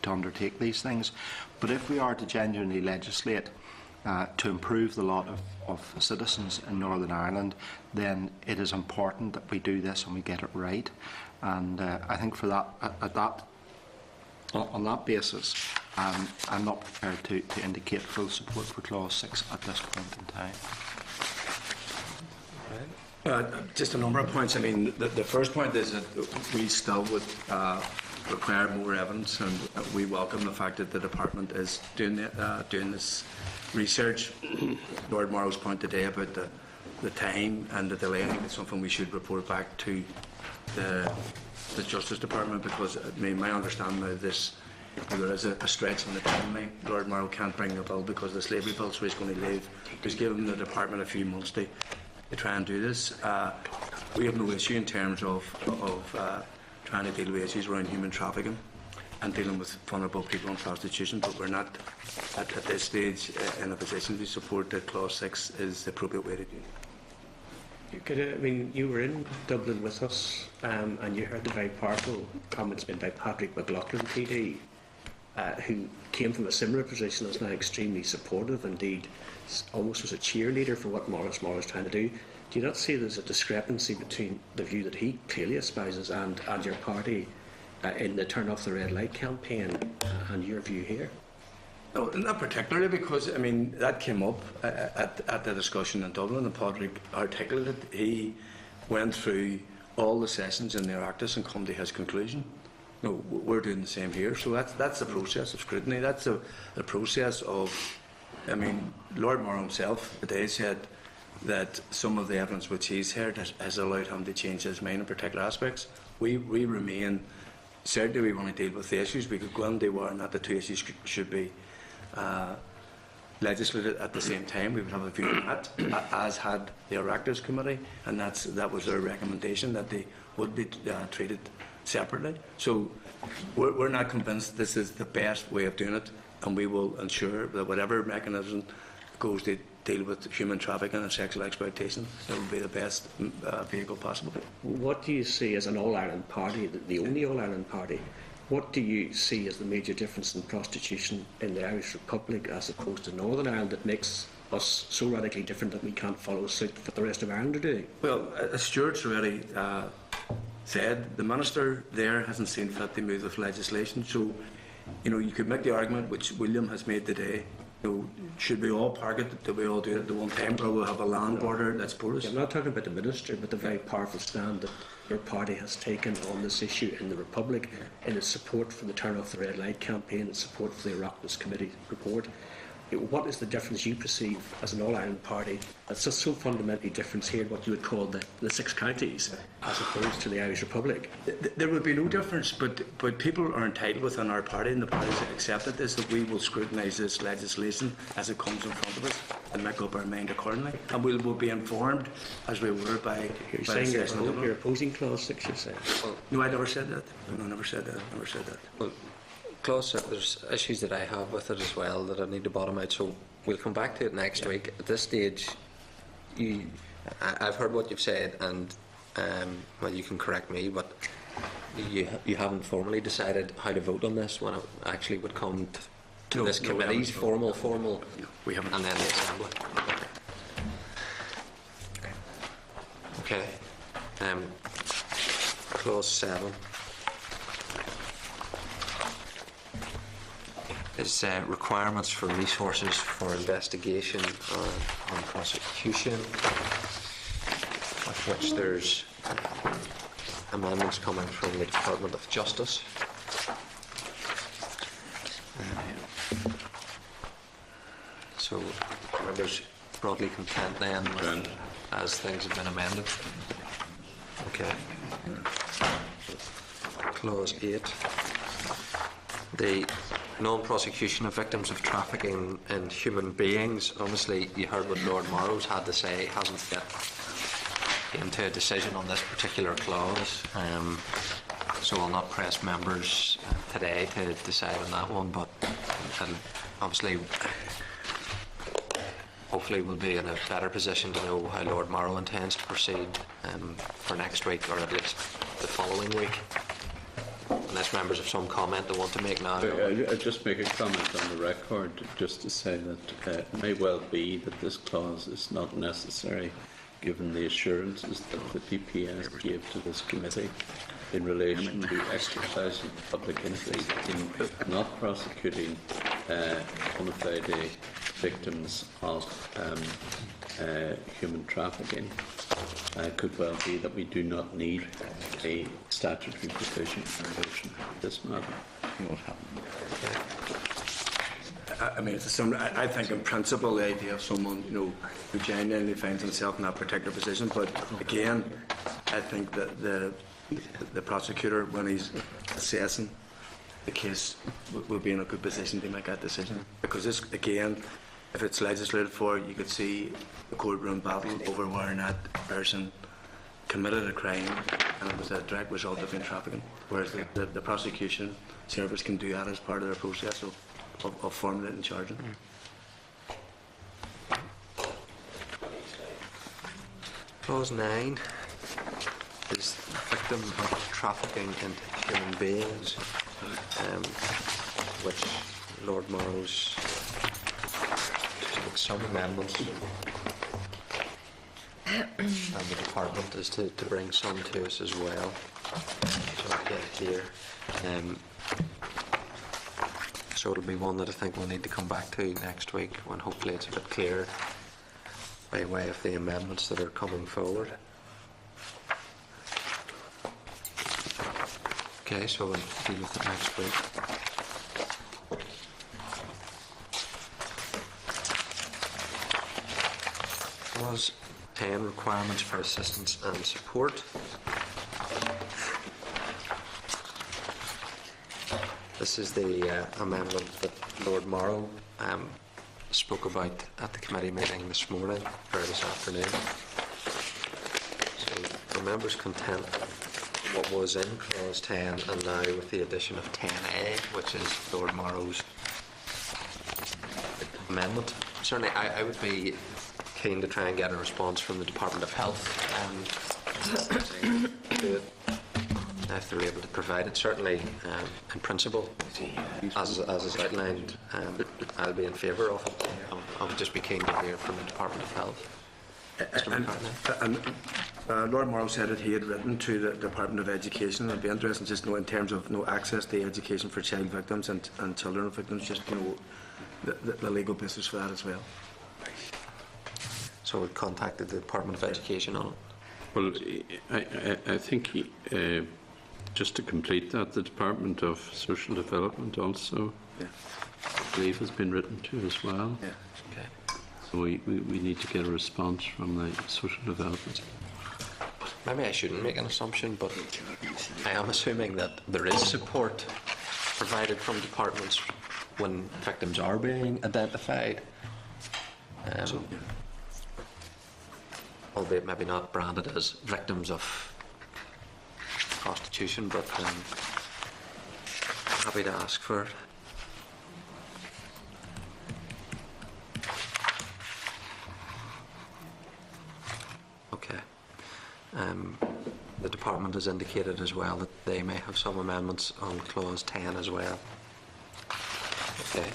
to undertake these things. But if we are to genuinely legislate to improve the lot of citizens in Northern Ireland, then it is important that we do this and we get it right. And I think for that, on that basis, I'm not prepared to indicate full support for Clause 6 at this point in time. Just a number of points. I mean, the first point is that we still would require more evidence, and we welcome the fact that the department is doing this research. Lord Morrow's point today about the time and the delay, I think it's something we should report back to the Justice Department, because I mean, my understanding of this, there is a stretch in the timeline. Lord Morrow can't bring a bill because the slavery bill, so he's going to leave. He's given the department a few months to try and do this. We have no issue in terms of trying to deal with issues around human trafficking and dealing with vulnerable people in prostitution, but we're not at this stage in a position to support that Clause 6 is the appropriate way to do it. You were in Dublin with us, and you heard the very powerful comments made by Patrick McLaughlin, PD, who came from a similar position, is now extremely supportive, indeed almost was a cheerleader for what Maurice is trying to do. Do you not see there's a discrepancy between the view that he clearly espouses and your party in the Turn Off the Red Light campaign and your view here? No, not particularly, because I mean that came up at the discussion in Dublin, and Patrick articulated. He went through all the sessions in the Oireachtas and come to his conclusion. No, we're doing the same here. So that's the process of scrutiny. That's the process of. I mean, Lord Morrow himself today said that some of the evidence which he's heard has allowed him to change his mind in particular aspects. We remain. Certainly, we want to deal with the issues. We could go into whether or not the two issues should be legislated at the same time, we would have a view on that, as had the Oireachtas Committee, and that was their recommendation, that they would be treated separately. So we're not convinced this is the best way of doing it, and we will ensure that whatever mechanism goes to deal with human trafficking and sexual exploitation, it will be the best vehicle possible. What do you see as an All-Ireland party, the only All-Ireland party? What do you see as the major difference in prostitution in the Irish Republic as opposed to Northern Ireland that makes us so radically different that we can't follow suit what the rest of Ireland are doing? Well, as Stuart's already said, the Minister there hasn't seen fit to move with legislation. So, you could make the argument, which William has made today, should we all park it, do we all do it at the one time, or we'll have a land border that's porous? I'm not talking about the Minister, but the very powerful stand that your party has taken on this issue in the Republic, in its support for the Turn Off the Red Light campaign, its support for the Oireachtas Committee report. What is the difference you perceive as an All-Ireland party that's just so fundamentally different here, what you would call the 6 counties, as opposed to the Irish Republic? There would be no difference, but people are entitled within our party, and the parties have accepted this, that we will scrutinise this legislation as it comes in front of us and make up our mind accordingly. And we will be informed, as we were by... You're saying you're opposing Clause 6, you're saying? No, I never said that. No, I never said that. Never said that. Well, Clause, there's issues that I have with it as well that I need to bottom out, so we'll come back to it next week. At this stage, I've heard what you've said, and well, you can correct me, but you haven't formally decided how to vote on this when it actually would come to this committee's formal, we haven't, and then the Assembly. Okay. Clause 7. Is requirements for resources for investigation and prosecution, of which there's amendments coming from the Department of Justice. So members broadly content then with, as things have been amended. Okay. Clause 8. The non-prosecution of victims of trafficking in human beings. Obviously, you heard what Lord Morrow's had to say. He hasn't yet came to a decision on this particular clause. So I'll not press members today to decide on that one, but obviously, hopefully we'll be in a better position to know how Lord Morrow intends to proceed for next week, or at least the following week. Unless members have some comment they want to make now. I'll just make a comment on the record, just to say that it may well be that this clause is not necessary, given the assurances that the PPS gave to this committee in relation to exercising public interest in not prosecuting bona fide victims of human trafficking. It could well be that we do not need a statutory provision in relation to this matter. I mean, I think in principle the idea of someone who genuinely finds himself in that particular position, but again, I think that the prosecutor, when he's assessing the case, will be in a good position to make that decision, because this, again, if it's legislated for, you could see a courtroom battle over whether or not a person committed a crime and it was a direct result of human trafficking, whereas the prosecution service can do that as part of their process of formulating charging. Clause 9 is victim of trafficking into human beings, which Lord Morrow's some amendments, and the department is to bring some to us as well. So I get here. So it'll be one that I think we'll need to come back to next week, when hopefully it's a bit clearer by way of the amendments that are coming forward. Okay, so we'll deal with it next week. Clause 10, requirements for assistance and support. This is the amendment that Lord Morrow spoke about at the committee meeting this morning, or this afternoon. So are members content with what was in clause 10 and now with the addition of 10A, which is Lord Morrow's amendment? Certainly I would be keen to try and get a response from the Department of Health to it, if they're able to provide it. Certainly, in principle, as is outlined, I'll be in favour of it. I would just be keen to hear from the Department of Health. And Lord Morrow said that he had written to the Department of Education. It'd be interesting just to know in terms of access to education for child victims and children victims, just the legal basis for that as well. So we contacted the Department of Education on it. Well, I think just to complete that, the Department of Social Development also, I believe, has been written to as well. Yeah. Okay. So we need to get a response from the Social Development. Maybe I shouldn't make an assumption, but I am assuming that there is support provided from departments when victims are being identified. Albeit maybe not branded as victims of prostitution, but happy to ask for it. Okay. The department has indicated as well that they may have some amendments on clause 10 as well. Okay.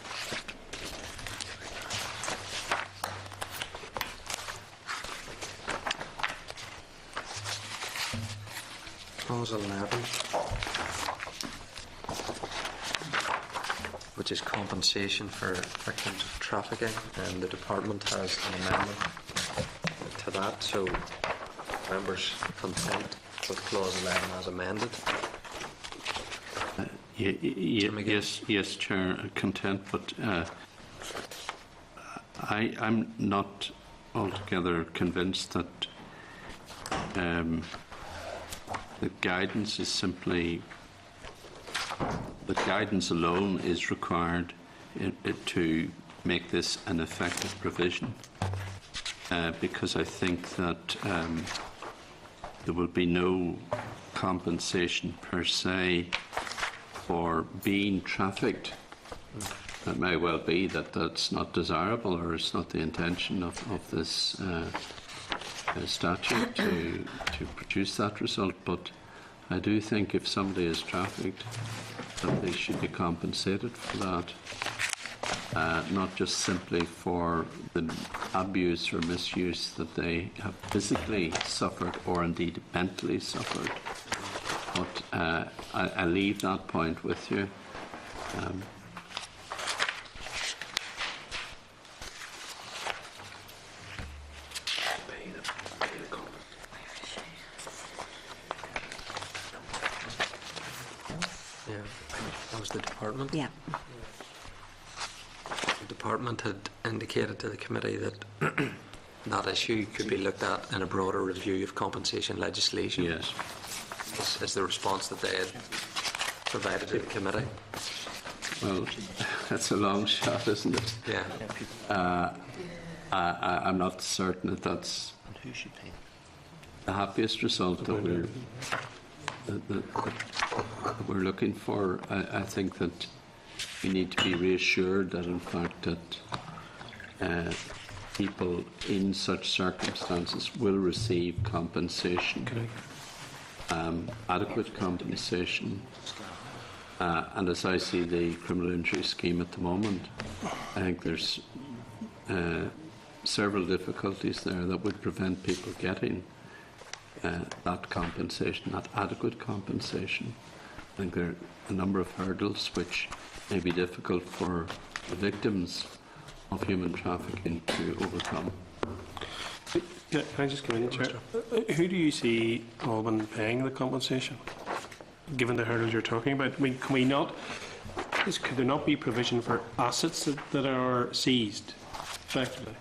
Clause 11, which is compensation for victims of trafficking, and the department has an amendment to that. So, members content with clause 11 as amended? Yes, Chair, content, but I'm not altogether convinced that the guidance is simply, the guidance alone is required to make this an effective provision, because I think that there will be no compensation per se for being trafficked. It may well be that that's not desirable, or it's not the intention of this statute to produce that result, but I do think if somebody is trafficked, that they should be compensated for that, not just simply for the abuse or misuse that they have physically suffered or indeed mentally suffered. But I leave that point with you. That was the department? Yeah. The department had indicated to the committee that that issue could be looked at in a broader review of compensation legislation. Yes. Is the response that they had provided to the committee? Well, that's a long shot, isn't it? Yeah. I'm not certain that that's the happiest result that we're looking for. I think that we need to be reassured that, in fact, that people in such circumstances will receive compensation, adequate compensation. And as I see the criminal injury scheme at the moment, I think there's several difficulties there that would prevent people getting that compensation, that adequate compensation. I think there are a number of hurdles which may be difficult for the victims of human trafficking to overcome. Can I just come in, Chair? Who do you see Alban paying the compensation, given the hurdles you're talking about? I mean, can we not? Could there not be provision for assets that are seized, effectively?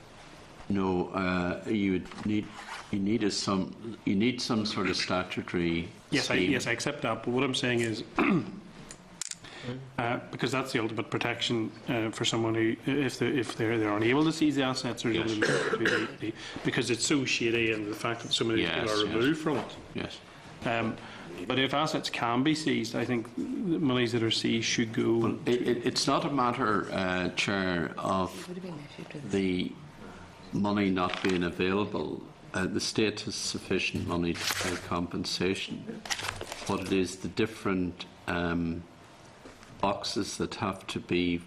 No, you need some sort of statutory. Yes, scheme. I accept that. But what I'm saying is, because that's the ultimate protection for someone who, if they're unable to seize the assets, or because it's so shady, and the fact that so many people are removed from it. Yes. But if assets can be seized, I think the monies that are seized should go. Well, it's not a matter, Chair, of the money not being available. The state has sufficient money to pay compensation. What it is, the different boxes that have to be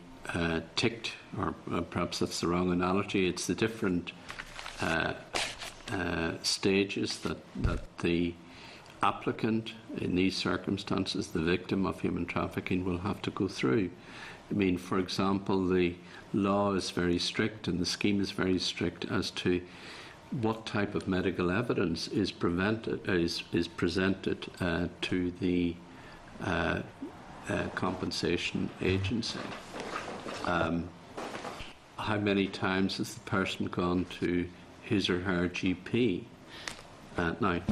ticked, or perhaps that's the wrong analogy, it's the different stages that the applicant in these circumstances, the victim of human trafficking, will have to go through. I mean, for example, the law is very strict and the scheme is very strict as to what type of medical evidence is presented to the compensation agency. How many times has the person gone to his or her GP? Now,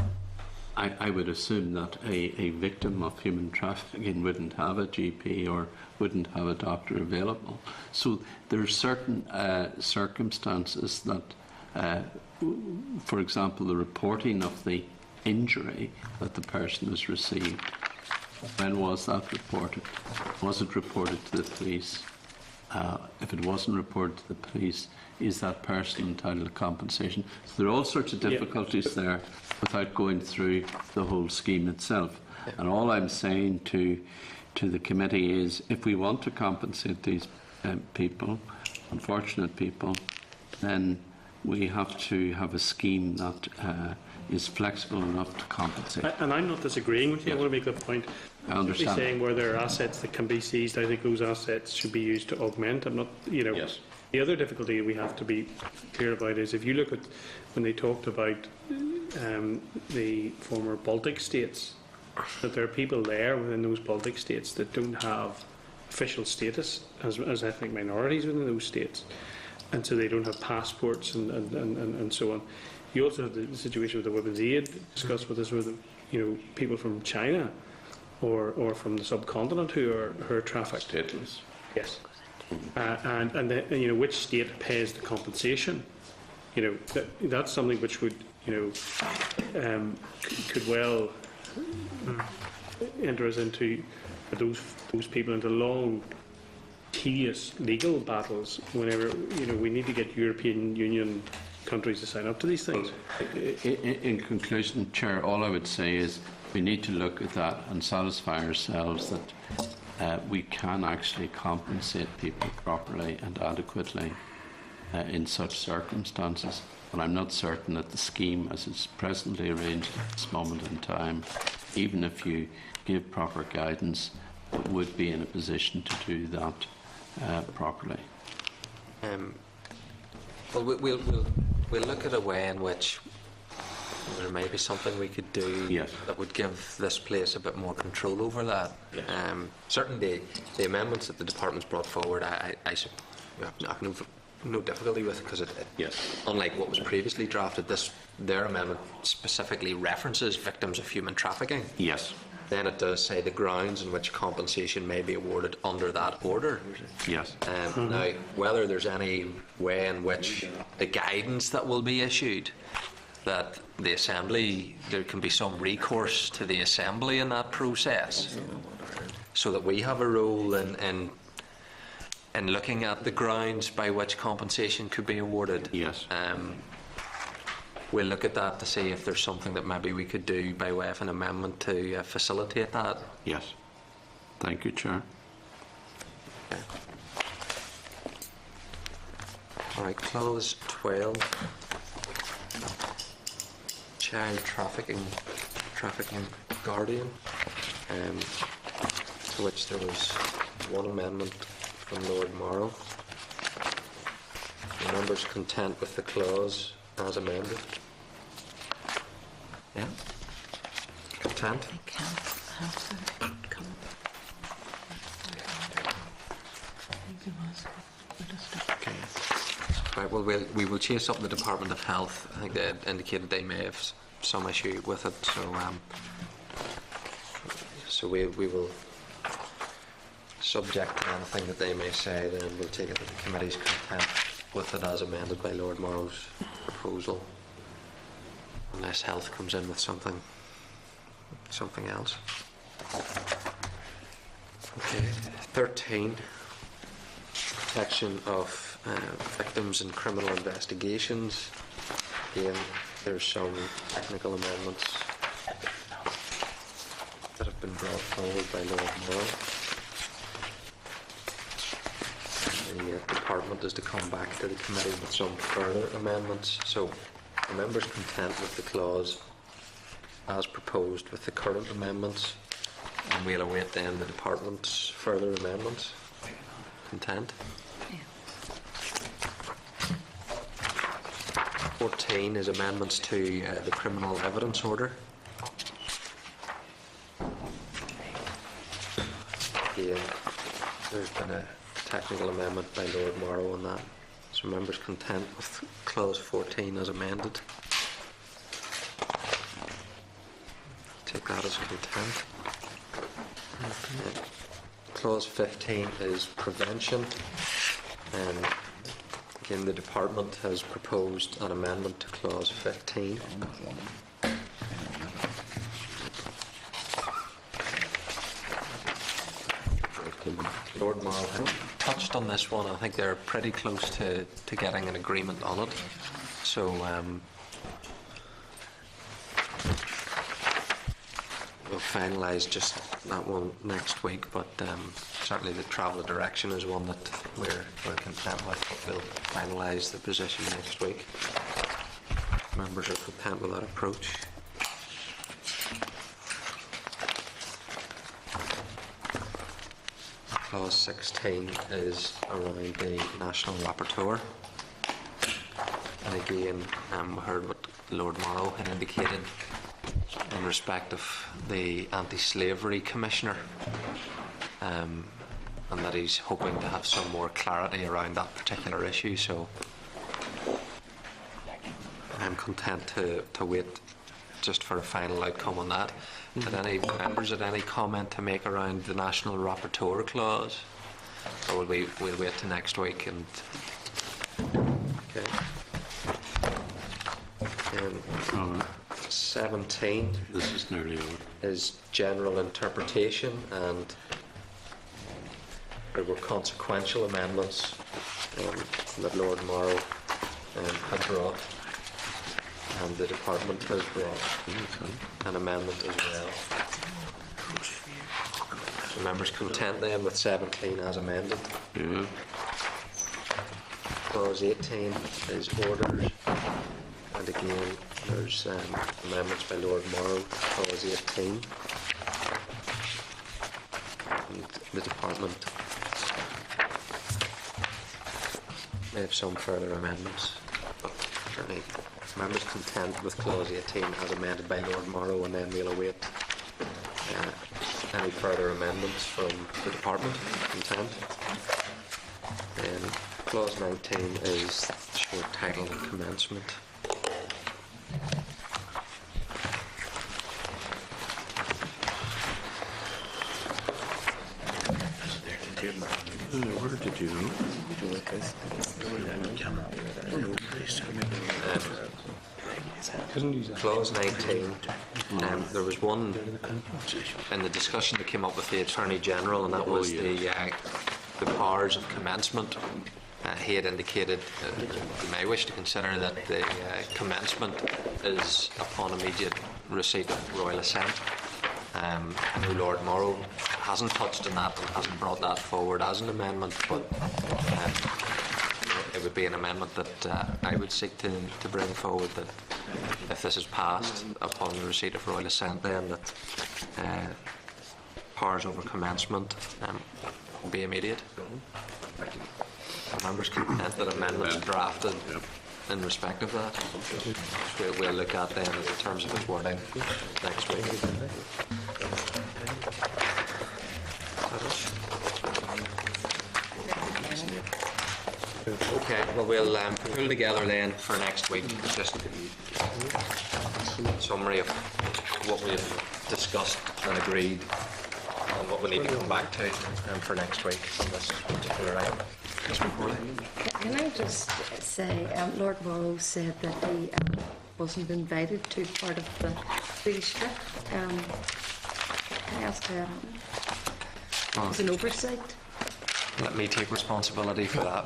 I would assume that a victim of human trafficking wouldn't have a GP or wouldn't have a doctor available. So there are certain circumstances that, for example, the reporting of the injury that the person has received. When was that reported? Was it reported to the police? If it wasn't reported to the police, is that person entitled to compensation? So there are all sorts of difficulties there without going through the whole scheme itself. And all I'm saying to the committee is, if we want to compensate these people, unfortunate people, then we have to have a scheme that is flexible enough to compensate. And I'm not disagreeing with you. I want to make that point. I understand. Saying where there are assets that can be seized, I think those assets should be used to augment. I'm not, Yes. The other difficulty we have to be clear about is, if you look at when they talked about the former Baltic states, that there are people there within those Baltic states that don't have official status as ethnic minorities within those states, and so they don't have passports and so on. You also have the situation with the Women's Aid discussed with us, with people from China or from the subcontinent who are trafficked. Stateless. Yes. And then, which state pays the compensation? That's something which would could well enter us into those people into long, tedious legal battles. Whenever we need to get European Union countries to sign up to these things. In conclusion, Chair, all I would say is we need to look at that and satisfy ourselves that we can actually compensate people properly and adequately in such circumstances. But I'm not certain that the scheme, as it's presently arranged at this moment in time, even if you give proper guidance, would be in a position to do that properly. Well, we'll look at a way in which there may be something we could do that would give this place a bit more control over that. Yes. Certainly, the amendments that the department's brought forward, I have no difficulty with, because unlike what was previously drafted, their amendment specifically references victims of human trafficking. Yes. Then it does say the grounds in which compensation may be awarded under that order. Yes. Now, whether there's any way in which the guidance that will be issued, that the Assembly, there can be some recourse to the Assembly in that process, so that we have a role in looking at the grounds by which compensation could be awarded. Yes. We'll look at that to see if there's something that maybe we could do by way of an amendment to facilitate that. Yes. Thank you, Chair. Okay. All right, clause 12. Child trafficking guardian, to which there was one amendment from Lord Morrow. The members content with the clause as amended? Yeah? Content? Okay. Right, well, we will chase up the Department of Health. I think they indicated they may have some issue with it, so we will subject to anything that they may say, then we'll take it to the committee's content with it as amended by Lord Morrow's proposal, unless Health comes in with something else. Okay, 13, protection of victims in criminal investigations. Again, there's some technical amendments that have been brought forward by Lord Morrow. The department is to come back to the committee with some further amendments. So, are members content with the clause as proposed with the current amendments? And we'll await then the department's further amendments. Content? 14 is amendments to the criminal evidence order. Again, there's been a technical amendment by Lord Morrow on that. So members content with clause 14 as amended? Take that as content. Clause 15 is prevention. Again, the department has proposed an amendment to clause 15. Lord Morrow touched on this one. I think they're pretty close to getting an agreement on it. So we'll finalise just that one next week, but certainly the travel direction is one that we're content with. We'll finalise the position next week. Members are content with that approach. Clause 16 is around the National Rapporteur. And again, we heard what Lord Morrow had indicated in respect of the Anti-Slavery Commissioner, and that he's hoping to have some more clarity around that particular issue. So I'm content to wait just for a final outcome on that. Did any members have any comment to make around the National Rapporteur clause? Or we'll wait till next week? And okay. 17 this is nearly over. Is general interpretation, and there were consequential amendments that Lord Morrow had brought, and the department has brought an amendment as well. So members content then with 17 as amended? Yeah. Clause 18 is orders, and again there's amendments by Lord Morrow to clause 18, and the department may have some further amendments, but certainly members content with clause 18 as amended by Lord Morrow, and then we'll await any further amendments from the department. Content. Then clause 19 is short title and commencement. Where did you go? Clause 19, there was one in the discussion that came up with the Attorney General, and that was the powers of commencement. He had indicated he may wish to consider that the commencement is upon immediate receipt of royal assent. I know Lord Morrow hasn't touched on that and hasn't brought that forward as an amendment, but it would be an amendment that I would seek to bring forward, that if this is passed upon the receipt of royal assent, then that powers over commencement will be immediate. Members content that amendments drafted in respect of that. We'll look at then in terms of its wording next week. Okay, well we'll pull together then for next week just a summary of what we've discussed and agreed on what we need to come back to for next week on this particular item. Can I just say, Lord Morrow said that he wasn't invited to part of the Swedish trip. Can I ask as an oversight? Let me take responsibility for that.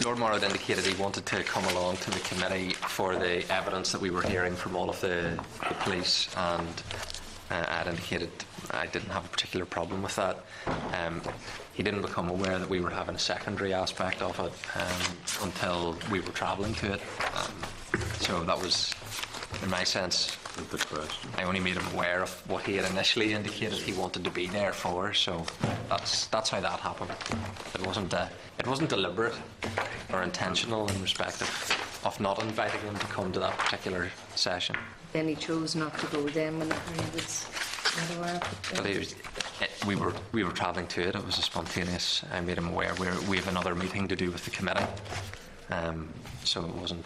Lord Morrow indicated he wanted to come along to the committee for the evidence that we were hearing from all of the police, and I'd indicated I didn't have a particular problem with that. He didn't become aware that we were having a secondary aspect of it until we were travelling to it. So that was, in my sense, the question. I only made him aware of what he had initially indicated he wanted to be there for. So that's how that happened. It wasn't deliberate or intentional in respect of not inviting him to come to that particular session. Then he chose not to go then when he was not aware of it. But we were travelling to it. It was a spontaneous. I made him aware we have another meeting to do with the committee. So it wasn't.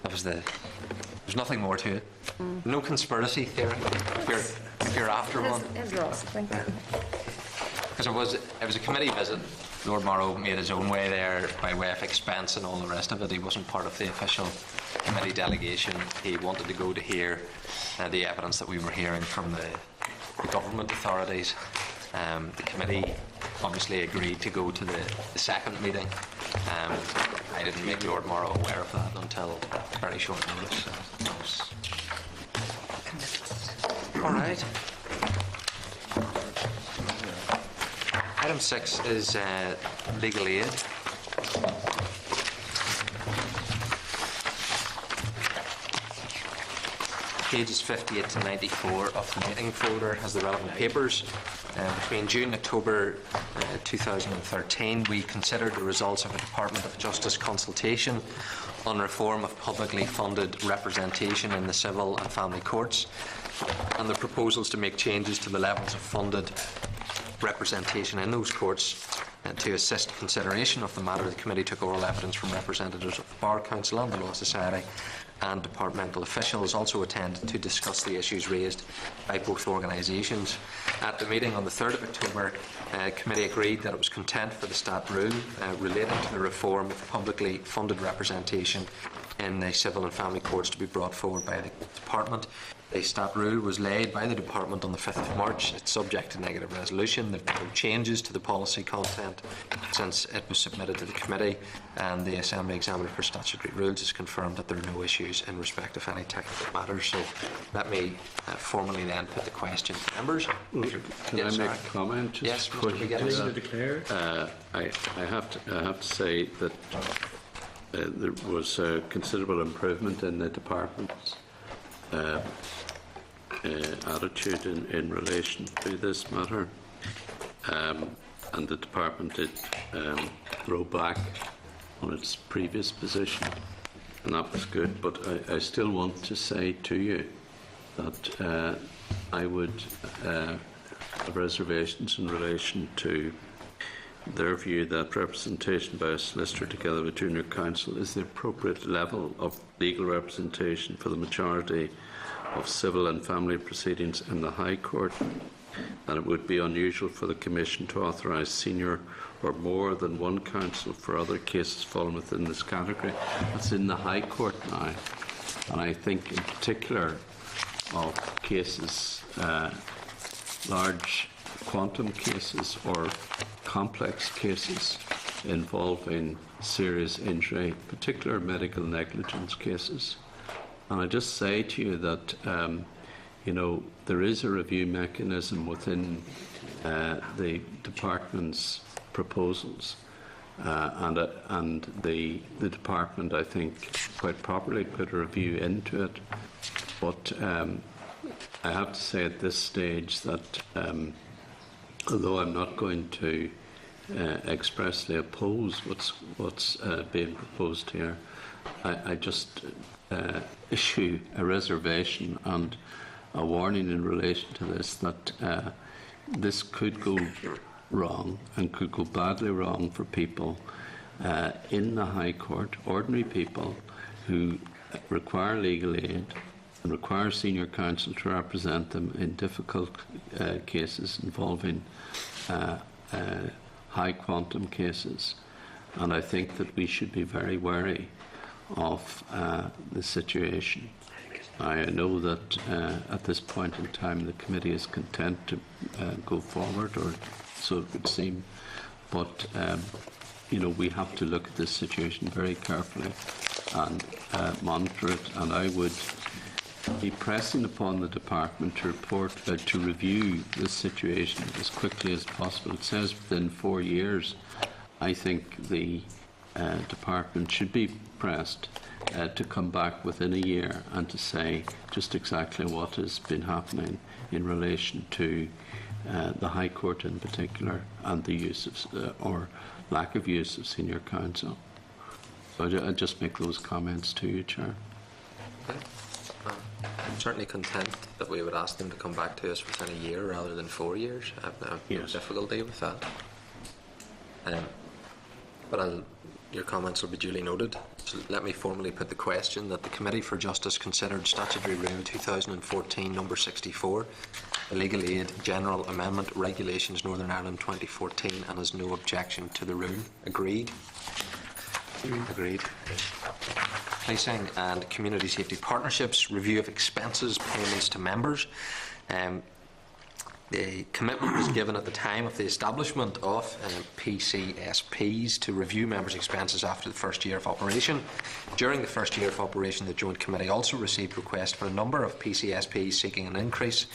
That was There's nothing more to it. No conspiracy theory. If you're after one. Thank you. Because it was a committee visit. Lord Morrow made his own way there by way of expense and all the rest of it. He wasn't part of the official committee delegation. He wanted to go to hear the evidence that we were hearing from the government authorities. The committee obviously agreed to go to the second meeting. I didn't make Lord Morrow aware of that until very short notice. All right. Item 6 is legal aid. Pages 58 to 94 of the meeting folder has the relevant papers. Between June and October 2013, we considered the results of a Department of Justice consultation on reform of publicly funded representation in the civil and family courts, and the proposals to make changes to the levels of funded representation in those courts. To assist consideration of the matter, the committee took oral evidence from representatives of the Bar Council and the Law Society, and departmental officials also attended to discuss the issues raised by both organisations. At the meeting on the 3rd of October, the committee agreed that it was content for the Stat Rule relating to the reform of publicly funded representation in the civil and family courts to be brought forward by the department. The Stat Rule was laid by the department on the 5th of March. It's subject to negative resolution. There have been no changes to the policy content since it was submitted to the committee, and the Assembly Examiner for Statutory Rules has confirmed that there are no issues in respect of any technical matters. So let me formally then put the question to members. Can I make a comment? Just yes, Mr. McGinnis. I have to say that there was a considerable improvement in the department's attitude in relation to this matter, and the department did row back on its previous position, and that was good. But I still want to say to you that I would have reservations in relation to their view that representation by a solicitor together with junior counsel is the appropriate level of legal representation for the majority of civil and family proceedings in the High Court, and it would be unusual for the Commission to authorise senior or more than one counsel for other cases falling within this category. That's in the High Court now, and I think in particular of cases, large quantum cases or complex cases involving serious injury, particular medical negligence cases. And I just say to you that, there is a review mechanism within the department's proposals, and the department, I think, quite properly put a review into it. But I have to say at this stage that although I'm not going to expressly oppose what's being proposed here, I just issue a reservation and a warning in relation to this, that this could go wrong and could go badly wrong for people in the High Court, ordinary people who require legal aid, and require senior counsel to represent them in difficult cases involving high quantum cases. And I think that we should be very wary of the situation. I know that at this point in time the committee is content to go forward, or so it would seem, but you know, we have to look at this situation very carefully and monitor it, and I would be pressing upon the department to to review this situation as quickly as possible. It says within 4 years. I think the department should be pressed to come back within a year and to say just exactly what has been happening in relation to the High Court in particular, and the use of or lack of use of senior counsel. So I just make those comments to you, Chair. Okay. I'm certainly content that we would ask them to come back to us within a year rather than 4 years. I have no difficulty with that. But your comments will be duly noted. So let me formally put the question that the Committee for Justice considered Statutory Rule 2014 number 64, the Legal Aid General Amendment Regulations Northern Ireland 2014, and has no objection to the rule. Agreed? Agreed. Policing and Community Safety Partnerships, review of expenses, payments to members. The commitment was given at the time of the establishment of PCSPs to review members' expenses after the first year of operation. During the first year of operation, the Joint Committee also received requests for a number of PCSPs seeking an increase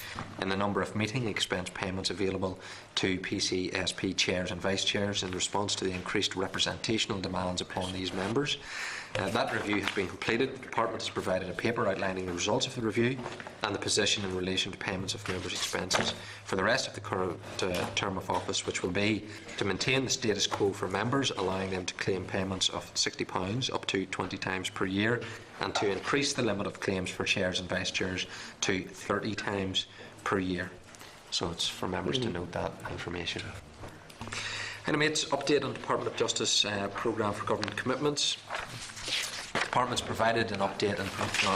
in the number of meeting expense payments available to PCSP chairs and vice chairs in response to the increased representational demands upon these members. That review has been completed. The Department has provided a paper outlining the results of the review and the position in relation to payments of members' expenses for the rest of the current term of office, which will be to maintain the status quo for members, allowing them to claim payments of £60 up to 20 times per year, and to increase the limit of claims for chairs and vice chairs to 30 times per year. So it's for members to note that information. Item 8, update on Department of Justice Programme for Government Commitments. The Department has provided an update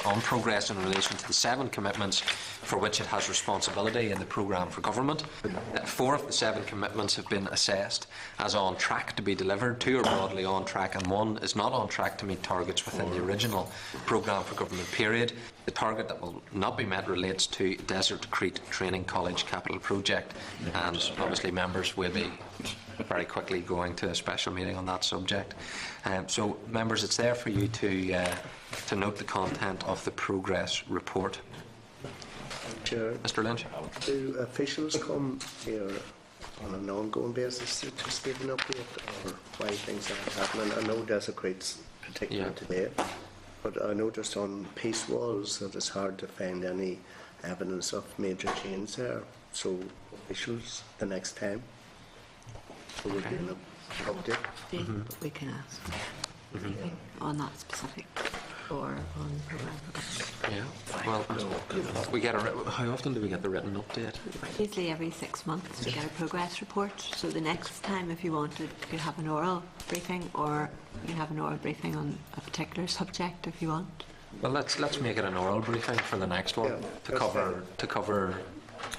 on progress in relation to the 7 commitments for which it has responsibility in the Programme for Government. 4 of the 7 commitments have been assessed as on track to be delivered, 2 are broadly on track, and 1 is not on track to meet targets within the original Programme for Government period. The target that will not be met relates to Desert Creek Training College Capital Project, and obviously members will be very quickly going to a special meeting on that subject. So, members, it's there for you to note the content of the progress report. Chair, Mr. Lynch. Do officials come here on an ongoing basis to just give an update, or why things are happening? I know Desert Creek's particular today, but I noticed on Peace Walls that it's hard to find any evidence of major change there. So, officials the next time will be an update. But we can ask on that specific or on programme. Yeah. Well, we get how often do we get the written update? Usually every 6 months we get a progress report. So the next time, if you wanted, you could have an oral briefing, or you can have an oral briefing on a particular subject if you want. Well, let's make it an oral briefing for the next one to cover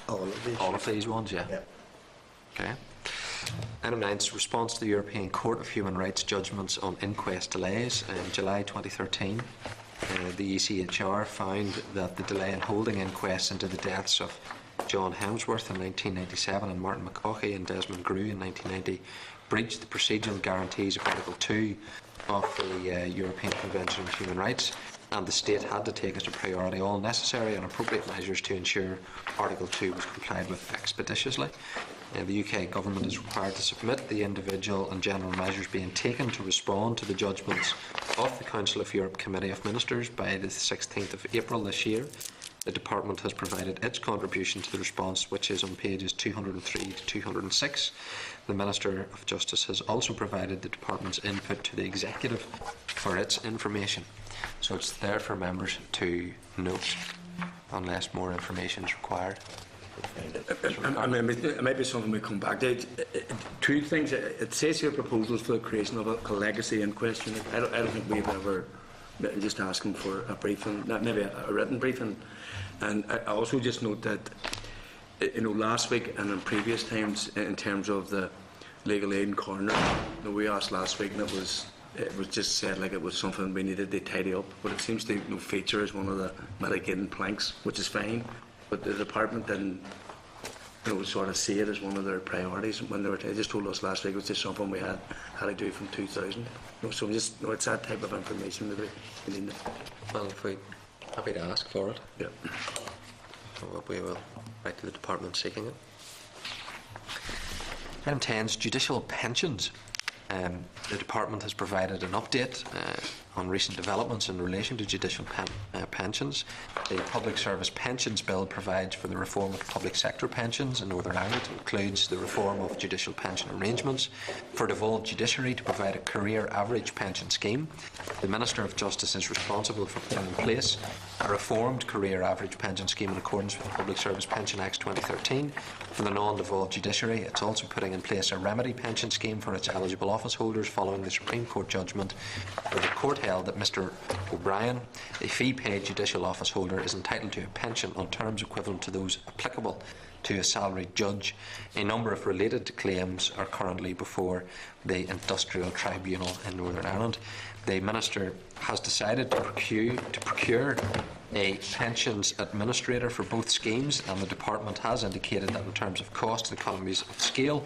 all of these ones. Yeah. Okay. Item 9 is response to the European Court of Human Rights judgments on inquest delays. In July 2013, the ECHR found that the delay in holding inquests into the deaths of John Hemsworth in 1997 and Martin McCaughey and Desmond Grew in 1990 breached the procedural guarantees of Article 2 of the European Convention on Human Rights, and the state had to take as a priority all necessary and appropriate measures to ensure Article 2 was complied with expeditiously. The UK Government is required to submit the individual and general measures being taken to respond to the judgments of the Council of Europe Committee of Ministers by the 16th of April this year. The Department has provided its contribution to the response, which is on pages 203 to 206. The Minister of Justice has also provided the Department's input to the Executive for its information. So it's there for members to note unless more information is required. Maybe something we come back to. 2 things. It says here proposals for the creation of a legacy inquest unit. I don't think we've ever just asking for a briefing, maybe a written briefing. And I also just note that, last week and in previous times, in terms of the legal aid corner, we asked last week, and it was just said like it was something we needed to tidy up, but it seems to feature as one of the mitigating planks, which is fine. But the department didn't, sort of see it as one of their priorities when they just told us last week it was just something we had to do from 2000. So it's that type of information that we need. Well, if we're happy to ask for it, yeah, we will write to the department seeking it. Item 10 is judicial pensions. The department has provided an update on recent developments in relation to judicial pensions. The Public Service Pensions Bill provides for the reform of public sector pensions in Northern Ireland. It includes the reform of judicial pension arrangements, for devolved judiciary to provide a career average pension scheme. The Minister of Justice is responsible for putting in place a reformed career average pension scheme in accordance with the Public Service Pension Act 2013. For the non-devolved judiciary, it's also putting in place a remedy pension scheme for its eligible office holders following the Supreme Court judgment, where the court held that Mr O'Brien, a fee-paid judicial office holder, is entitled to a pension on terms equivalent to those applicable to a salaried judge. A number of related claims are currently before the Industrial Tribunal in Northern Ireland. The Minister has decided to procure a pensions administrator for both schemes, and the department has indicated that in terms of cost and economies of scale,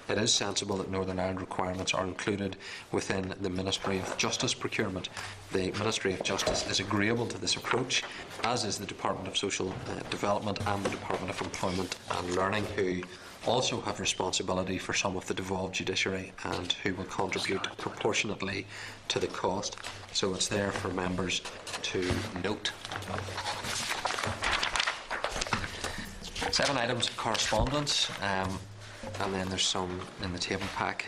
it is sensible that Northern Ireland requirements are included within the Ministry of Justice procurement. The Ministry of Justice is agreeable to this approach, as is the Department of Social Development and the Department of Employment and Learning, who also have responsibility for some of the devolved judiciary and who will contribute proportionately to the cost. So it's there for members to note. 7 items of correspondence, and then there's some in the table pack.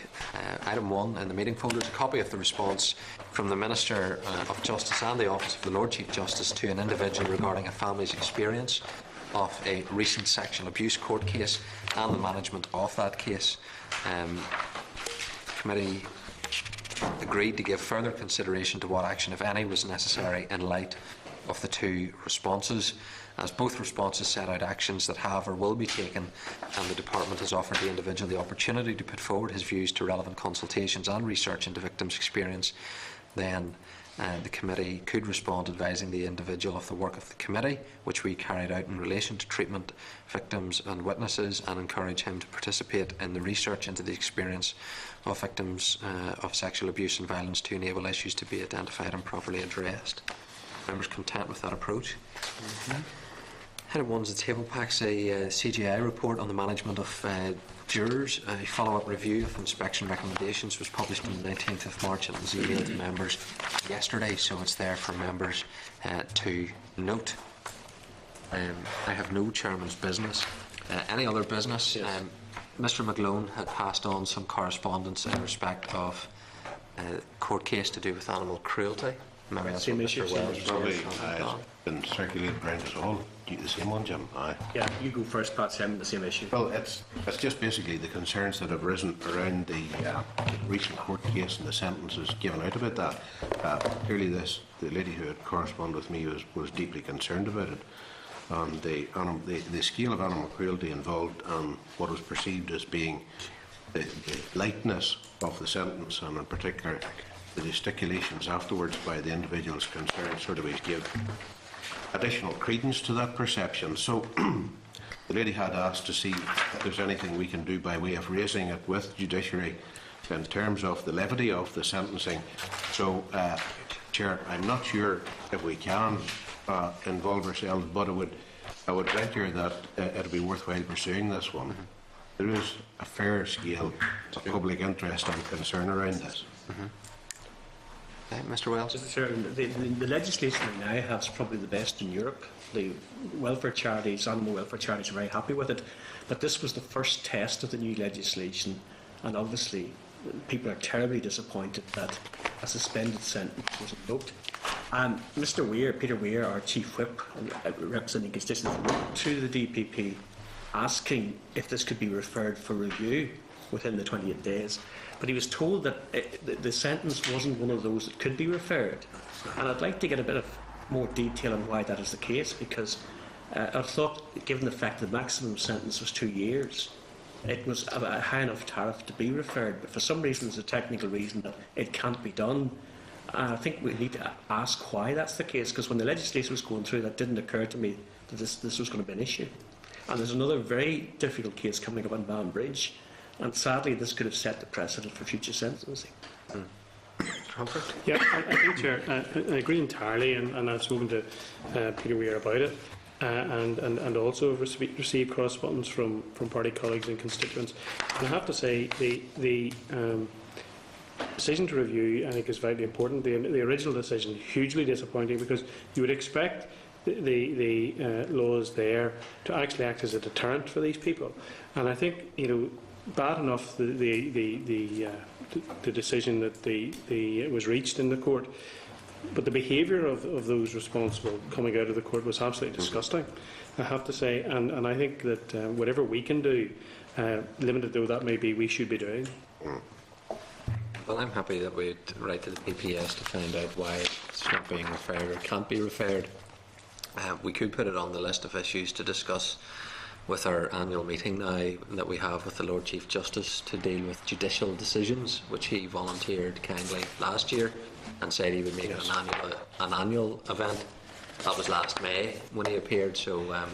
Item 1 in the meeting folder is a copy of the response from the Minister of Justice and the Office of the Lord Chief Justice to an individual regarding a family's experience of a recent sexual abuse court case and the management of that case. Committee agreed to give further consideration to what action, if any, was necessary in light of the 2 responses, as both responses set out actions that have or will be taken, and the department has offered the individual the opportunity to put forward his views to relevant consultations and research into victims' experience. Then the committee could respond advising the individual of the work of the committee, which we carried out in relation to treatment, victims and witnesses, and encourage him to participate in the research into the experience of victims of sexual abuse and violence to enable issues to be identified and properly addressed. Members content with that approach? Item 1 is the table packs, a CGI report on the management of jurors. A follow-up review of inspection recommendations was published on the 19th of March and it was emailed to members yesterday, so it's there for members to note. I have no chairman's business. Any other business? Yes. Mr McGlone had passed on some correspondence in respect of a court case to do with animal cruelty. Maybe that's what Mr. Wells probably been circulated around us all. Do you the same one, Jim? Aye. Yeah, you go first, Pat. Same, the same issue. Well, it's just basically the concerns that have risen around the recent court case and the sentences given out about that. Clearly, the lady who had corresponded with me was deeply concerned about it. The scale of animal cruelty involved and what was perceived as being the lightness of the sentence, and in particular the gesticulations afterwards by the individuals concerned sort of give additional credence to that perception. So the lady had asked to see if there's anything we can do by way of raising it with judiciary in terms of the levity of the sentencing. So, Chair, I'm not sure if we can involve ourselves, but I would venture that it would be worthwhile pursuing this one. There is a fair scale of public interest and concern around this. Mr. Wells? The legislation we now have is probably the best in Europe. The welfare charities, animal welfare charities, are very happy with it. But this was the first test of the new legislation, and obviously people are terribly disappointed that a suspended sentence was invoked. And Mr. Weir, Peter Weir, our Chief Whip, representing constituents, wrote to the DPP asking if this could be referred for review. within the 28 days. But he was told that the sentence wasn't one of those that could be referred. And I'd like to get a bit of more detail on why that is the case, because I thought, given the fact that the maximum sentence was 2 years, it was a high enough tariff to be referred. But for some reason, there's a technical reason that it can't be done. And I think we need to ask why that's the case, because when the legislation was going through, that didn't occur to me that this was going to be an issue. And there's another very difficult case coming up on Banbridge, and sadly this could have set the precedent for future sentencing. Yeah, I think, Chair, I agree entirely, and I've spoken to Peter Weir about it, and also received correspondence from party colleagues and constituents. And I have to say, the decision to review, I think, is vitally important. The original decision, hugely disappointing, because you would expect the laws there to actually act as a deterrent for these people. And I think, bad enough the decision that it was reached in the court, but the behaviour of those responsible coming out of the court was absolutely disgusting, I have to say. And I think that whatever we can do, limited though that may be, we should be doing. Well, I'm happy that we'd write to the PPS to find out why it's not being referred or can't be referred. We could put it on the list of issues to discuss with our annual meeting now that we have with the Lord Chief Justice to deal with judicial decisions, which he volunteered kindly last year and said he would make it an annual event. That was last May when he appeared, so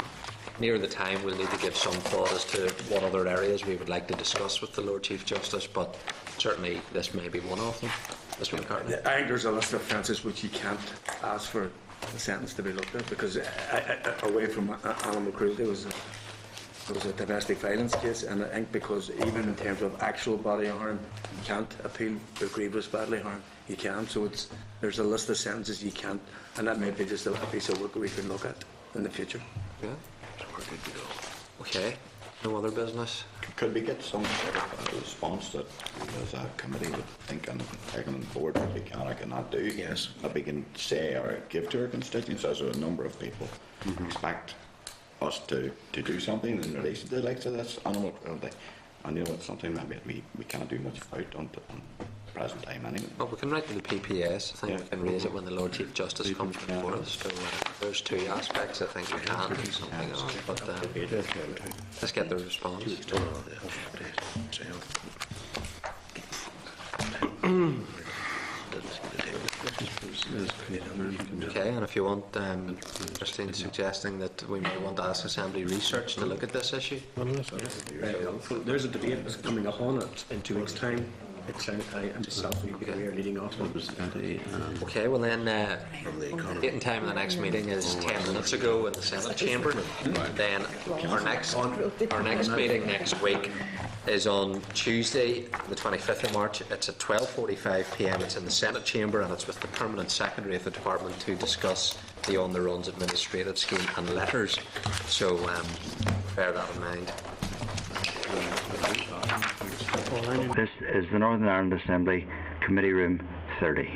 near the time we'll need to give some thought as to what other areas we would like to discuss with the Lord Chief Justice, but certainly this may be one of them. Mr. McCartney. I think there's a list of offences which you can't ask for a sentence to be looked at, because away from animal cruelty was a domestic violence case, and I think because even in terms of actual bodily harm, you can't appeal for grievous bodily harm. You can, so there's a list of sentences you can't, and that may be just a piece of work we can look at in the future. Yeah. Okay. No other business? Could we get some sort of response that, as a committee, would think and take on board what we can or cannot do? Yes. That we can say or give to our constituents, as a number of people expect us to do something in relation to the likes of this animal cruelty. And it's something maybe we can't do much about on the present time anyway. Well, we can write to the PPS. I think we can raise it when the Lord Chief Justice comes before us. So there's two aspects I think we can do something on. But let's get the response. Okay, and if you want, Christine suggesting that we may want to ask Assembly Research to look at this issue. There's a debate that's coming up on it in 2 weeks' time. It's I and myself and we are leading off. Okay, well then, date and time of the next meeting is 10 minutes ago in the Senate chamber. Then our next meeting next week is on Tuesday, the 25th of March. It's at 12:45 p.m. It's in the Senate chamber, and it's with the Permanent Secretary of the Department to discuss the on-the-runs administrative scheme and letters. So bear that in mind. This is the Northern Ireland Assembly, Committee Room 30.